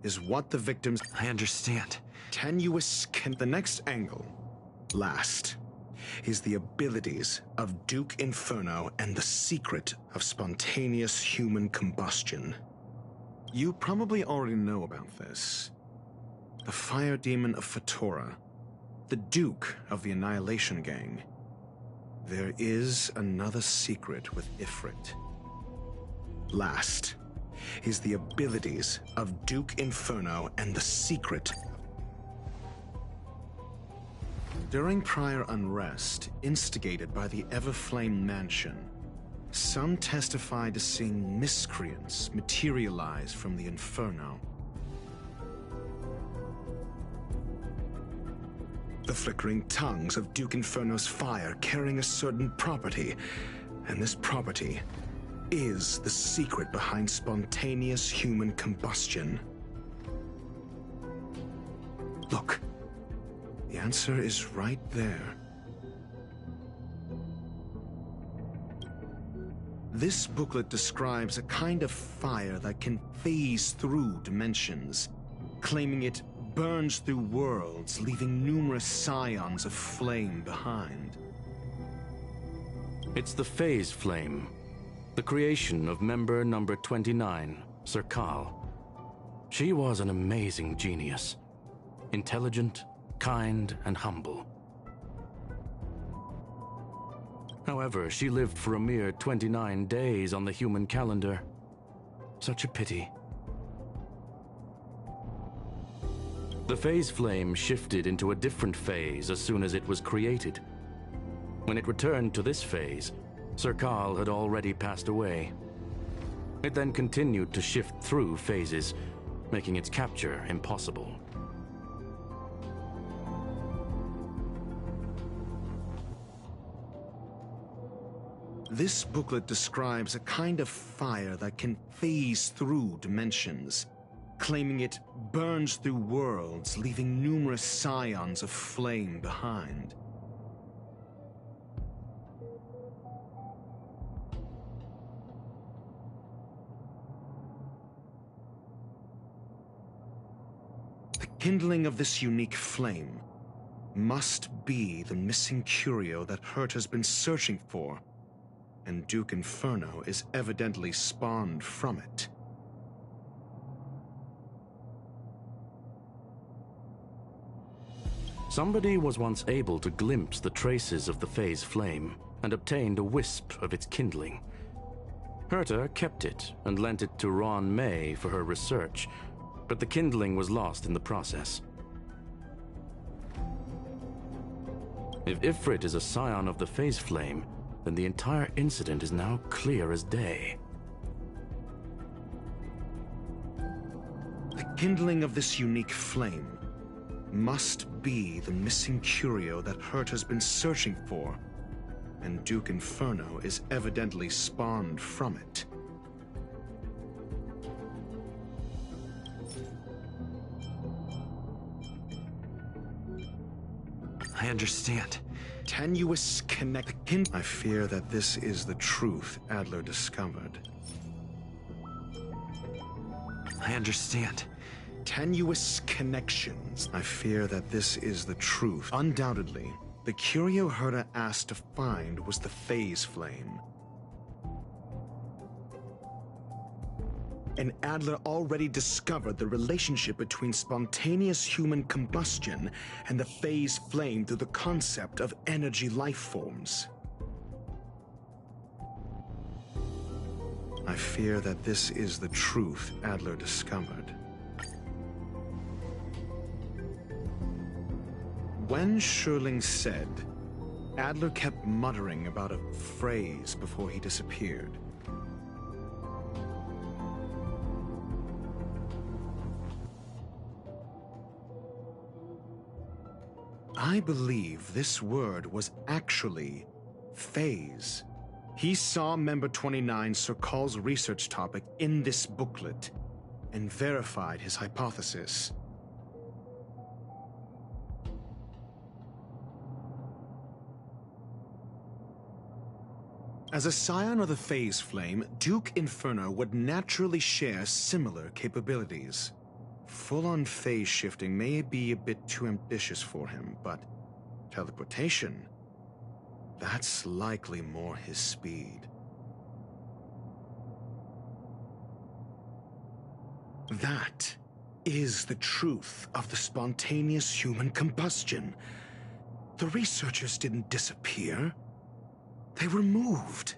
is what the victims... I understand. The next angle, last, is the abilities of Duke Inferno and the secret of spontaneous human combustion. You probably already know about this. The fire demon of Fatora, the Duke of the Annihilation Gang. There is another secret with Ifrit. Last is the abilities of Duke Inferno and the secret. During prior unrest, instigated by the Everflame Mansion, some testified to seeing miscreants materialize from the Inferno. The flickering tongues of Duke Inferno's fire carrying a certain property, and this property is the secret behind spontaneous human combustion. Look, the answer is right there. This booklet describes a kind of fire that can phase through dimensions, claiming it burns through worlds, leaving numerous scions of flame behind. It's the phase flame, the creation of member number 29, Serkal. She was an amazing genius, intelligent, kind, and humble. However, she lived for a mere 29 days on the human calendar. Such a pity. The phase flame shifted into a different phase as soon as it was created. When it returned to this phase, Serkal had already passed away. It then continued to shift through phases, making its capture impossible. This booklet describes a kind of fire that can phase through dimensions, claiming it burns through worlds, leaving numerous scions of flame behind. The kindling of this unique flame must be the missing curio that Hurt has been searching for, and Duke Inferno is evidently spawned from it. Somebody was once able to glimpse the traces of the phase flame and obtained a wisp of its kindling. Herta kept it and lent it to Ron May for her research, but the kindling was lost in the process. If Ifrit is a scion of the phase flame, then the entire incident is now clear as day. The kindling of this unique flame must be the missing curio that Hurt has been searching for, and Duke Inferno is evidently spawned from it. I understand. Tenuous connection. I fear that this is the truth Adler discovered. I understand. Tenuous connections. I fear that this is the truth. Undoubtedly, the curio Herta asked to find was the phase flame. And Adler already discovered the relationship between spontaneous human combustion and the phase flame through the concept of energy life forms. I fear that this is the truth Adler discovered. When Schurling said, Adler kept muttering about a phrase before he disappeared. I believe this word was actually phase. He saw Member 29 Sir Call's research topic in this booklet and verified his hypothesis. As a scion of the phase flame, Duke Inferno would naturally share similar capabilities. Full-on phase shifting may be a bit too ambitious for him, but teleportation, that's likely more his speed. That is the truth of the spontaneous human combustion. The researchers didn't disappear. They were moved.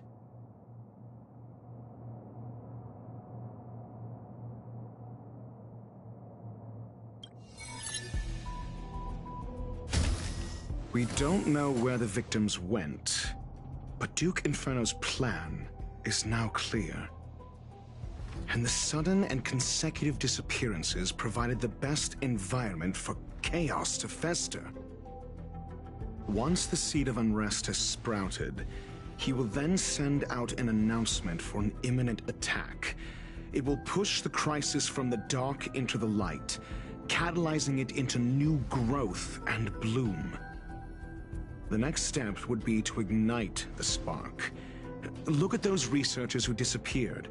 We don't know where the victims went, but Duke Inferno's plan is now clear. And the sudden and consecutive disappearances provided the best environment for chaos to fester. Once the seed of unrest has sprouted, he will then send out an announcement for an imminent attack. It will push the crisis from the dark into the light, catalyzing it into new growth and bloom. The next step would be to ignite the spark. Look at those researchers who disappeared.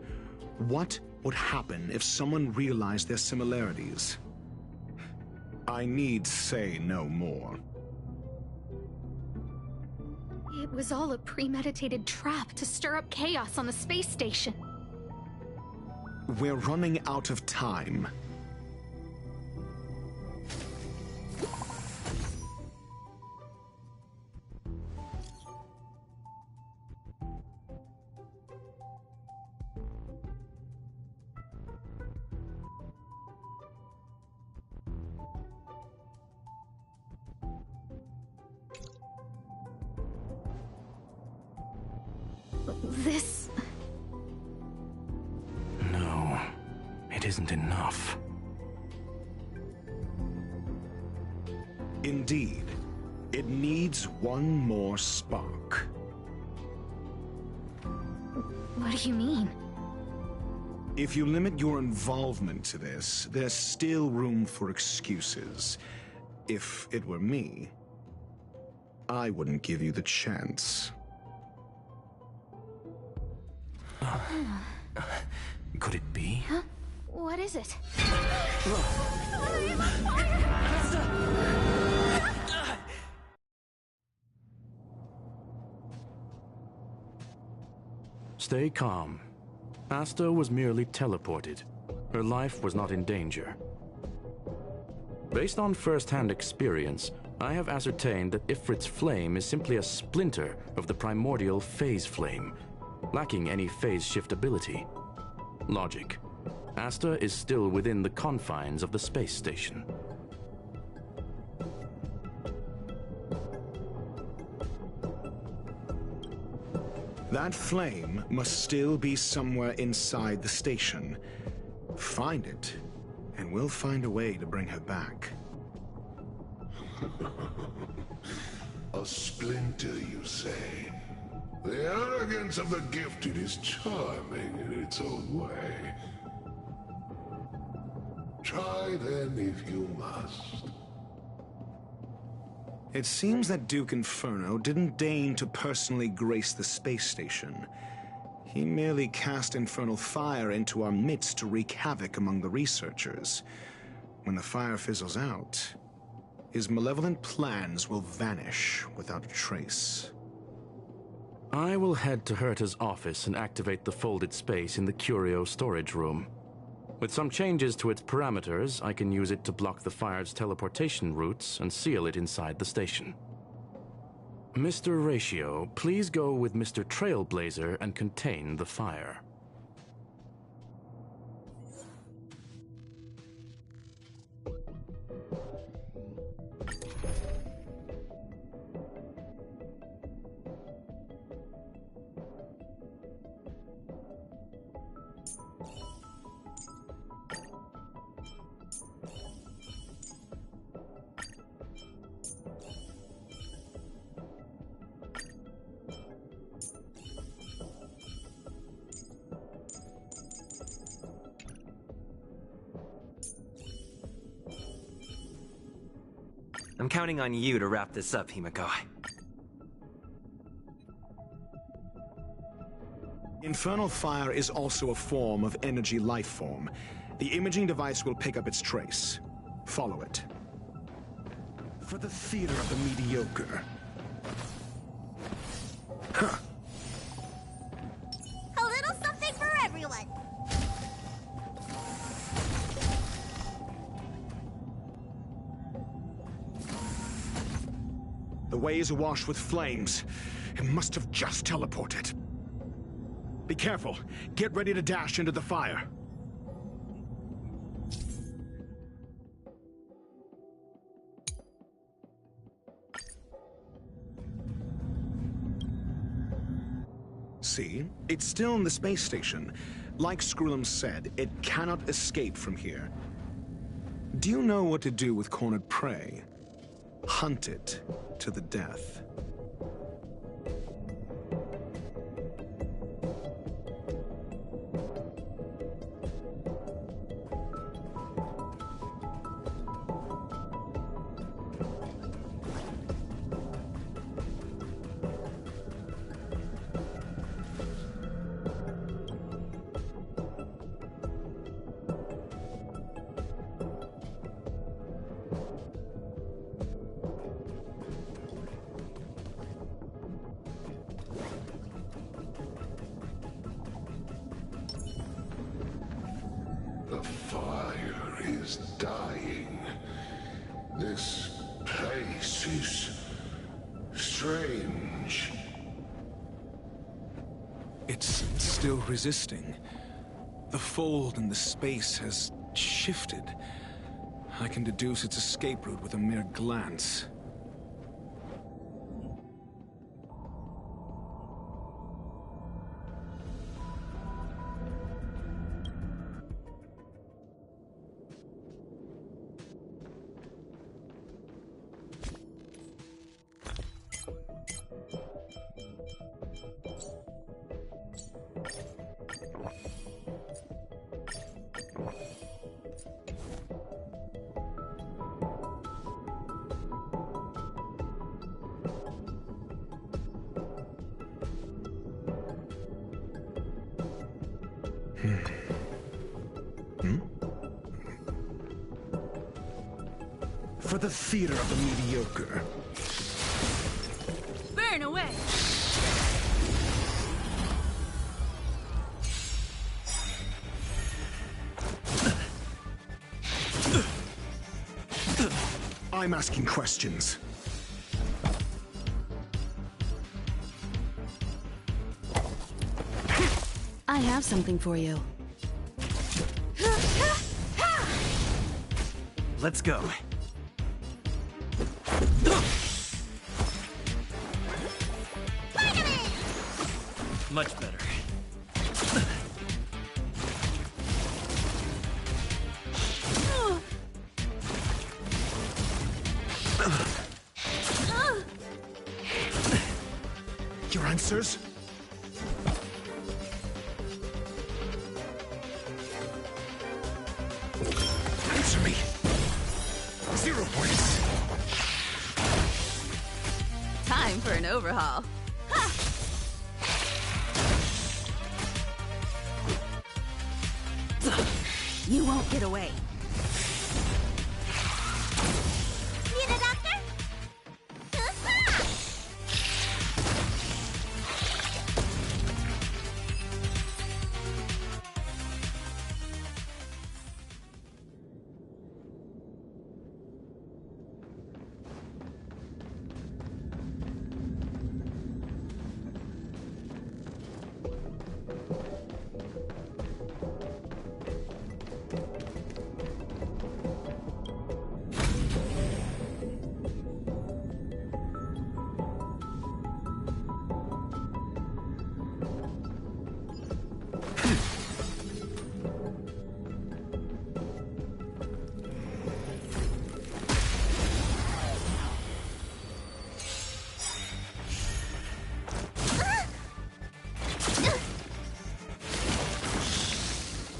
What would happen if someone realized their similarities? I need say no more. It was all a premeditated trap to stir up chaos on the space station. We're running out of time. This... No, it isn't enough. Indeed, it needs one more spark. What do you mean? If you limit your involvement to this, there's still room for excuses. If it were me, I wouldn't give you the chance. Could it be? Huh? What? What is it? Stay calm. Asta was merely teleported. Her life was not in danger. Based on first-hand experience, I have ascertained that Ifrit's flame is simply a splinter of the primordial phase flame, lacking any phase shift ability. Logic. Asta is still within the confines of the space station. That flame must still be somewhere inside the station. Find it, and we'll find a way to bring her back. A splinter, you say? The arrogance of the gifted is charming in its own way. Try then if you must. It seems that Duke Inferno didn't deign to personally grace the space station. He merely cast infernal fire into our midst to wreak havoc among the researchers. When the fire fizzles out, his malevolent plans will vanish without a trace. I will head to Herta's office and activate the folded space in the curio storage room. With some changes to its parameters, I can use it to block the fire's teleportation routes and seal it inside the station. Mr. Ratio, please go with Mr. Trailblazer and contain the fire. I'm counting on you to wrap this up, Himiko. Infernal fire is also a form of energy life form. The imaging device will pick up its trace. Follow it. For the theater of the mediocre. Huh. A little something for everyone. The way is awash with flames. It must have just teleported. Be careful. Get ready to dash into the fire. See? It's still in the space station. Like Skrullum said, it cannot escape from here. Do you know what to do with cornered prey? Hunt it to the death. The fire is dying. This place is strange. It's still resisting. The fold in the space has shifted. I can deduce its escape route with a mere glance. For the theater of the mediocre. Burn away! I'm asking questions. I have something for you. Let's go. Much better. Your answers? Answer me. 0 points. Time for an overhaul. You won't get away. Need a doctor?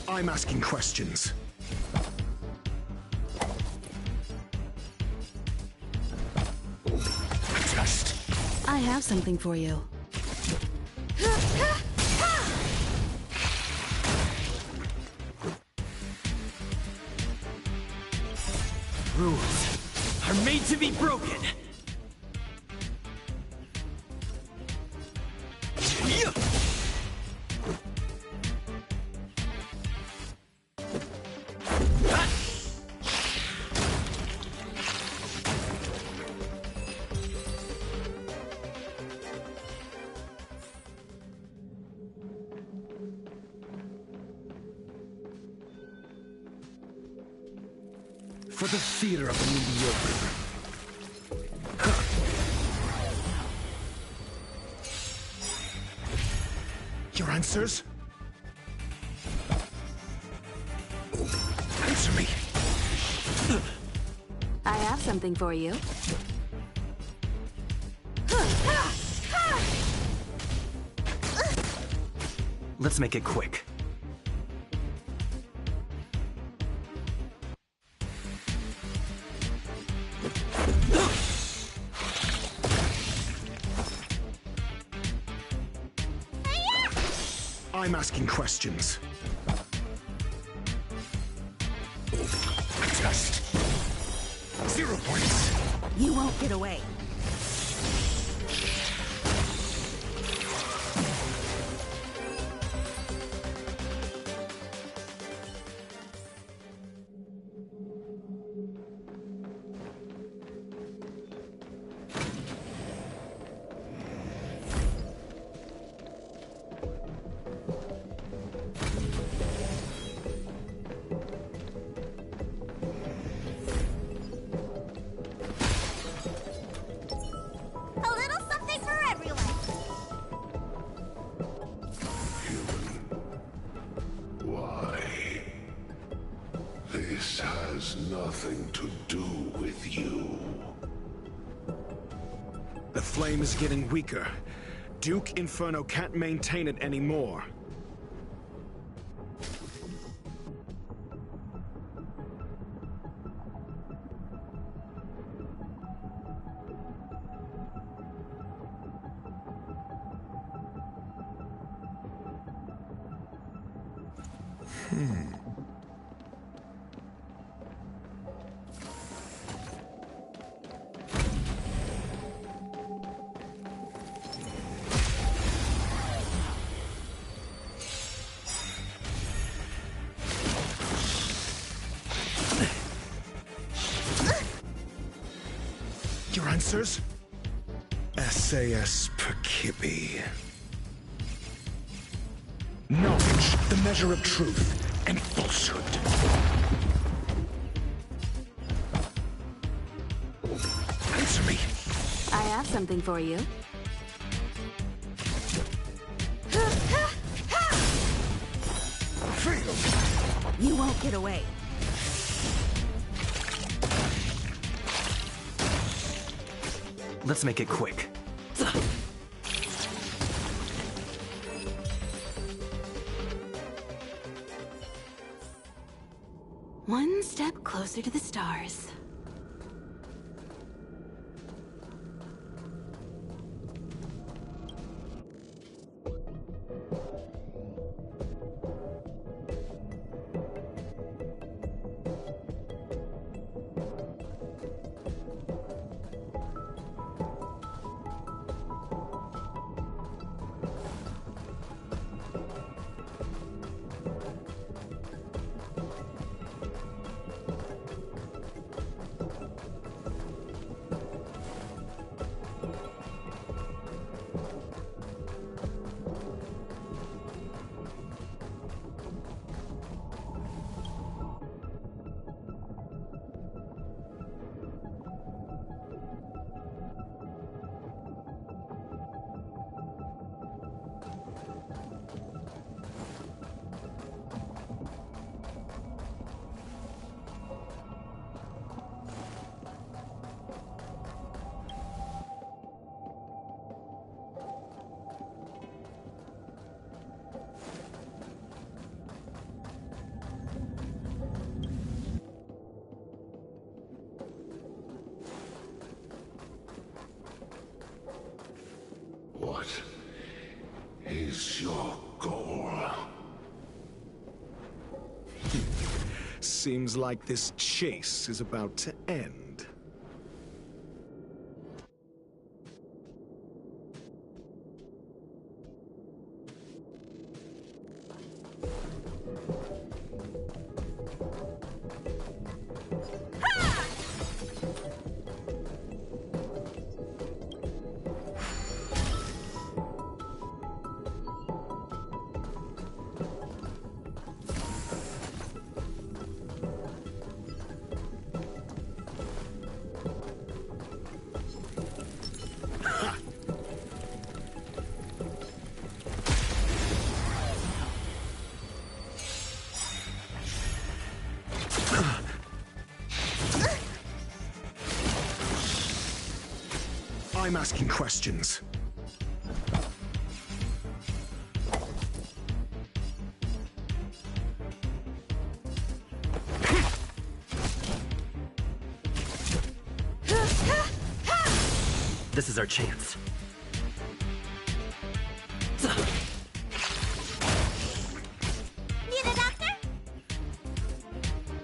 I'm asking questions. Just. I have something for you. Rules are made to be broken. For the theater of the mediocre. Your answers? Answer me. I have something for you. Let's make it quick. I'm asking questions. Just. 0 points. You won't get away. A little something for everyone. Why? This has nothing to do with you. The flame is getting weaker. Duke Inferno can't maintain it anymore. answers? SAS Perkibi. Knowledge, the measure of truth and falsehood. Answer me. I have something for you. Failed. You won't get away. Let's make it quick. One step closer to the stars. What is your goal? Seems like this chase is about to end. I'm asking questions. This is our chance. Need a doctor?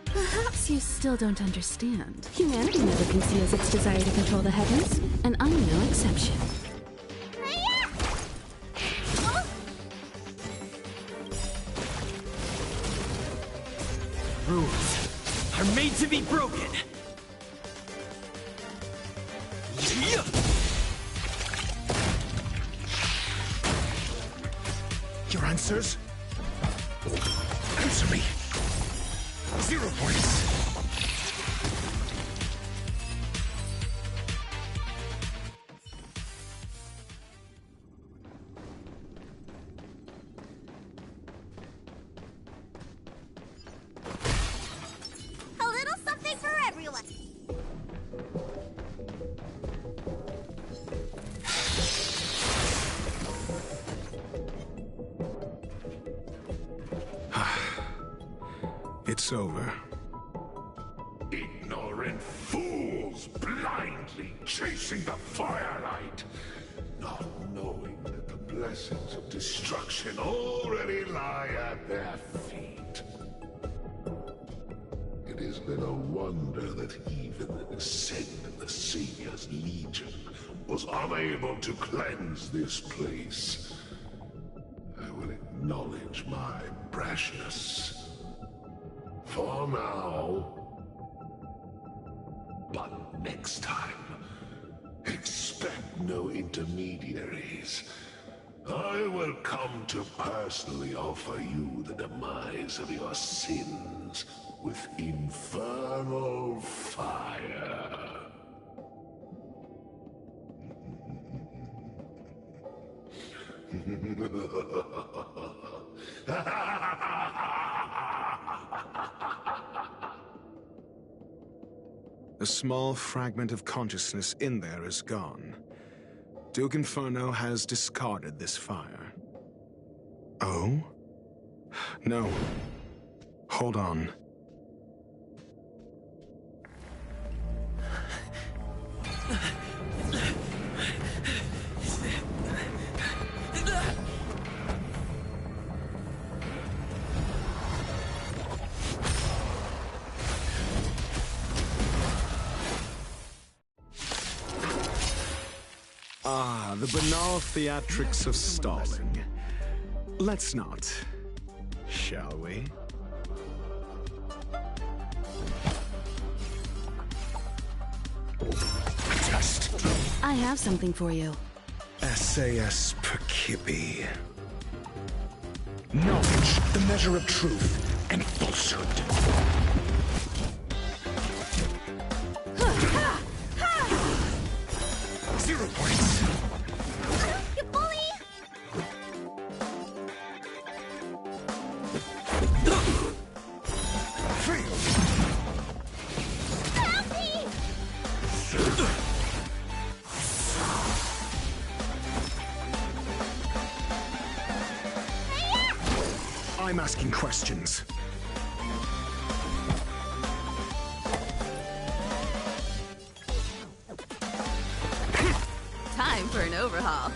Perhaps you still don't understand. Humanity never conceals its desire to control the heavens, and I'm no exception. Rules are made to be broken. Your answers? Answer me. 0 points. A little something for everyone. It's over. Ignorant fools blindly chasing the firelight, not knowing that the blessings of destruction already lie at their feet. It has been a wonder that even the descent of the Savior's Legion was unable to cleanse this place. I will acknowledge my brashness. For now. But next time, Expect no intermediaries. I will come to personally offer you the demise of your sins with infernal fire. A small fragment of consciousness in there is gone. Duke Inferno has discarded this fire. Oh? No. Hold on. Ah, the banal theatrics of stalling. Let's not, shall we? Test. I have something for you. SAS Perkibi. Knowledge, the measure of truth and falsehood. 0 points. You bully! Fail. Help me! I'm asking questions. Time for an overhaul.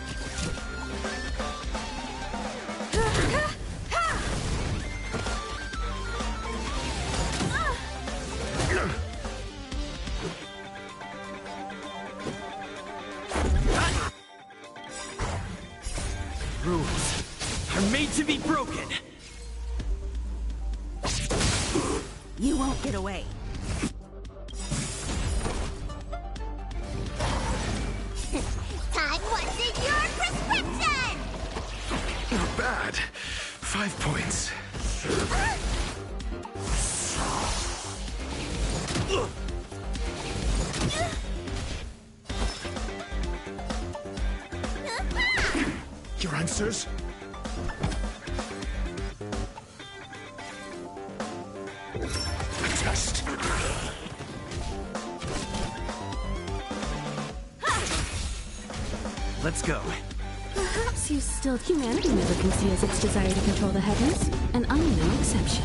Rules are made to be broken. You won't get away. Time wasted your prescription! Not bad. 5 points. Your answers? Test. Let's go. Perhaps you still... Humanity never conceals its desire to control the heavens, and I'm no exception.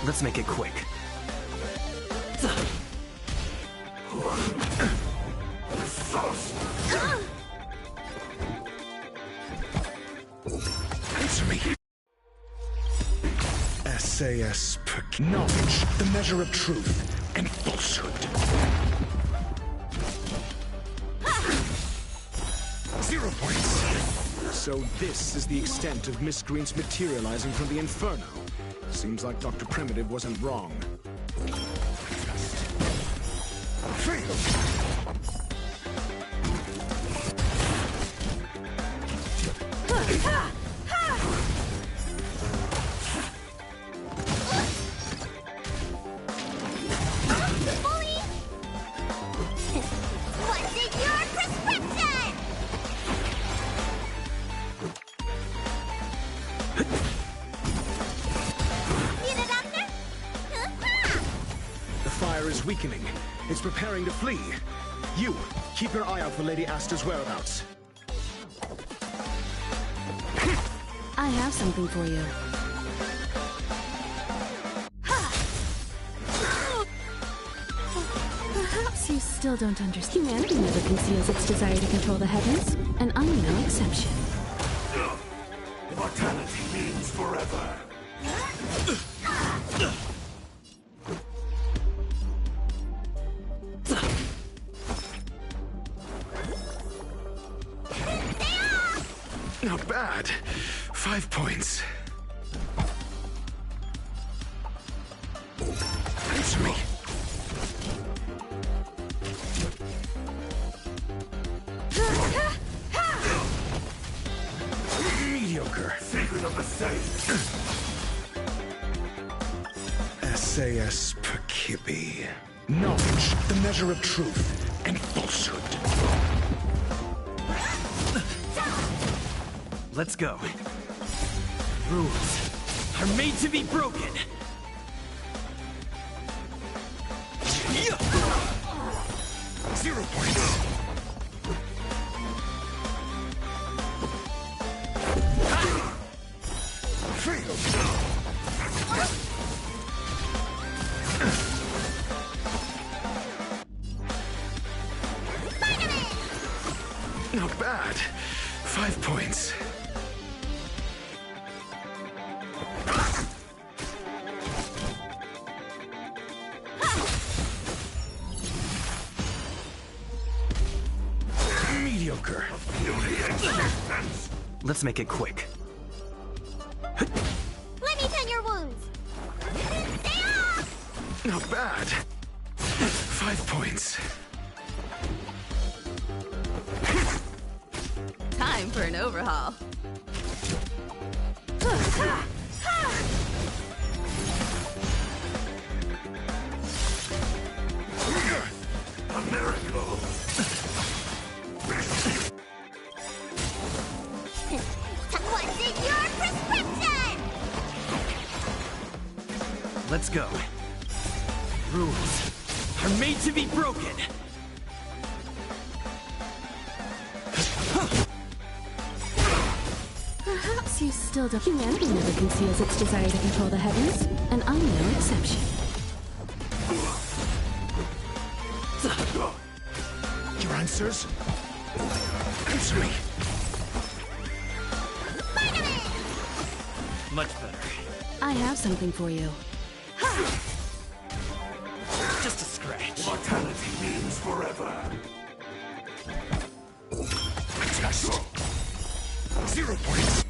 Let's make it quick. Answer me. SAS Knowledge, the measure of truth and falsehood. 0 points. So this is the extent of miscreants materializing from the Inferno. Seems like Dr. Primitive wasn't wrong. Fail. What's in your prescription? Need a doctor? The fire is weakening. It's preparing to flee. You, keep your eye out for Lady Asta's whereabouts. I have something for you. Perhaps you still don't understand. Humanity never conceals its desire to control the heavens, and I'm no exception. Mortality means forever. Not bad. 5 points. Answer me. Mediocre. Secret of the safe. SAS Perkibi. Knowledge, the measure of truth and falsehood. Let's go. Rules are made to be broken. 0 points. Not bad. 5 points. Mediocre. Let's make it quick. Let me tend your wounds. Stay off! Not bad. 5 points. Time for an overhaul. A miracle. What's in your prescription? Let's go. Rules are made to be broken. Perhaps you still don't. Humanity never conceals its desire to control the heavens, and I'm no exception. Your answers? Answer me. Much better. I have something for you. Just a scratch. Mortality means forever. Test. 0 points.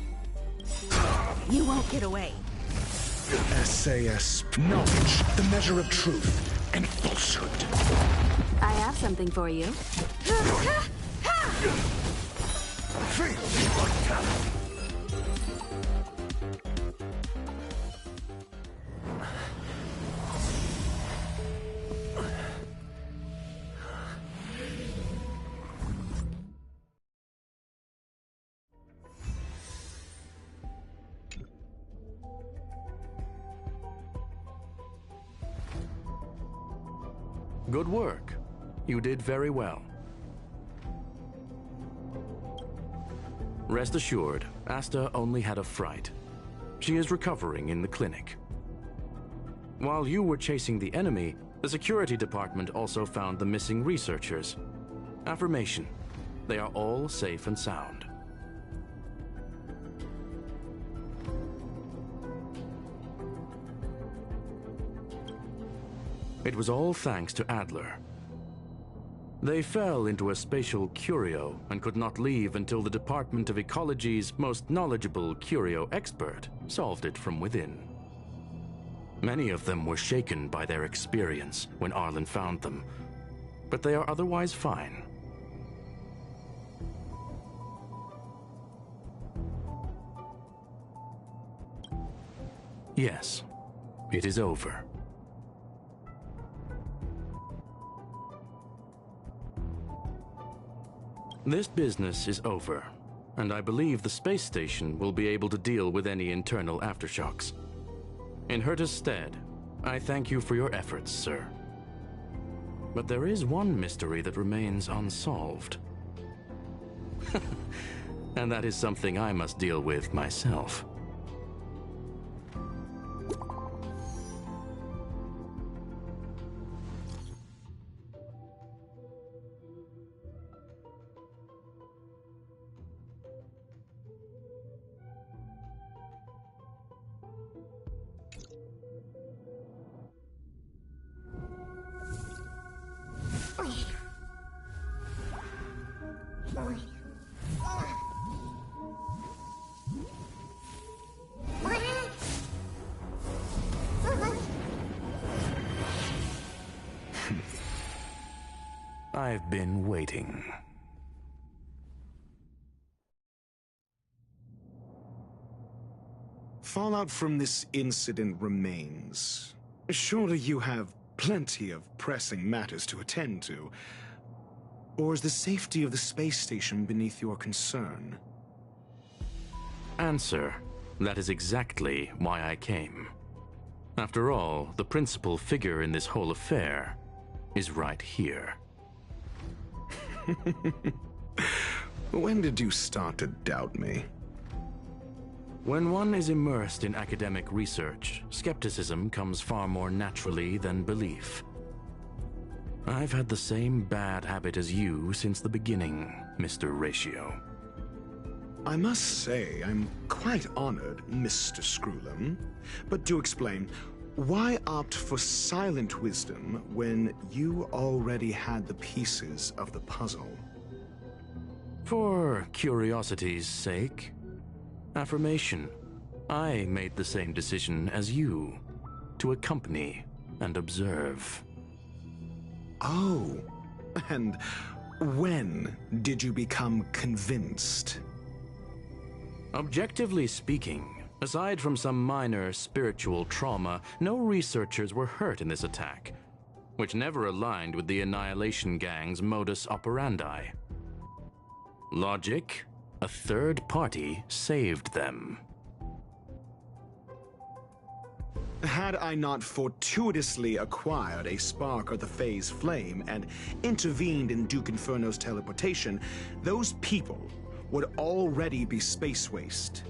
You won't get away. SAS. Knowledge, the measure of truth and falsehood. I have something for you. Good work. You did very well. Rest assured, Asta only had a fright. She is recovering in the clinic. While you were chasing the enemy, the security department also found the missing researchers. Affirmation. They are all safe and sound. It was all thanks to Adler. They fell into a spatial curio and could not leave until the Department of Ecology's most knowledgeable curio expert solved it from within. Many of them were shaken by their experience when Arlen found them, but they are otherwise fine. Yes, it is over. This business is over, and I believe the space station will be able to deal with any internal aftershocks. In Herta's stead, I thank you for your efforts, sir. But there is one mystery that remains unsolved. And that is something I must deal with myself. I've been waiting. Fallout from this incident remains. Surely you have plenty of pressing matters to attend to. Or is the safety of the space station beneath your concern? Answer. That is exactly why I came. After all, the principal figure in this whole affair is right here. When did you start to doubt me? When one is immersed in academic research, skepticism comes far more naturally than belief. I've had the same bad habit as you since the beginning, Mr. Ratio. I must say, I'm quite honored, Mr. Screwlum. But do explain, why opt for silent wisdom when you already had the pieces of the puzzle? For curiosity's sake. Affirmation. I made the same decision as you, to accompany and observe. Oh, and when did you become convinced? Objectively speaking, aside from some minor spiritual trauma, no researchers were hurt in this attack, which never aligned with the Annihilation Gang's modus operandi. Logic? A third party saved them. Had I not fortuitously acquired a spark of the Phase Flame and intervened in Duke Inferno's teleportation, those people would already be space waste,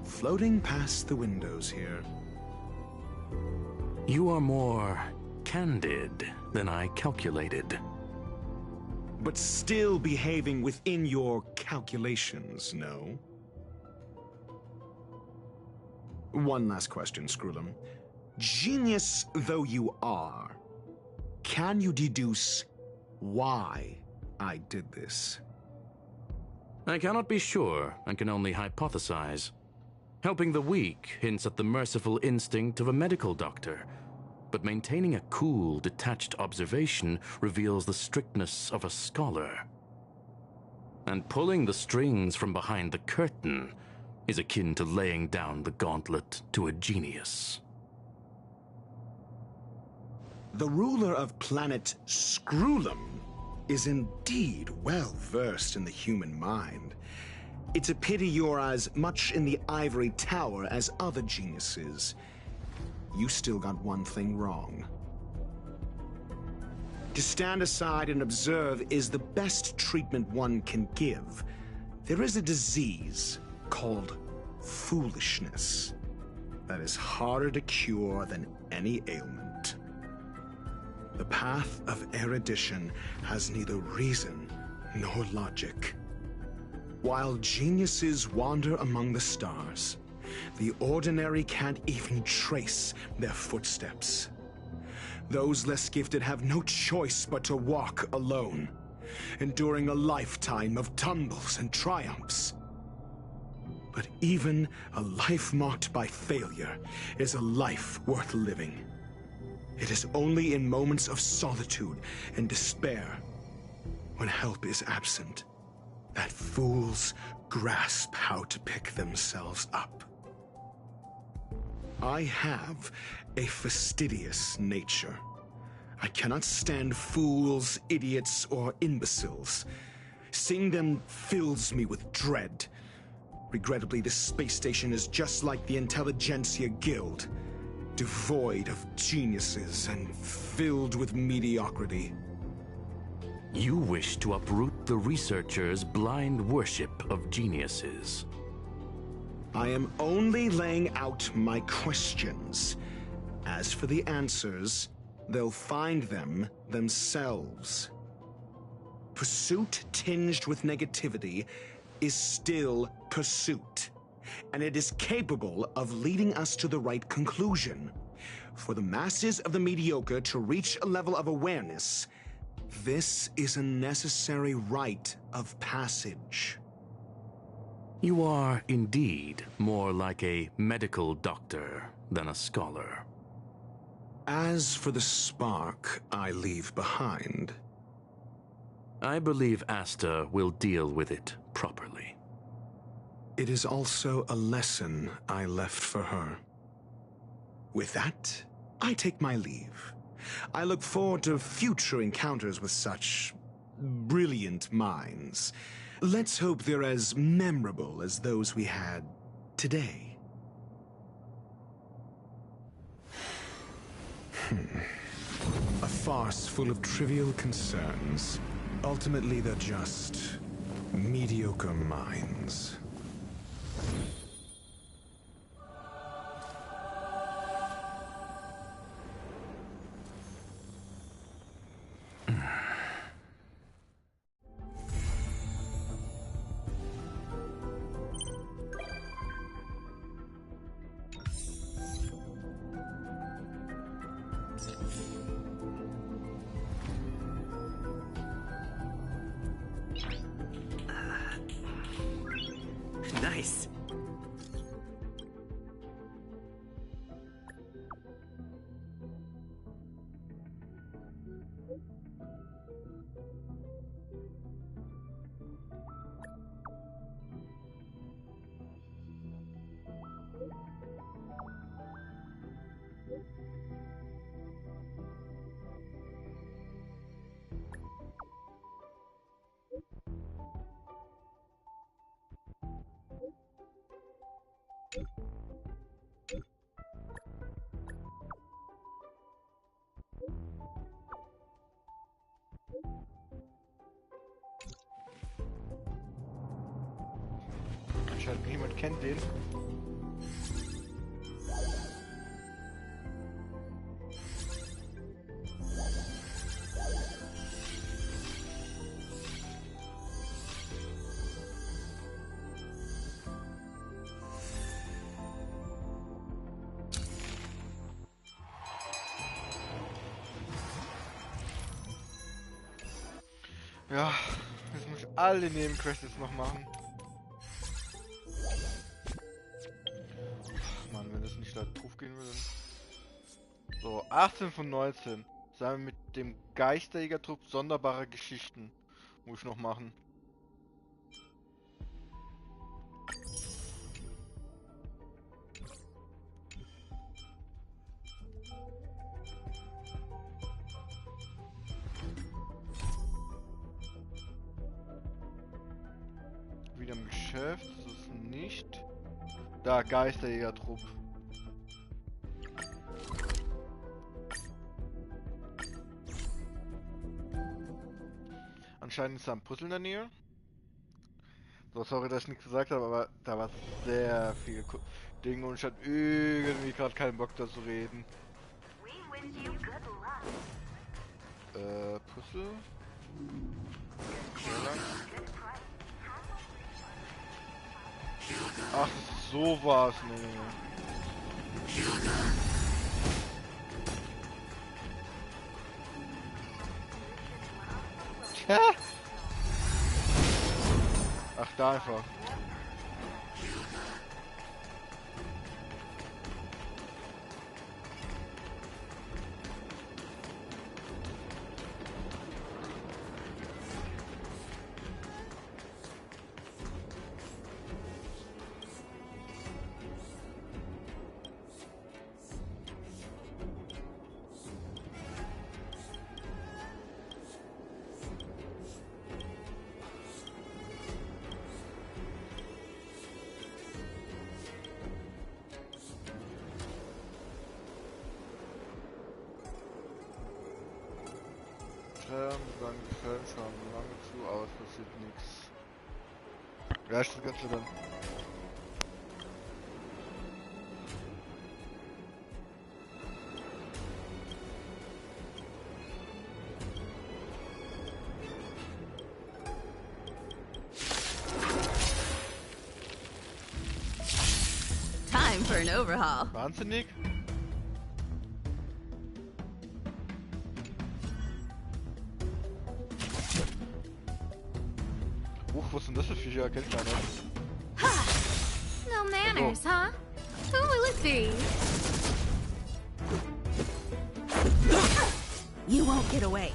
floating past the windows here. You are more candid than I calculated. But still behaving within your calculations, no? One last question, Screwlum. Genius though you are, can you deduce why I did this? I cannot be sure and can only hypothesize. Helping the weak hints at the merciful instinct of a medical doctor, but maintaining a cool, detached observation reveals the strictness of a scholar. And pulling the strings from behind the curtain is akin to laying down the gauntlet to a genius. The ruler of planet Screwlum is indeed well versed in the human mind. It's a pity you're as much in the ivory tower as other geniuses. You still got one thing wrong. To stand aside and observe is the best treatment one can give. There is a disease called foolishness that is harder to cure than any ailment. The path of erudition has neither reason nor logic. While geniuses wander among the stars, the ordinary can't even trace their footsteps. Those less gifted have no choice but to walk alone, enduring a lifetime of tumbles and triumphs. But even a life marked by failure is a life worth living. It is only in moments of solitude and despair, when help is absent, that fools grasp how to pick themselves up. I have a fastidious nature. I cannot stand fools, idiots, or imbeciles. Seeing them fills me with dread. Regrettably, this space station is just like the Intelligentsia Guild, devoid of geniuses and filled with mediocrity. You wish to uproot the researchers' blind worship of geniuses. I am only laying out my questions. As for the answers, they'll find them themselves. Pursuit tinged with negativity is still pursuit, and it is capable of leading us to the right conclusion. For the masses of the mediocre to reach a level of awareness, this is a necessary rite of passage. You are indeed more like a medical doctor than a scholar. As for the spark I leave behind, I believe Asta will deal with it properly. It is also a lesson I left for her. With that, I take my leave. I look forward to future encounters with such brilliant minds. Let's hope they're as memorable as those we had today. A farce full of trivial concerns. Ultimately, they're just mediocre minds. Nice. Anscheinend niemand kennt den. Ja, jetzt muss ich alle Nebenquests jetzt noch machen. Mann, wenn das nicht da drauf gehen würde. So, 18 von 19. Sagen wir mit dem Geisterjägertrupp sonderbare Geschichten. Muss ich noch machen. Wieder im Geschäft, das ist nicht. Da, Geisterjägertrupp. Anscheinend ist da ein Puzzle in der Nähe. So, sorry, dass ich nichts gesagt habe, aber da war sehr viel Dinge und ich hatte irgendwie gerade keinen Bock da zu reden. Puzzle. Sehr lang. Ach, so war's, nee. Tja. Ach, da einfach. Dann gefällt schon lange zu aus, passiert nichts. Ja, ich das Ganze dann. Time for an overhaul. Wahnsinnig? Was ist denn das für Viecher? Kennt keiner. No manners, huh? Who will it be? You won't get away.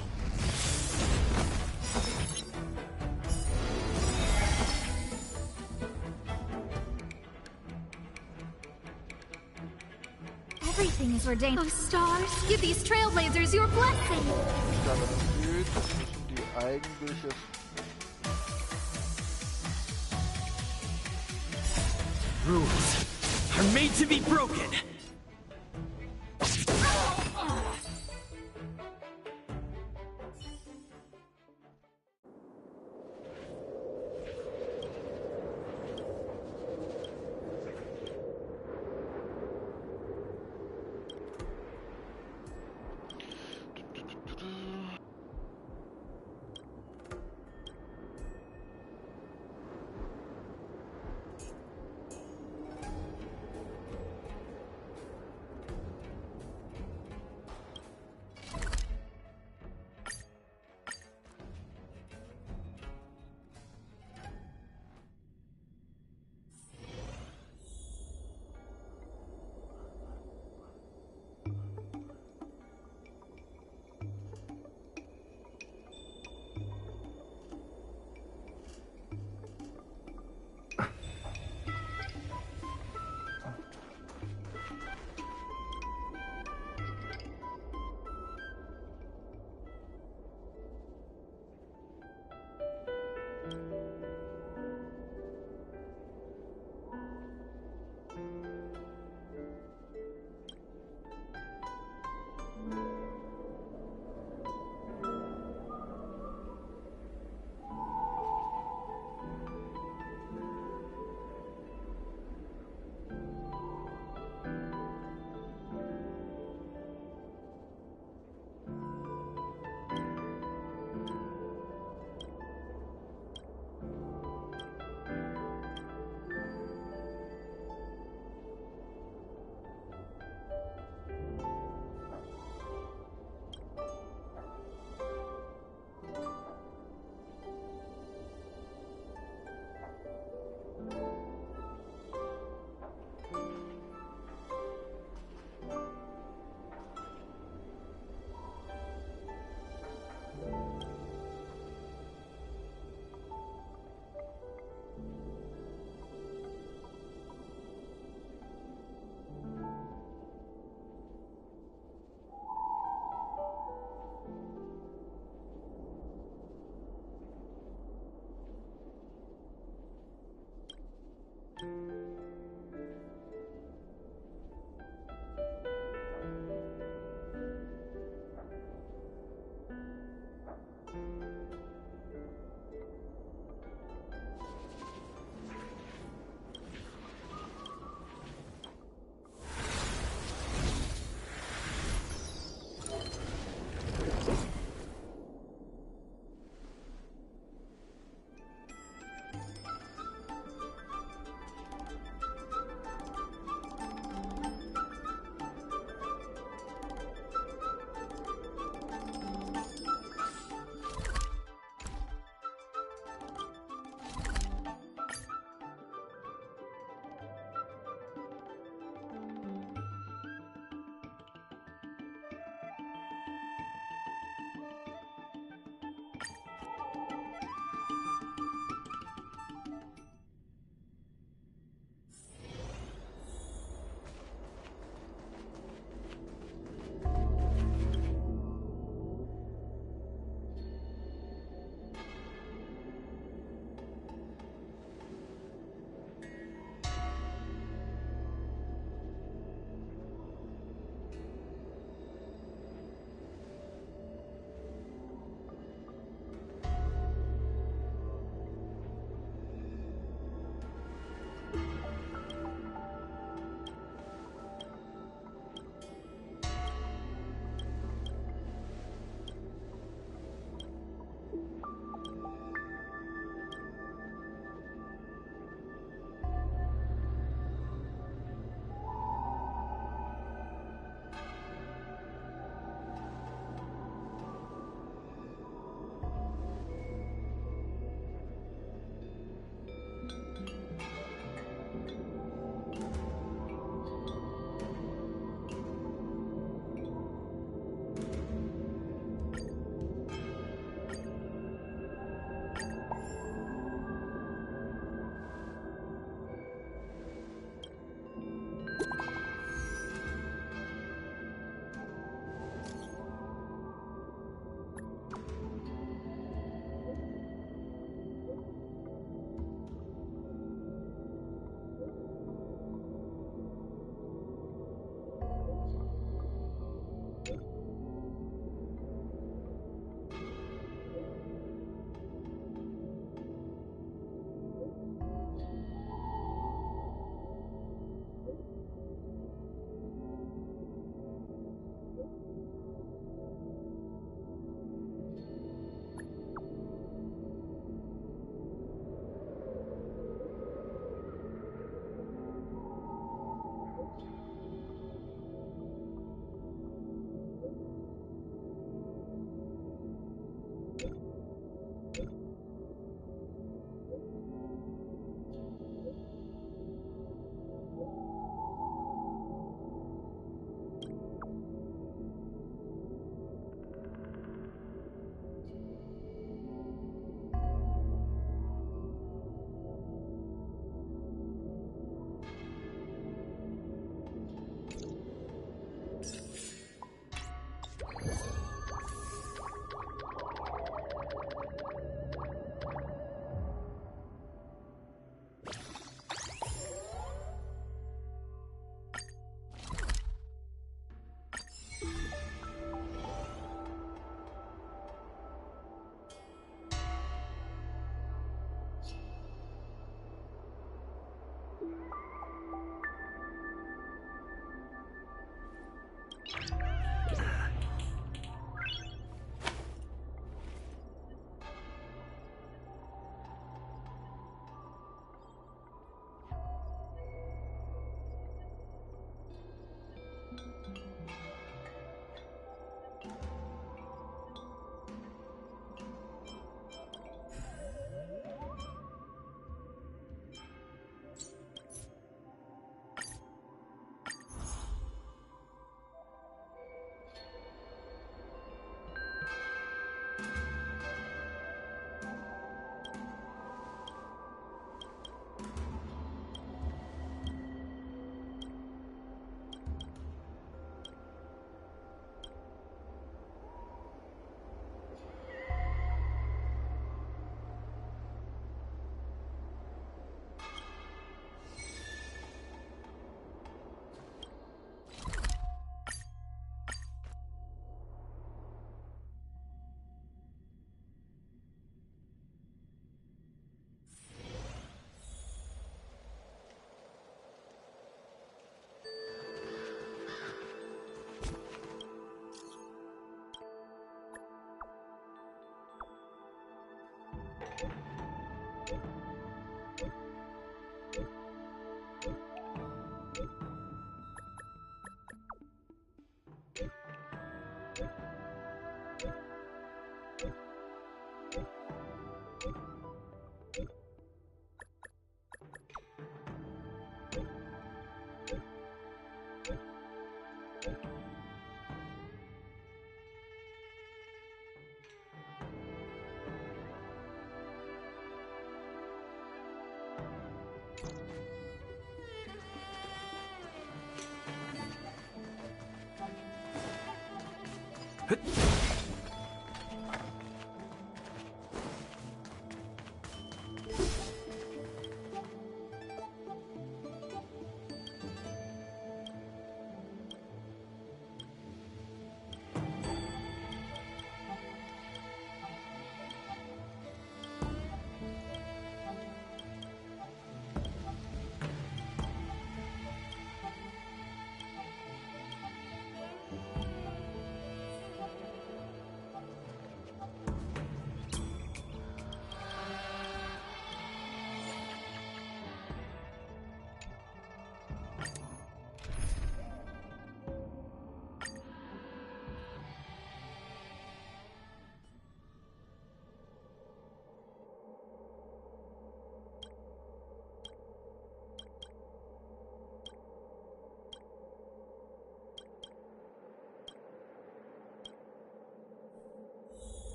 Everything is ordained. Oh, stars, give these trailblazers your blessing. Die eigentliche Rules are made to be broken.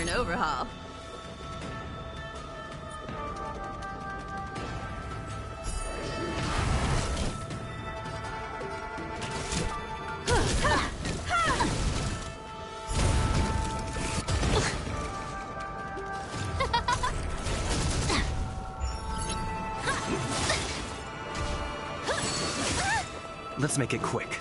an overhaul. Let's make it quick.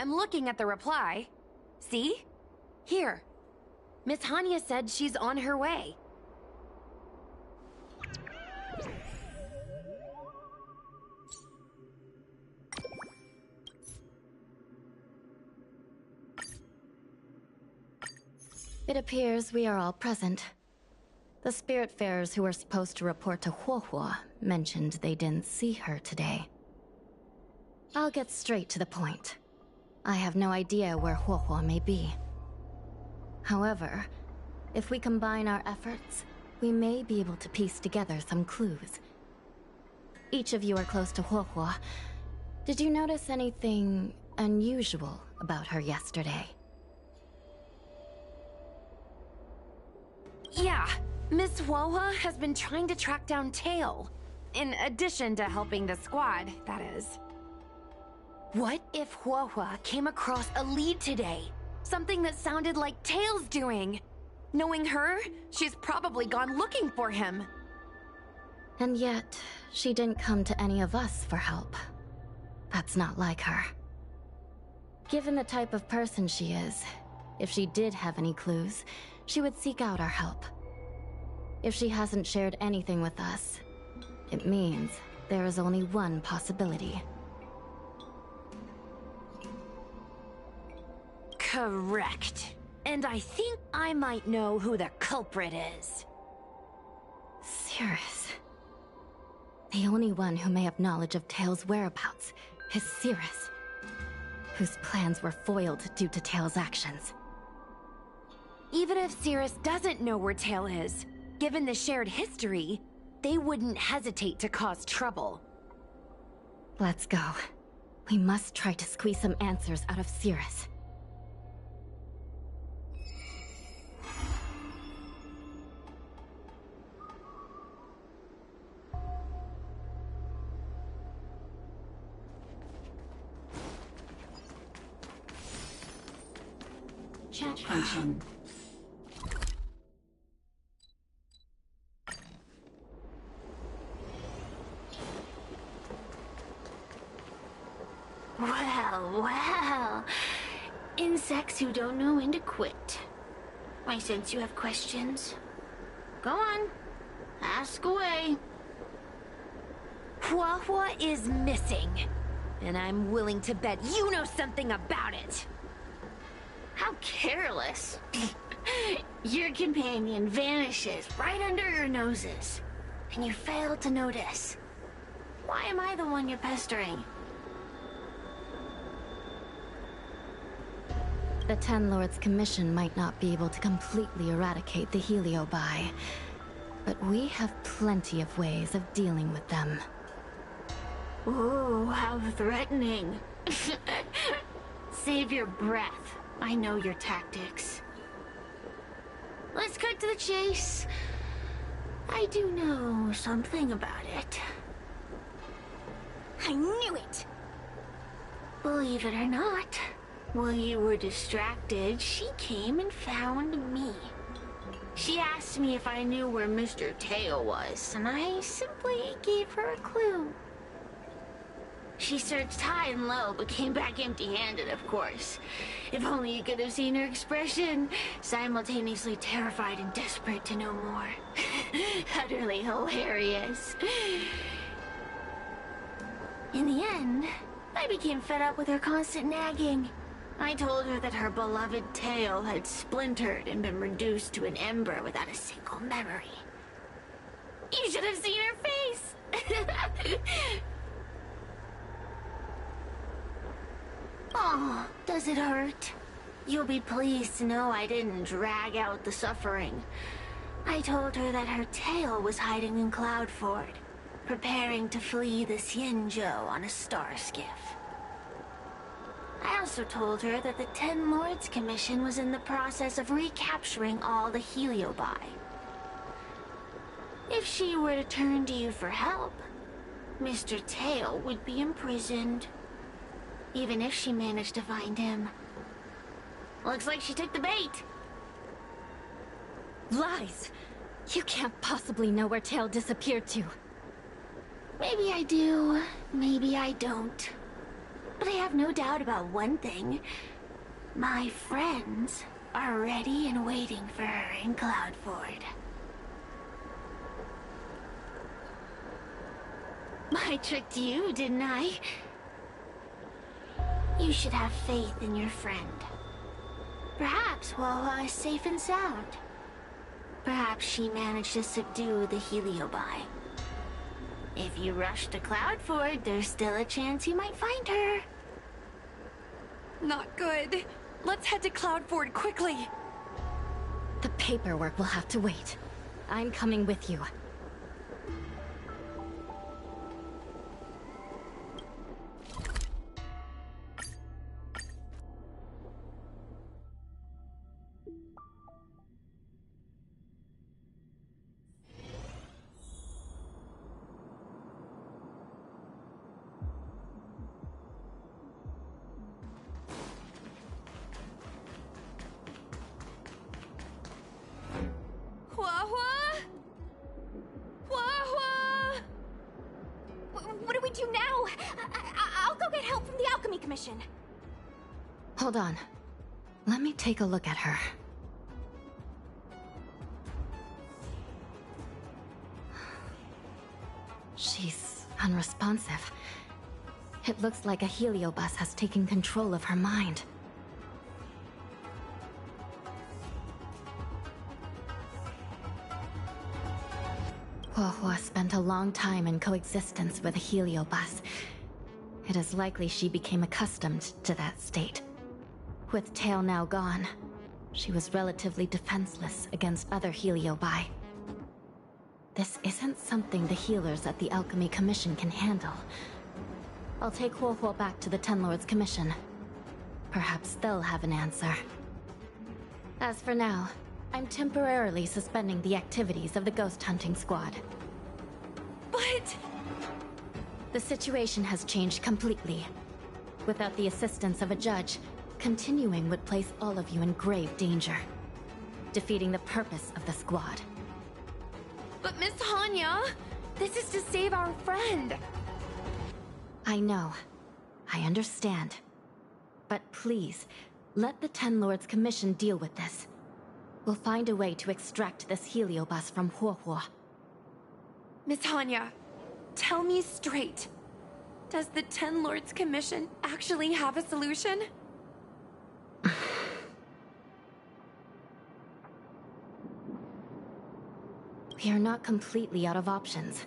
I'm looking at the reply. See? Here. Miss Hanya said she's on her way. It appears we are all present. The Spiritfarers who were supposed to report to Huohuo mentioned they didn't see her today. I'll get straight to the point. I have no idea where Huohuo may be. However, if we combine our efforts, we may be able to piece together some clues. Each of you are close to Huohuo. Did you notice anything unusual about her yesterday? Yeah, Miss Huohua has been trying to track down Tail. In addition to helping the squad, that is. What if Huohua came across a lead today? Something that sounded like Tail's doing. Knowing her, she's probably gone looking for him. And yet, she didn't come to any of us for help. That's not like her. Given the type of person she is, if she did have any clues, she would seek out our help. If she hasn't shared anything with us, it means there is only one possibility. Correct. And I think I might know who the culprit is. Cirrus. The only one who may have knowledge of Tail's whereabouts is Cirrus, whose plans were foiled due to Tail's actions. Even if Cirrus doesn't know where Tail is, given the shared history, they wouldn't hesitate to cause trouble. Let's go. We must try to squeeze some answers out of Cirrus. Chat function. Well. Insects who don't know when to quit. I sense you have questions. Go on. Ask away. Huohuo is missing. And I'm willing to bet you know something about it. How careless. Your companion vanishes right under your noses. And you fail to notice. Why am I the one you're pestering? The Ten Lords' Commission might not be able to completely eradicate the Heliobi, but we have plenty of ways of dealing with them. Ooh, how threatening. Save your breath. I know your tactics. Let's cut to the chase. I do know something about it. I knew it! Believe it or not, while you were distracted, she came and found me. She asked me if I knew where Mr. Tail was, and I simply gave her a clue. She searched high and low, but came back empty-handed, of course. If only you could have seen her expression, simultaneously terrified and desperate to know more. Utterly hilarious. In the end, I became fed up with her constant nagging. I told her that her beloved Tail had splintered and been reduced to an ember without a single memory. You should have seen her face! Oh, does it hurt? You'll be pleased to know I didn't drag out the suffering. I told her that her tail was hiding in Cloudford, preparing to flee the Xianzhou on a star skiff. I also told her that the Ten Lords Commission was in the process of recapturing all the Heliobi. If she were to turn to you for help, Mr. Tail would be imprisoned. Even if she managed to find him. Looks like she took the bait. Lies! You can't possibly know where Tail disappeared to. Maybe I do, maybe I don't. But I have no doubt about one thing. My friends are ready and waiting for her in Cloudford. I tricked you, didn't I? You should have faith in your friend. Perhaps Wawa is safe and sound. Perhaps she managed to subdue the Heliobi. If you rush to Cloudford, there's still a chance you might find her. Not good. Let's head to Cloudford quickly. The paperwork will have to wait. I'm coming with you. What do we do now? I'll go get help from the Alchemy Commission. Hold on. Let me take a look at her. She's unresponsive. It looks like a heliobus has taken control of her mind. Huohuo spent a long time in coexistence with a heliobus. It is likely she became accustomed to that state. With Tail now gone, she was relatively defenseless against other heliobi. This isn't something the healers at the Alchemy Commission can handle. I'll take Huohuo back to the Ten Lords Commission. Perhaps they'll have an answer. As for now, I'm temporarily suspending the activities of the ghost hunting squad. But... The situation has changed completely. Without the assistance of a judge, continuing would place all of you in grave danger, defeating the purpose of the squad. But Miss Hanya, this is to save our friend. I know. I understand. But please, let the Ten Lords Commission deal with this. We'll find a way to extract this heliobus from Huohuo. Miss Hanya, tell me straight. Does the Ten Lords Commission actually have a solution? We are not completely out of options.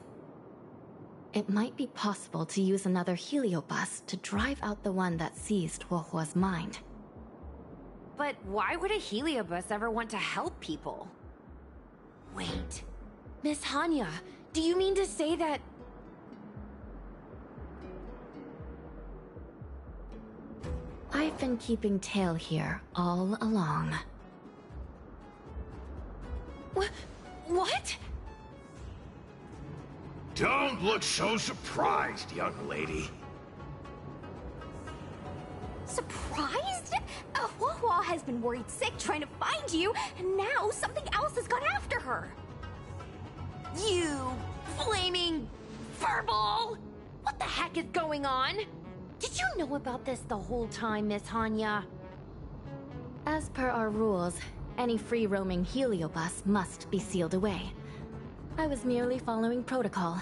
It might be possible to use another heliobus to drive out the one that seized Huohuo's mind. But why would a heliobus ever want to help people? Wait. Miss Hanya, do you mean to say that... I've been keeping Tail here all along. What? Don't look so surprised, young lady. Surprised? Huohuo has been worried sick trying to find you, and now something else has gone after her. You flaming furball! What the heck is going on? Did you know about this the whole time, Miss Hanya? As per our rules, any free-roaming heliobus must be sealed away. I was merely following protocol.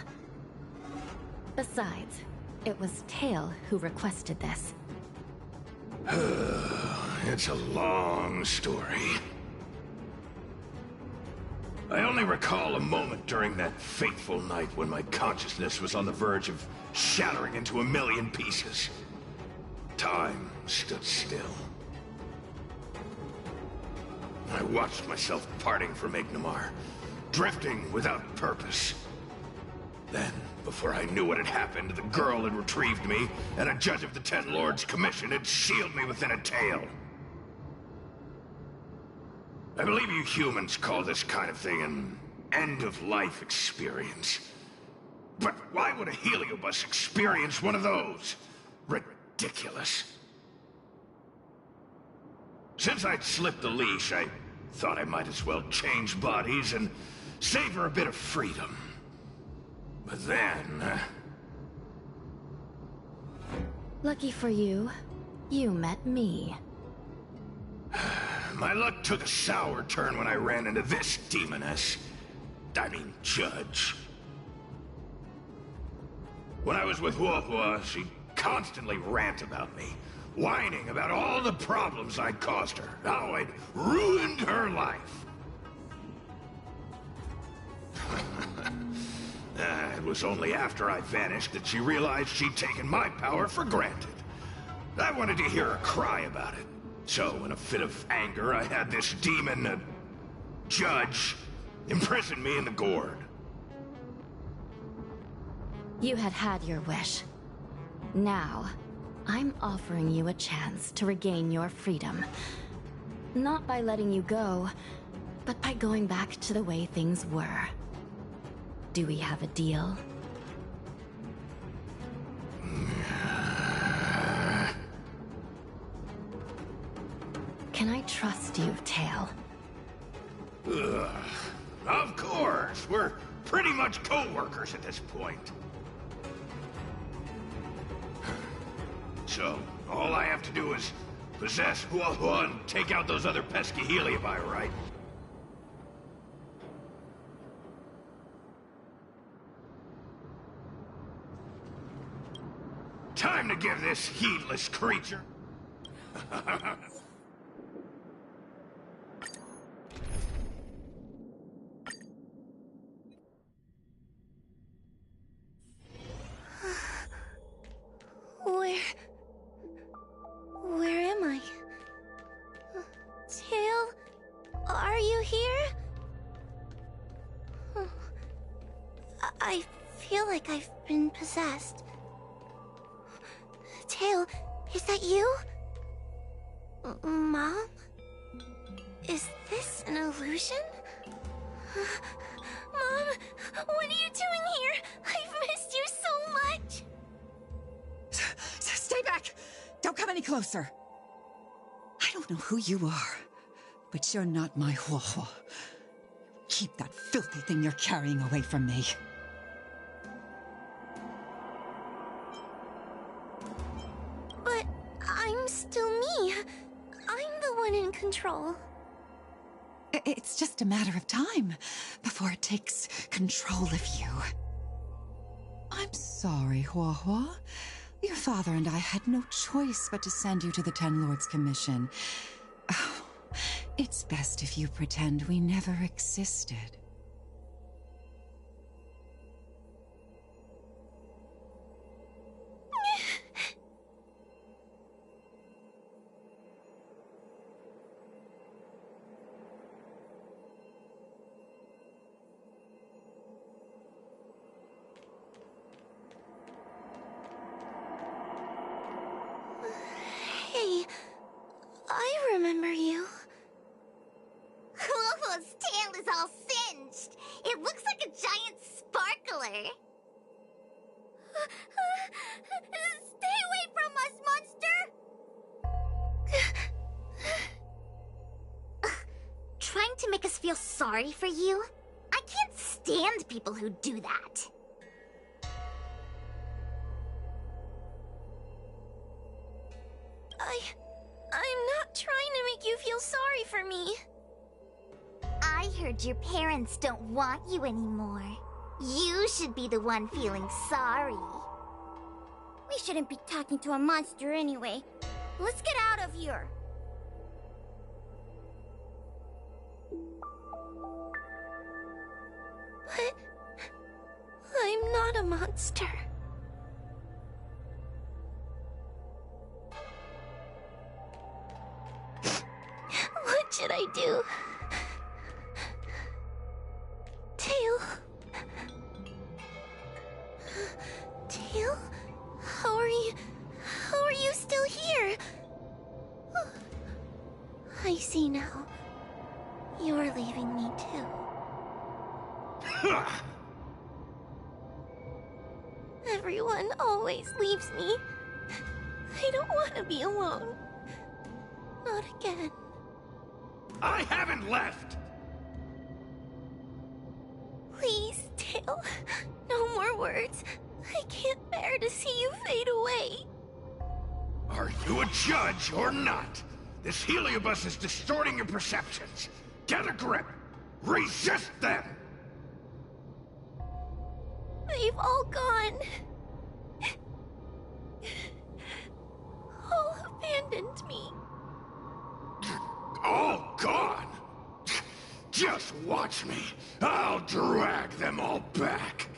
Besides, it was Tail who requested this. It's a long story. I only recall a moment during that fateful night when my consciousness was on the verge of shattering into a million pieces. Time stood still. I watched myself parting from Ignamar, drifting without purpose. Then, before I knew what had happened, the girl had retrieved me, and a judge of the Ten Lords Commission had sealed me within a tail. I believe you humans call this kind of thing an end-of-life experience. But why would a heliobus experience one of those? Ridiculous. Since I'd slipped the leash, I thought I might as well change bodies and savor a bit of freedom. But then... Lucky for you, you met me. My luck took a sour turn when I ran into this demoness. I mean, judge. When I was with Huohua, she'd constantly rant about me, whining about all the problems I'd caused her, how I'd ruined her life. It was only after I vanished that she realized she'd taken my power for granted. I wanted to hear her cry about it. So, in a fit of anger, I had this demon, judge, imprison me in the gourd. You had had your wish. Now, I'm offering you a chance to regain your freedom. Not by letting you go, but by going back to the way things were. Do we have a deal? Can I trust you, Tail? Ugh. Of course! We're pretty much co-workers at this point. So, all I have to do is possess Huohua and take out those other pesky Heliobi, right? Time to give this heedless creature... Where am I? Tail, are you here? I feel like I've been possessed. Tail, is that you? Mom? Is this an illusion? Mom, what are you doing here? I've missed you so much! Stay back! Don't come any closer! I don't know who you are, but you're not my Huohua. Keep that filthy thing you're carrying away from me. But I'm still me. I'm the one in control. It's just a matter of time before it takes control of you. I'm sorry, Huohua. Your father and I had no choice but to send you to the Ten Lords Commission. Oh, it's best if you pretend we never existed. Hey, I remember you. Huohua's tail is all singed. It looks like a giant sparkler. Stay away from us, monster! Trying to make us feel sorry for you? I can't stand people who do that. I'm not trying to make you feel sorry for me. I heard your parents don't want you anymore. You should be the one feeling sorry. We shouldn't be talking to a monster anyway. Let's get out of here. But I'm not a monster. What should I do? Tail? Tail? How are you still here? I see now. You're leaving me too. Everyone always leaves me. I don't want to be alone. Not again. I haven't left! Please, Tail. No more words. I can't bear to see you fade away. Are you a judge or not? This heliobus is distorting your perceptions. Get a grip. Resist them! They've all gone. All abandoned me. All gone? Just watch me. I'll drag them all back.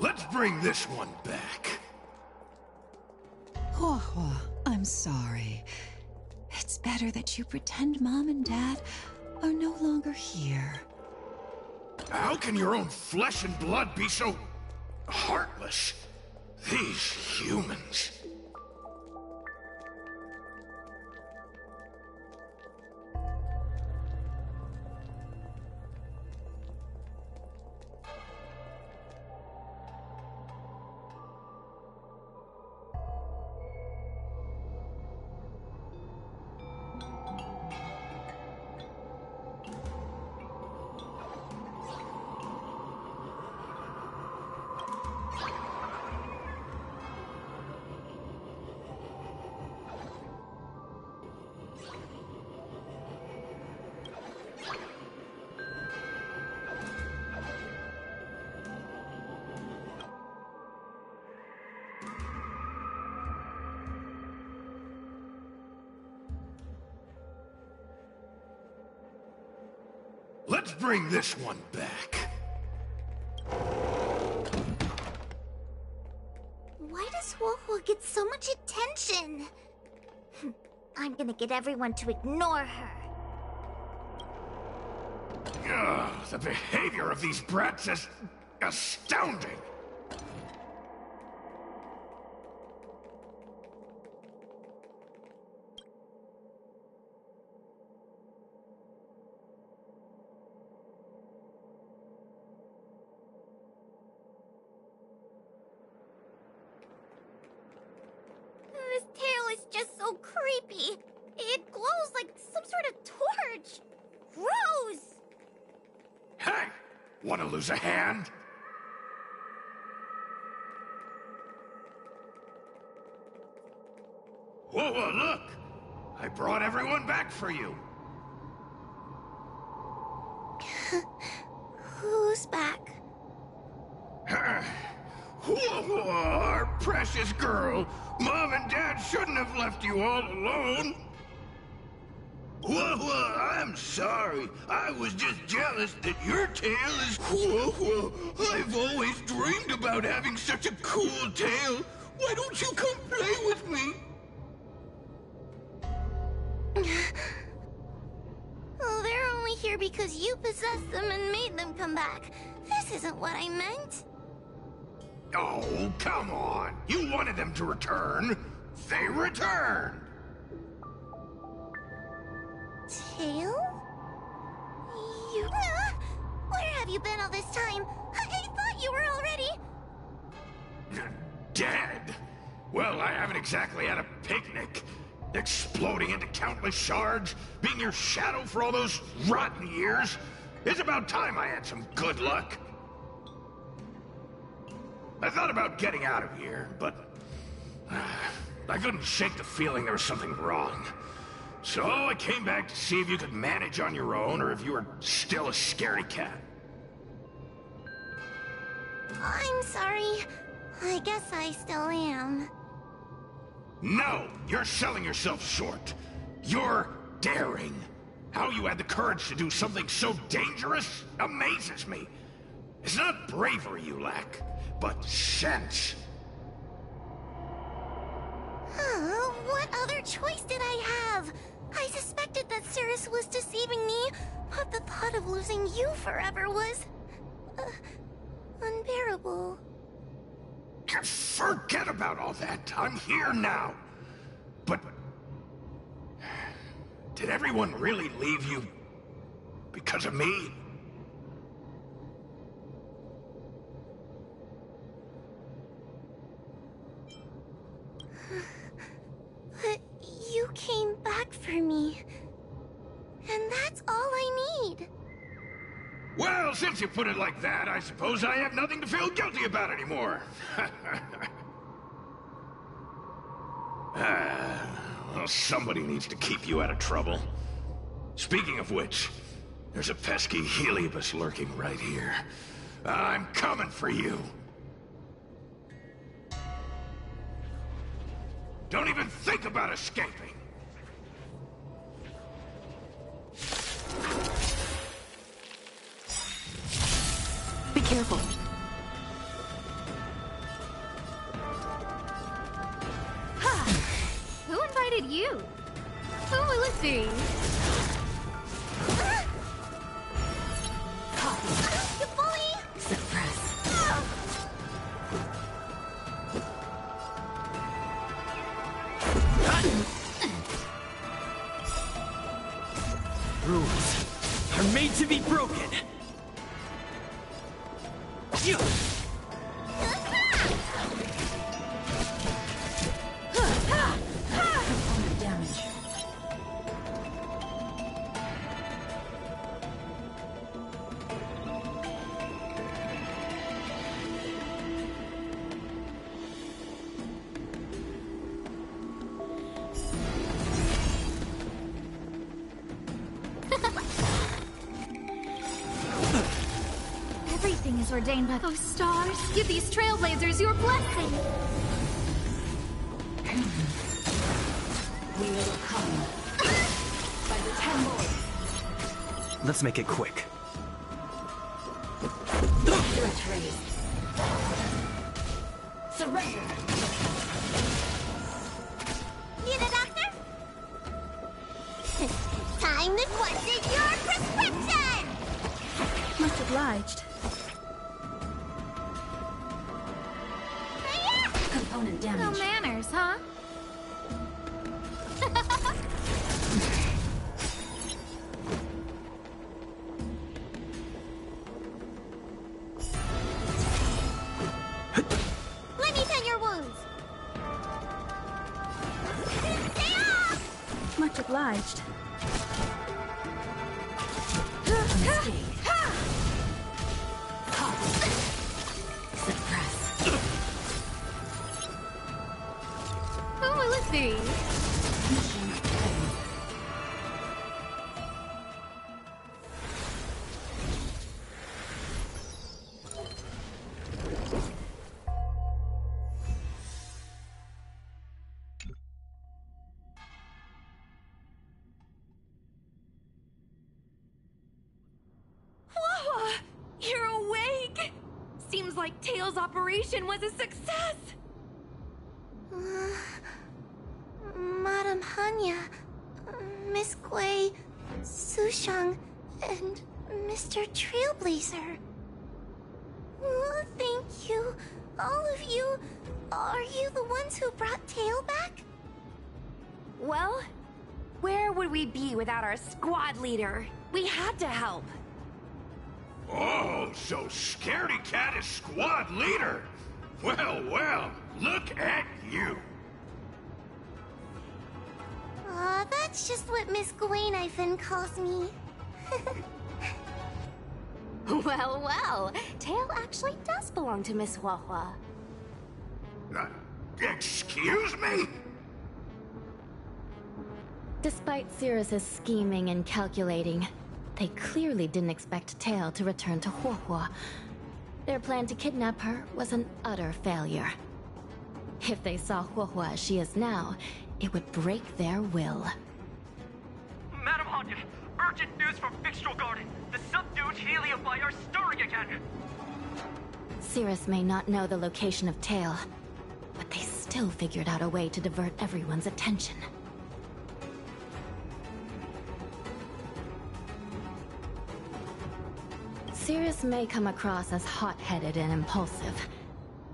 Let's bring this one back. Hua, I'm sorry. It's better that you pretend Mom and Dad are no longer here. How can your own flesh and blood be so heartless? These humans. Let's bring this one back. Why does Huohuo get so much attention? I'm gonna get everyone to ignore her. Ugh, the behavior of these brats is astounding. This tail is just so creepy. It glows like some sort of torch. Gross! Hey! Wanna lose a hand? Whoa, look! I brought everyone back for you. Who's back? Whoa, our precious girl. Mom and Dad shouldn't have left you all alone. Whoa, I'm sorry. I was just jealous that your tail is... Whoa, I've always dreamed about having such a cool tail. Why don't you come play with me? Oh, they're only here because you possessed them and made them come back. This isn't what I meant. Oh, come on. You wanted them to return. They returned. Tail? You... Where have you been all this time? I thought you were already... Dead? Well, I haven't exactly had a picnic. Exploding into countless shards, being your shadow for all those rotten years. It's about time I had some good luck. I thought about getting out of here, but... I couldn't shake the feeling there was something wrong. So I came back to see if you could manage on your own, or if you were still a scaredy cat. I'm sorry. I guess I still am. No! You're selling yourself short. You're daring. How you had the courage to do something so dangerous amazes me. It's not bravery you lack, but sense. What other choice did I have? I suspected that Cirrus was deceiving me, but the thought of losing you forever was... unbearable. Forget about all that. I'm here now. But... did everyone really leave you because of me? But you came back for me. And that's all I need. Well, since you put it like that, I suppose I have nothing to feel guilty about anymore. Well, somebody needs to keep you out of trouble. Speaking of which, there's a pesky Heliobus lurking right here. I'm coming for you. Don't even think about escaping. Be careful. Who invited you? Who will it be? You bully! Suppress. Rules are made to be broken. Damage. Everything is ordained by those stars. Give these trailblazers your blessing. We will come by the 10 lords. Let's make it quick. Threat raised. Surrender. Need a doctor? Time to question your prescription! Much obliged. Component No damage. manners, huh? Let me tend your wounds. Stay off! Much obliged. Suppress. Who will it be? Mission failed. Wawa! You're awake! Seems like Tails' operation was a success! Madam Hanya, Miss Gui, Sushang, and Mr. Trailblazer. Thank you, all of you. Are you the ones who brought Tail back? Well, where would we be without our squad leader? We had to help. Oh, so Scaredy Cat is squad leader. Well, well, look at you. That's just what Miss Gwainifin calls me. Well, well, Tail actually does belong to Miss Huahua. Excuse me? Despite Cirrus's scheming and calculating, they clearly didn't expect Tail to return to Huahua. Their plan to kidnap her was an utter failure. If they saw Huahua as she is now, it would break their will. Madam Hanya, urgent news from Fixtral Garden. The subdued Heliophi are stirring again. Cirrus may not know the location of Tail, but they still figured out a way to divert everyone's attention. Cirrus may come across as hot-headed and impulsive,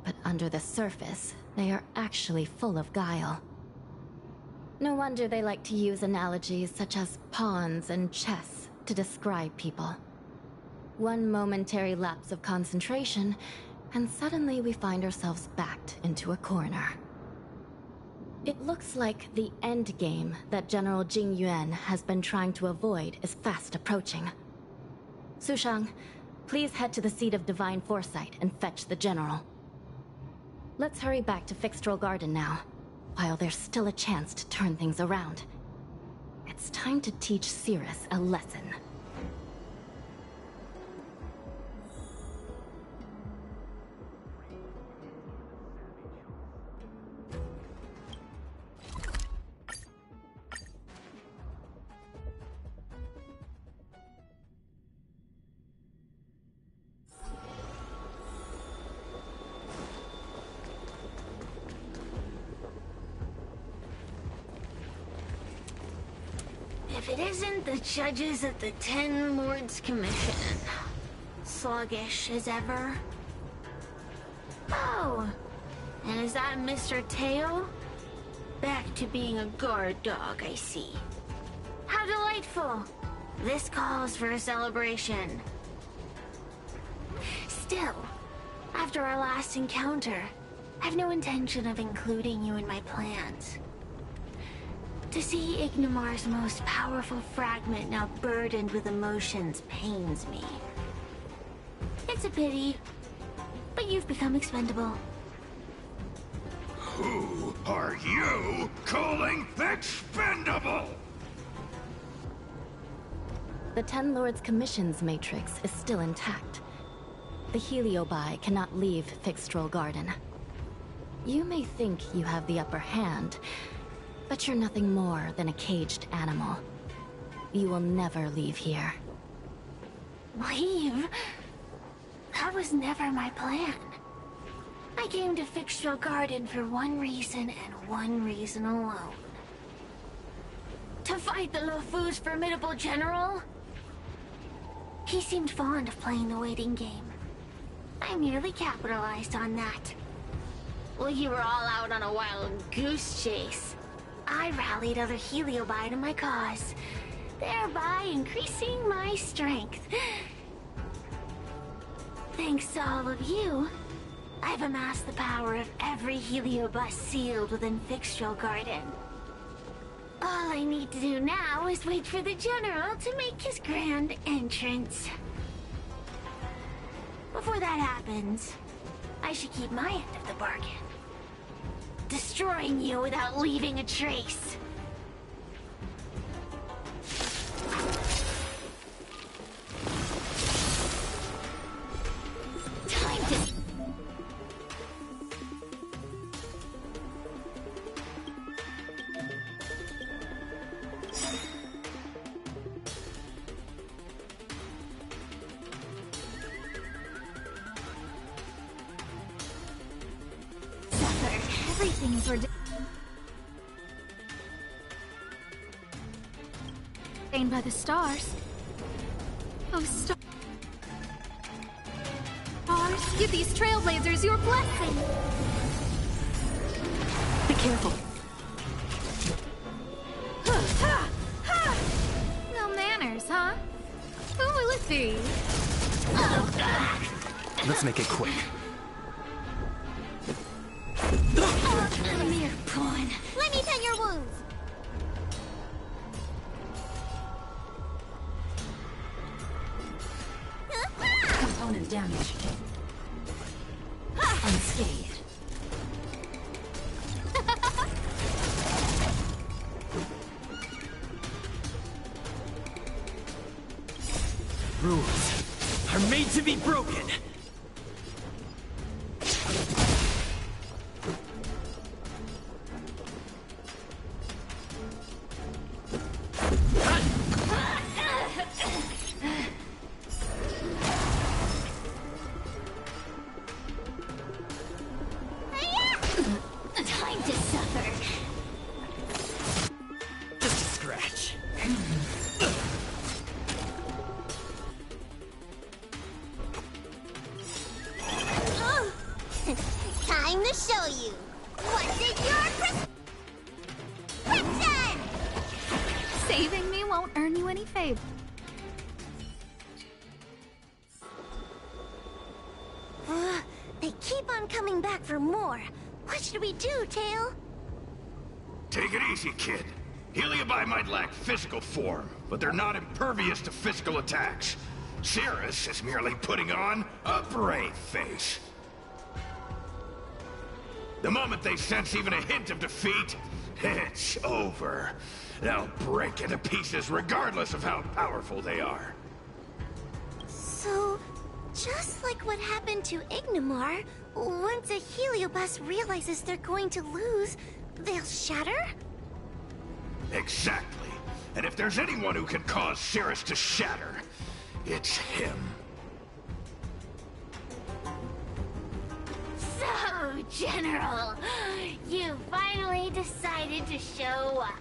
but under the surface, they are actually full of guile. No wonder they like to use analogies such as pawns and chess to describe people. One momentary lapse of concentration, and suddenly we find ourselves backed into a corner. It looks like the end game that General Jing Yuan has been trying to avoid is fast approaching. Sushang, please head to the seat of Divine Foresight and fetch the General. Let's hurry back to Fixtral Garden now, while there's still a chance to turn things around. It's time to teach Cirrus a lesson. If it isn't the judges at the Ten Lords Commission, sluggish as ever. Oh, and is that Mr. Teo? Back to being a guard dog, I see. How delightful! This calls for a celebration. Still, after our last encounter, I've no intention of including you in my plans. To see Ignimar's most powerful fragment now burdened with emotions pains me. It's a pity, but you've become expendable. Who are you calling expendable? The Ten Lords Commission's matrix is still intact. The Heliobi cannot leave Fixtral Garden. You may think you have the upper hand, but you're nothing more than a caged animal. You will never leave here. Leave? That was never my plan. I came to Fixtral Garden for one reason and one reason alone. To fight the Luofu's formidable general? He seemed fond of playing the waiting game. I merely capitalized on that. While you were all out on a wild goose chase, I rallied other Heliobi to my cause, thereby increasing my strength. Thanks to all of you, I've amassed the power of every Heliobus sealed within Fixtral Garden. All I need to do now is wait for the General to make his grand entrance. Before that happens, I should keep my end of the bargain. Destroying you without leaving a trace. Time to... Everything's ordained by the stars. Oh, stars, give these trailblazers your blessing. Be careful. No manners, huh? Who will it be? Let's make it quick. A mere pawn. Let me tend your wounds. Component damage. Unscathed. Rules are made to be broken. Time to suffer. Just a scratch. Time to show you. What's in your prescription? Saving me won't earn you any favor. They keep on coming back for more. What should we do, Tail? Take it easy, kid. Heliobi might lack physical form, but they're not impervious to physical attacks. Cirrus is merely putting on a brave face. The moment they sense even a hint of defeat, it's over. They'll break into pieces regardless of how powerful they are. So, just like what happened to Ignimar, once a Heliobus realizes they're going to lose, they'll shatter? Exactly. And if there's anyone who can cause Cirrus to shatter, it's him. So, General, you finally decided to show up.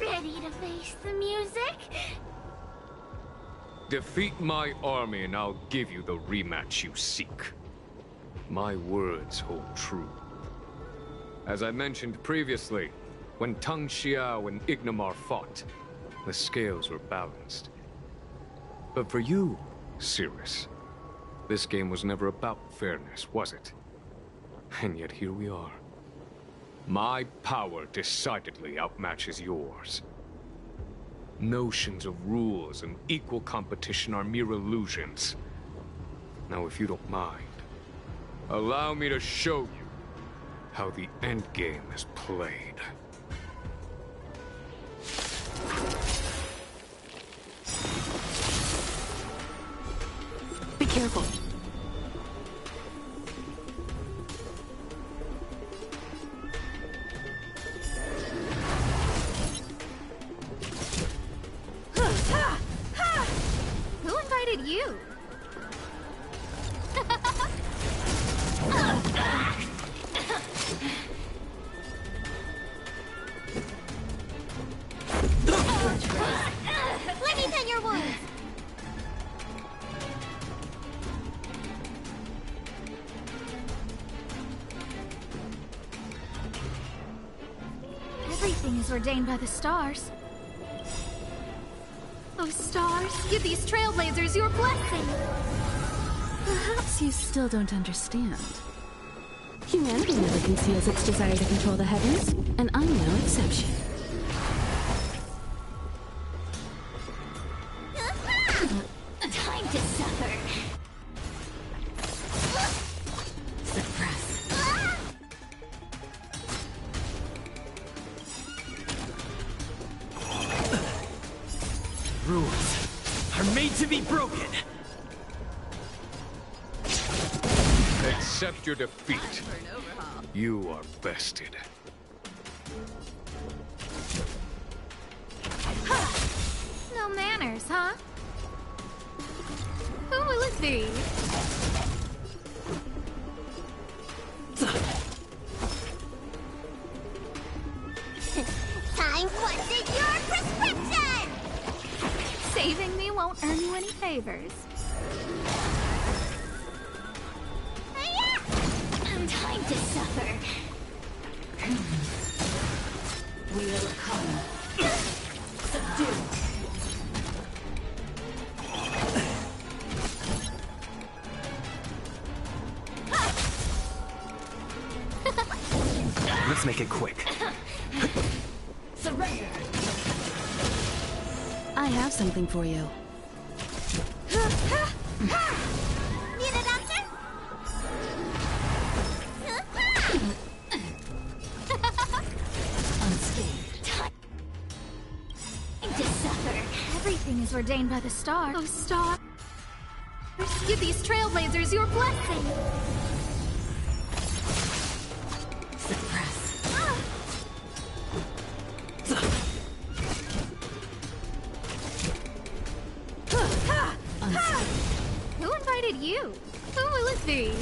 Ready to face the music? Defeat my army and I'll give you the rematch you seek. My words hold true. As I mentioned previously, when Tang Xiao and Ignimar fought, the scales were balanced. But for you, Cirrus, this game was never about fairness, was it? And yet here we are. My power decidedly outmatches yours. Notions of rules and equal competition are mere illusions. Now, if you don't mind, allow me to show you how the endgame is played. Be careful. Who invited you? Let me pin your wounds. Everything is ordained by the stars. Oh, stars, give these trailblazers your blessing. Perhaps you still don't understand. Humanity never conceals its desire to control the heavens, and I'm no exception. Time to suffer. Suppress. Rules are made to be broken. Accept your defeat. You are bested. No manners, huh? Who will it be? Time what's in your prescription? Saving me won't earn you any favors. Time to suffer. Will come. Subdue. Let's make it quick. Surrender. I have something for you. Need a doctor? Unscathed. Time to suffer. Everything is ordained by the stars. Oh, stars, give these trailblazers your blessing. Suppress. Who invited you? Who will it be?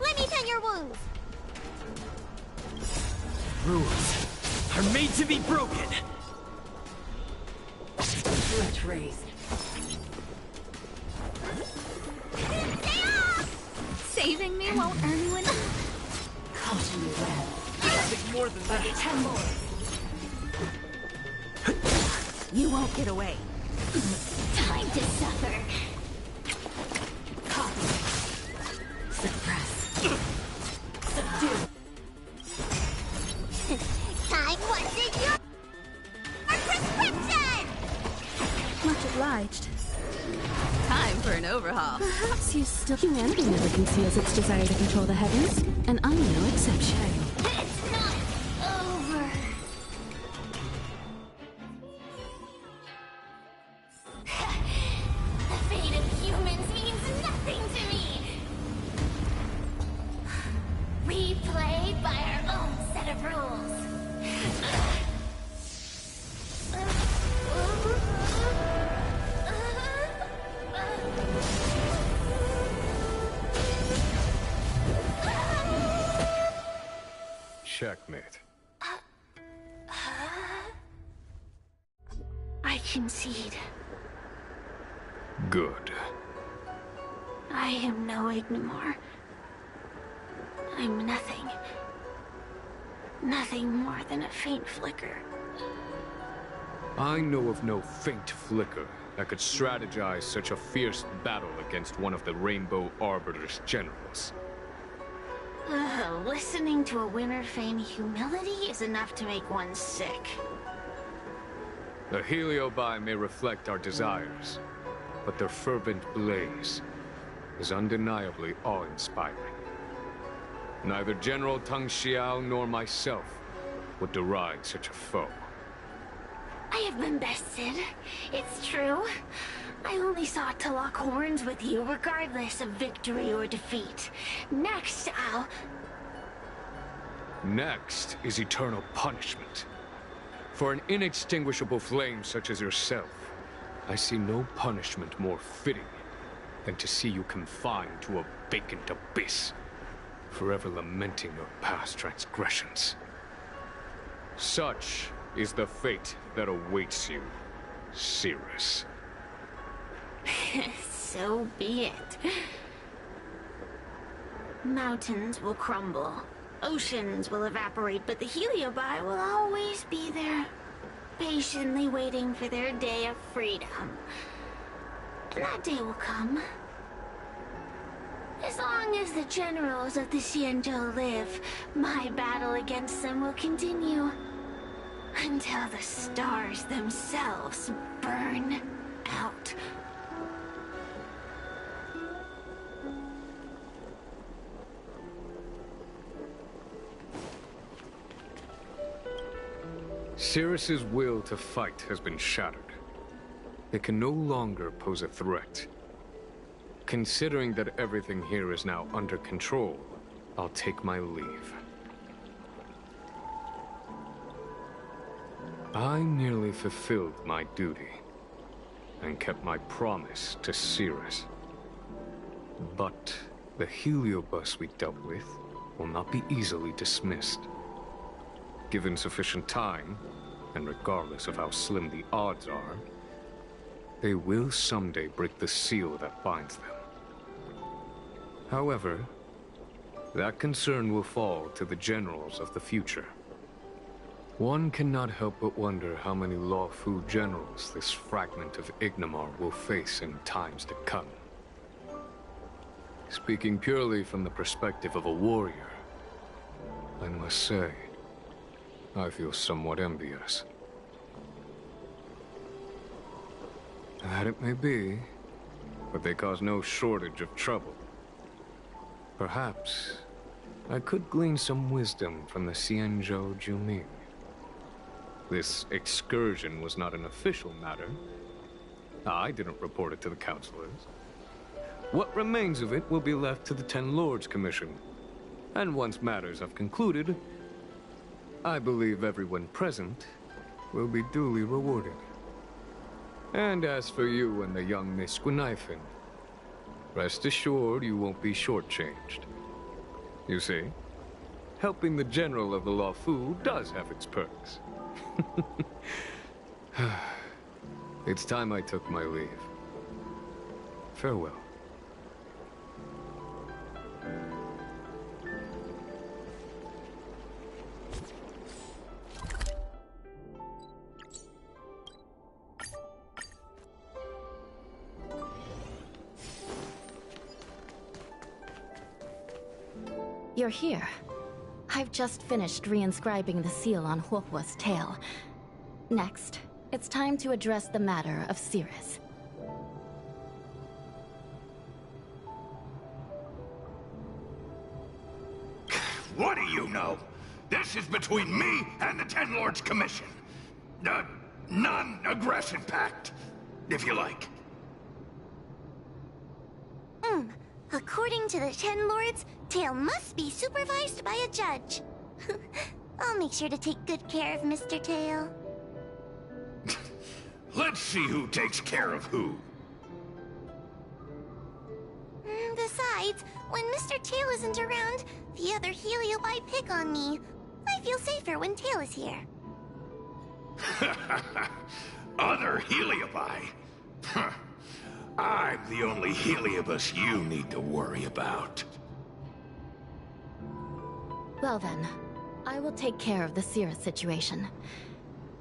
Let me pin your wounds. Rules are made to be broken. Foot raised. Saving me won't earn you any Nothing more than that. 10 more. You won't get away. Time to suffer. Copy. Suppress. Subdue. Time wasn't your prescription! Much obliged. Time for an overhaul. Perhaps you still... Humanity never conceals its desire to control the heavens, and I'm no exception. It's not over. The fate of humans means nothing to me. We play by our own set of rules. Checkmate. I concede. Good. I am no ignore. I'm nothing. Nothing more than a faint flicker. I know of no faint flicker that could strategize such a fierce battle against one of the Rainbow Arbiter's generals. Listening to a winner feign humility is enough to make one sick. The Heliobi may reflect our desires, but their fervent blaze is undeniably awe-inspiring. Neither General Tang Xiao nor myself would deride such a foe. I have been bested. It's true. I only sought to lock horns with you regardless of victory or defeat. Next, Next is eternal punishment. For an inextinguishable flame such as yourself, I see no punishment more fitting than to see you confined to a vacant abyss, forever lamenting your past transgressions. Such is the fate that awaits you, Cirrus. So be it. Mountains will crumble. Oceans will evaporate, but the Heliobi will always be there, patiently waiting for their day of freedom. And that day will come. As long as the generals of the Xianzhou live, my battle against them will continue. Until the stars themselves burn out. Cirrus's will to fight has been shattered. It can no longer pose a threat. Considering that everything here is now under control, I'll take my leave. I nearly fulfilled my duty, and kept my promise to Cirrus. But the heliobus we dealt with will not be easily dismissed. Given sufficient time, and regardless of how slim the odds are, they will someday break the seal that binds them. However, that concern will fall to the generals of the future. One cannot help but wonder how many Luofu generals this fragment of Ignimar will face in times to come. Speaking purely from the perspective of a warrior, I must say, I feel somewhat envious. That it may be, but they cause no shortage of trouble. Perhaps I could glean some wisdom from the Xianzhou Juming. This excursion was not an official matter. I didn't report it to the councilors. What remains of it will be left to the Ten Lords Commission. And once matters have concluded, I believe everyone present will be duly rewarded. And as for you and the young Miss Guinaifen, rest assured you won't be shortchanged. You see, helping the general of the Luofu does have its perks. It's time I took my leave. Farewell. You're here. I've just finished reinscribing the seal on Huohuo's tail. Next, it's time to address the matter of Cirrus. What do you know? This is between me and the Ten Lords Commission. A non-aggression pact, if you like. According to the Ten Lords, Tail must be supervised by a judge. I'll make sure to take good care of Mr. Tail. Let's see who takes care of who. Besides, when Mr. Tail isn't around, the other Heliobi pick on me. I feel safer when Tail is here. Other Heliobi? Huh. I'm the only Heliobus you need to worry about. Well then, I will take care of the Cirrus situation.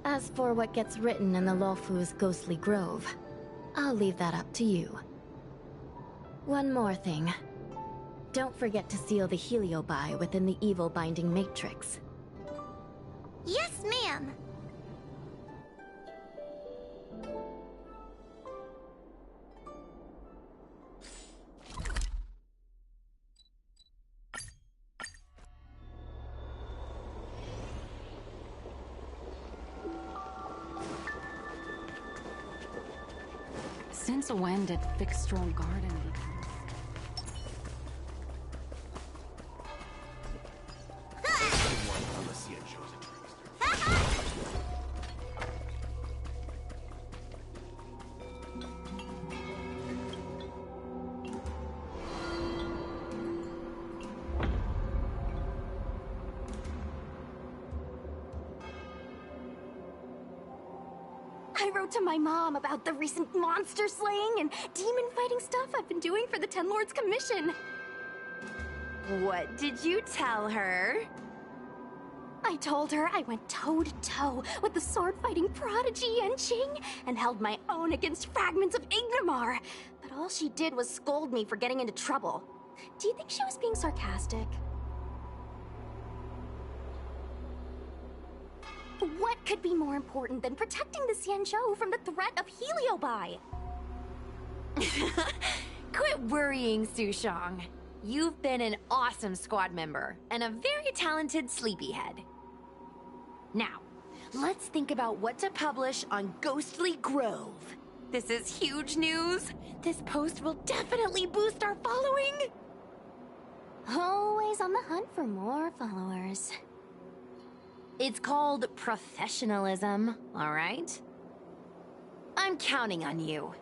As for what gets written in the Luofu's ghostly grove, I'll leave that up to you. One more thing. Don't forget to seal the Heliobi within the evil binding matrix. Yes, ma'am. Since when did Fixstral Garden become? I wrote to my mom about the recent monster slaying and demon fighting stuff I've been doing for the Ten Lords Commission. What did you tell her? I told her I went toe-to-toe with the sword-fighting prodigy Yanqing and held my own against fragments of Ignomar. But all she did was scold me for getting into trouble. Do you think she was being sarcastic? What could be more important than protecting the Xianzhou from the threat of Heliobi? Quit worrying, Sushang. You've been an awesome squad member and a very talented sleepyhead. Now, let's think about what to publish on Ghostly Grove. This is huge news. This post will definitely boost our following. Always on the hunt for more followers. It's called professionalism, all right? I'm counting on you.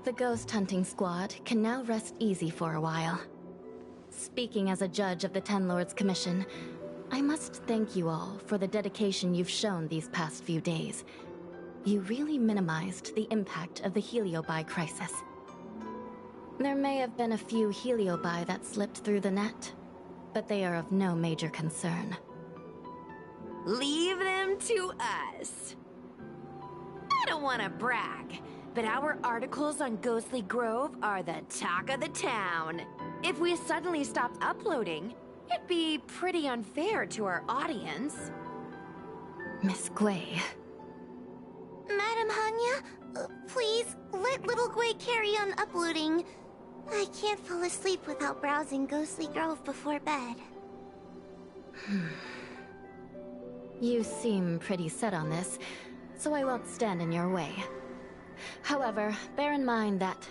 The ghost hunting squad can now rest easy for a while. Speaking as a judge of the Ten Lords Commission, I must thank you all for the dedication you've shown these past few days. You really minimized the impact of the Heliobi crisis. There may have been a few Heliobi that slipped through the net, but they are of no major concern. Leave them to us. I don't want to brag, but our articles on Ghostly Grove are the talk of the town. If we suddenly stopped uploading, it'd be pretty unfair to our audience. Miss Gui. Madam Hanya, please let little Gui carry on uploading. I can't fall asleep without browsing Ghostly Grove before bed. You seem pretty set on this, so I won't stand in your way. However, bear in mind that...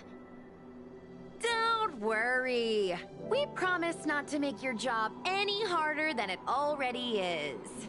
Don't worry. We promise not to make your job any harder than it already is.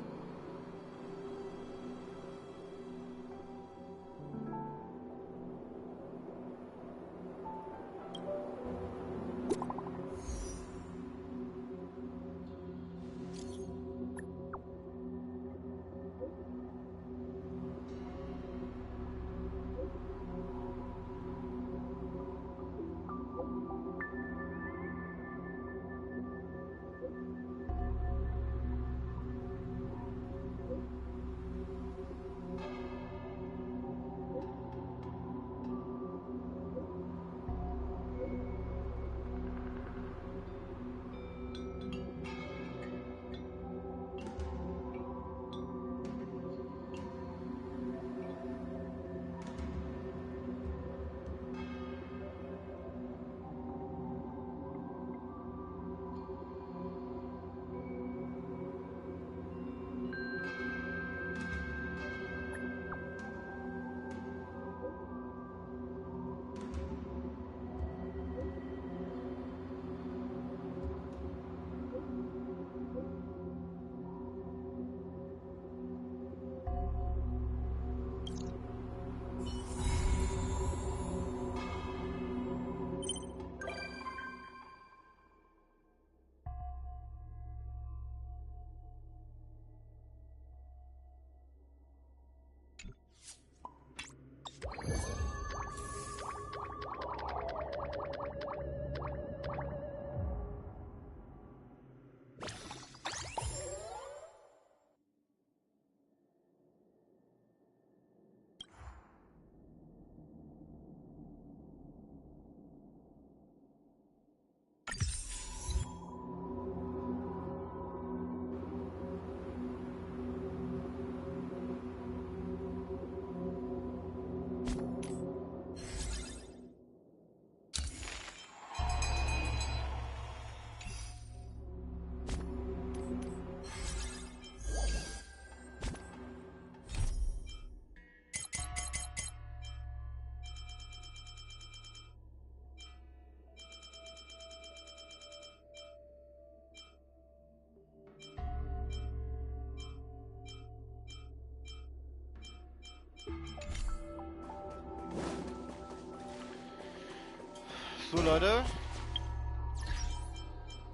So, Leute.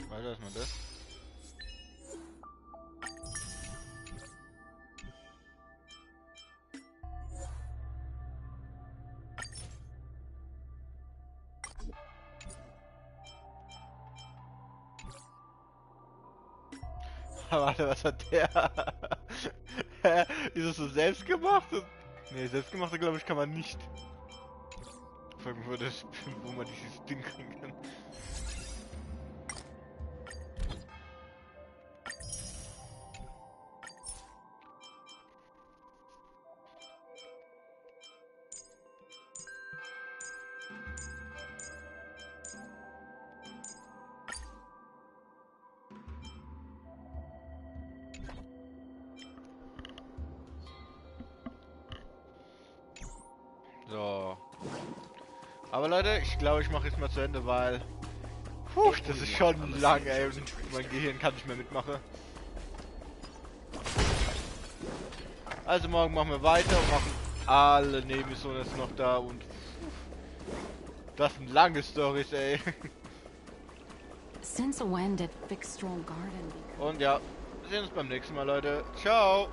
Weiter ist mal das. Warte, was hat der? Hä? Ist das so selbstgemacht? Ne, selbstgemachte glaube ich kann man nicht. Frag mich, wo man dieses Ding kriegen kann. So. Aber Leute, ich glaube, ich mache jetzt mal zu Ende, weil... Puh, das ist schon lang, ey. Mein Gehirn kann nicht mehr mitmachen. Also morgen machen wir weiter und machen alle Nebenmissionen jetzt noch da und... Das sind lange Storys, ey. Since when did Fixstral Garden become... Und ja, wir sehen uns beim nächsten Mal, Leute. Ciao!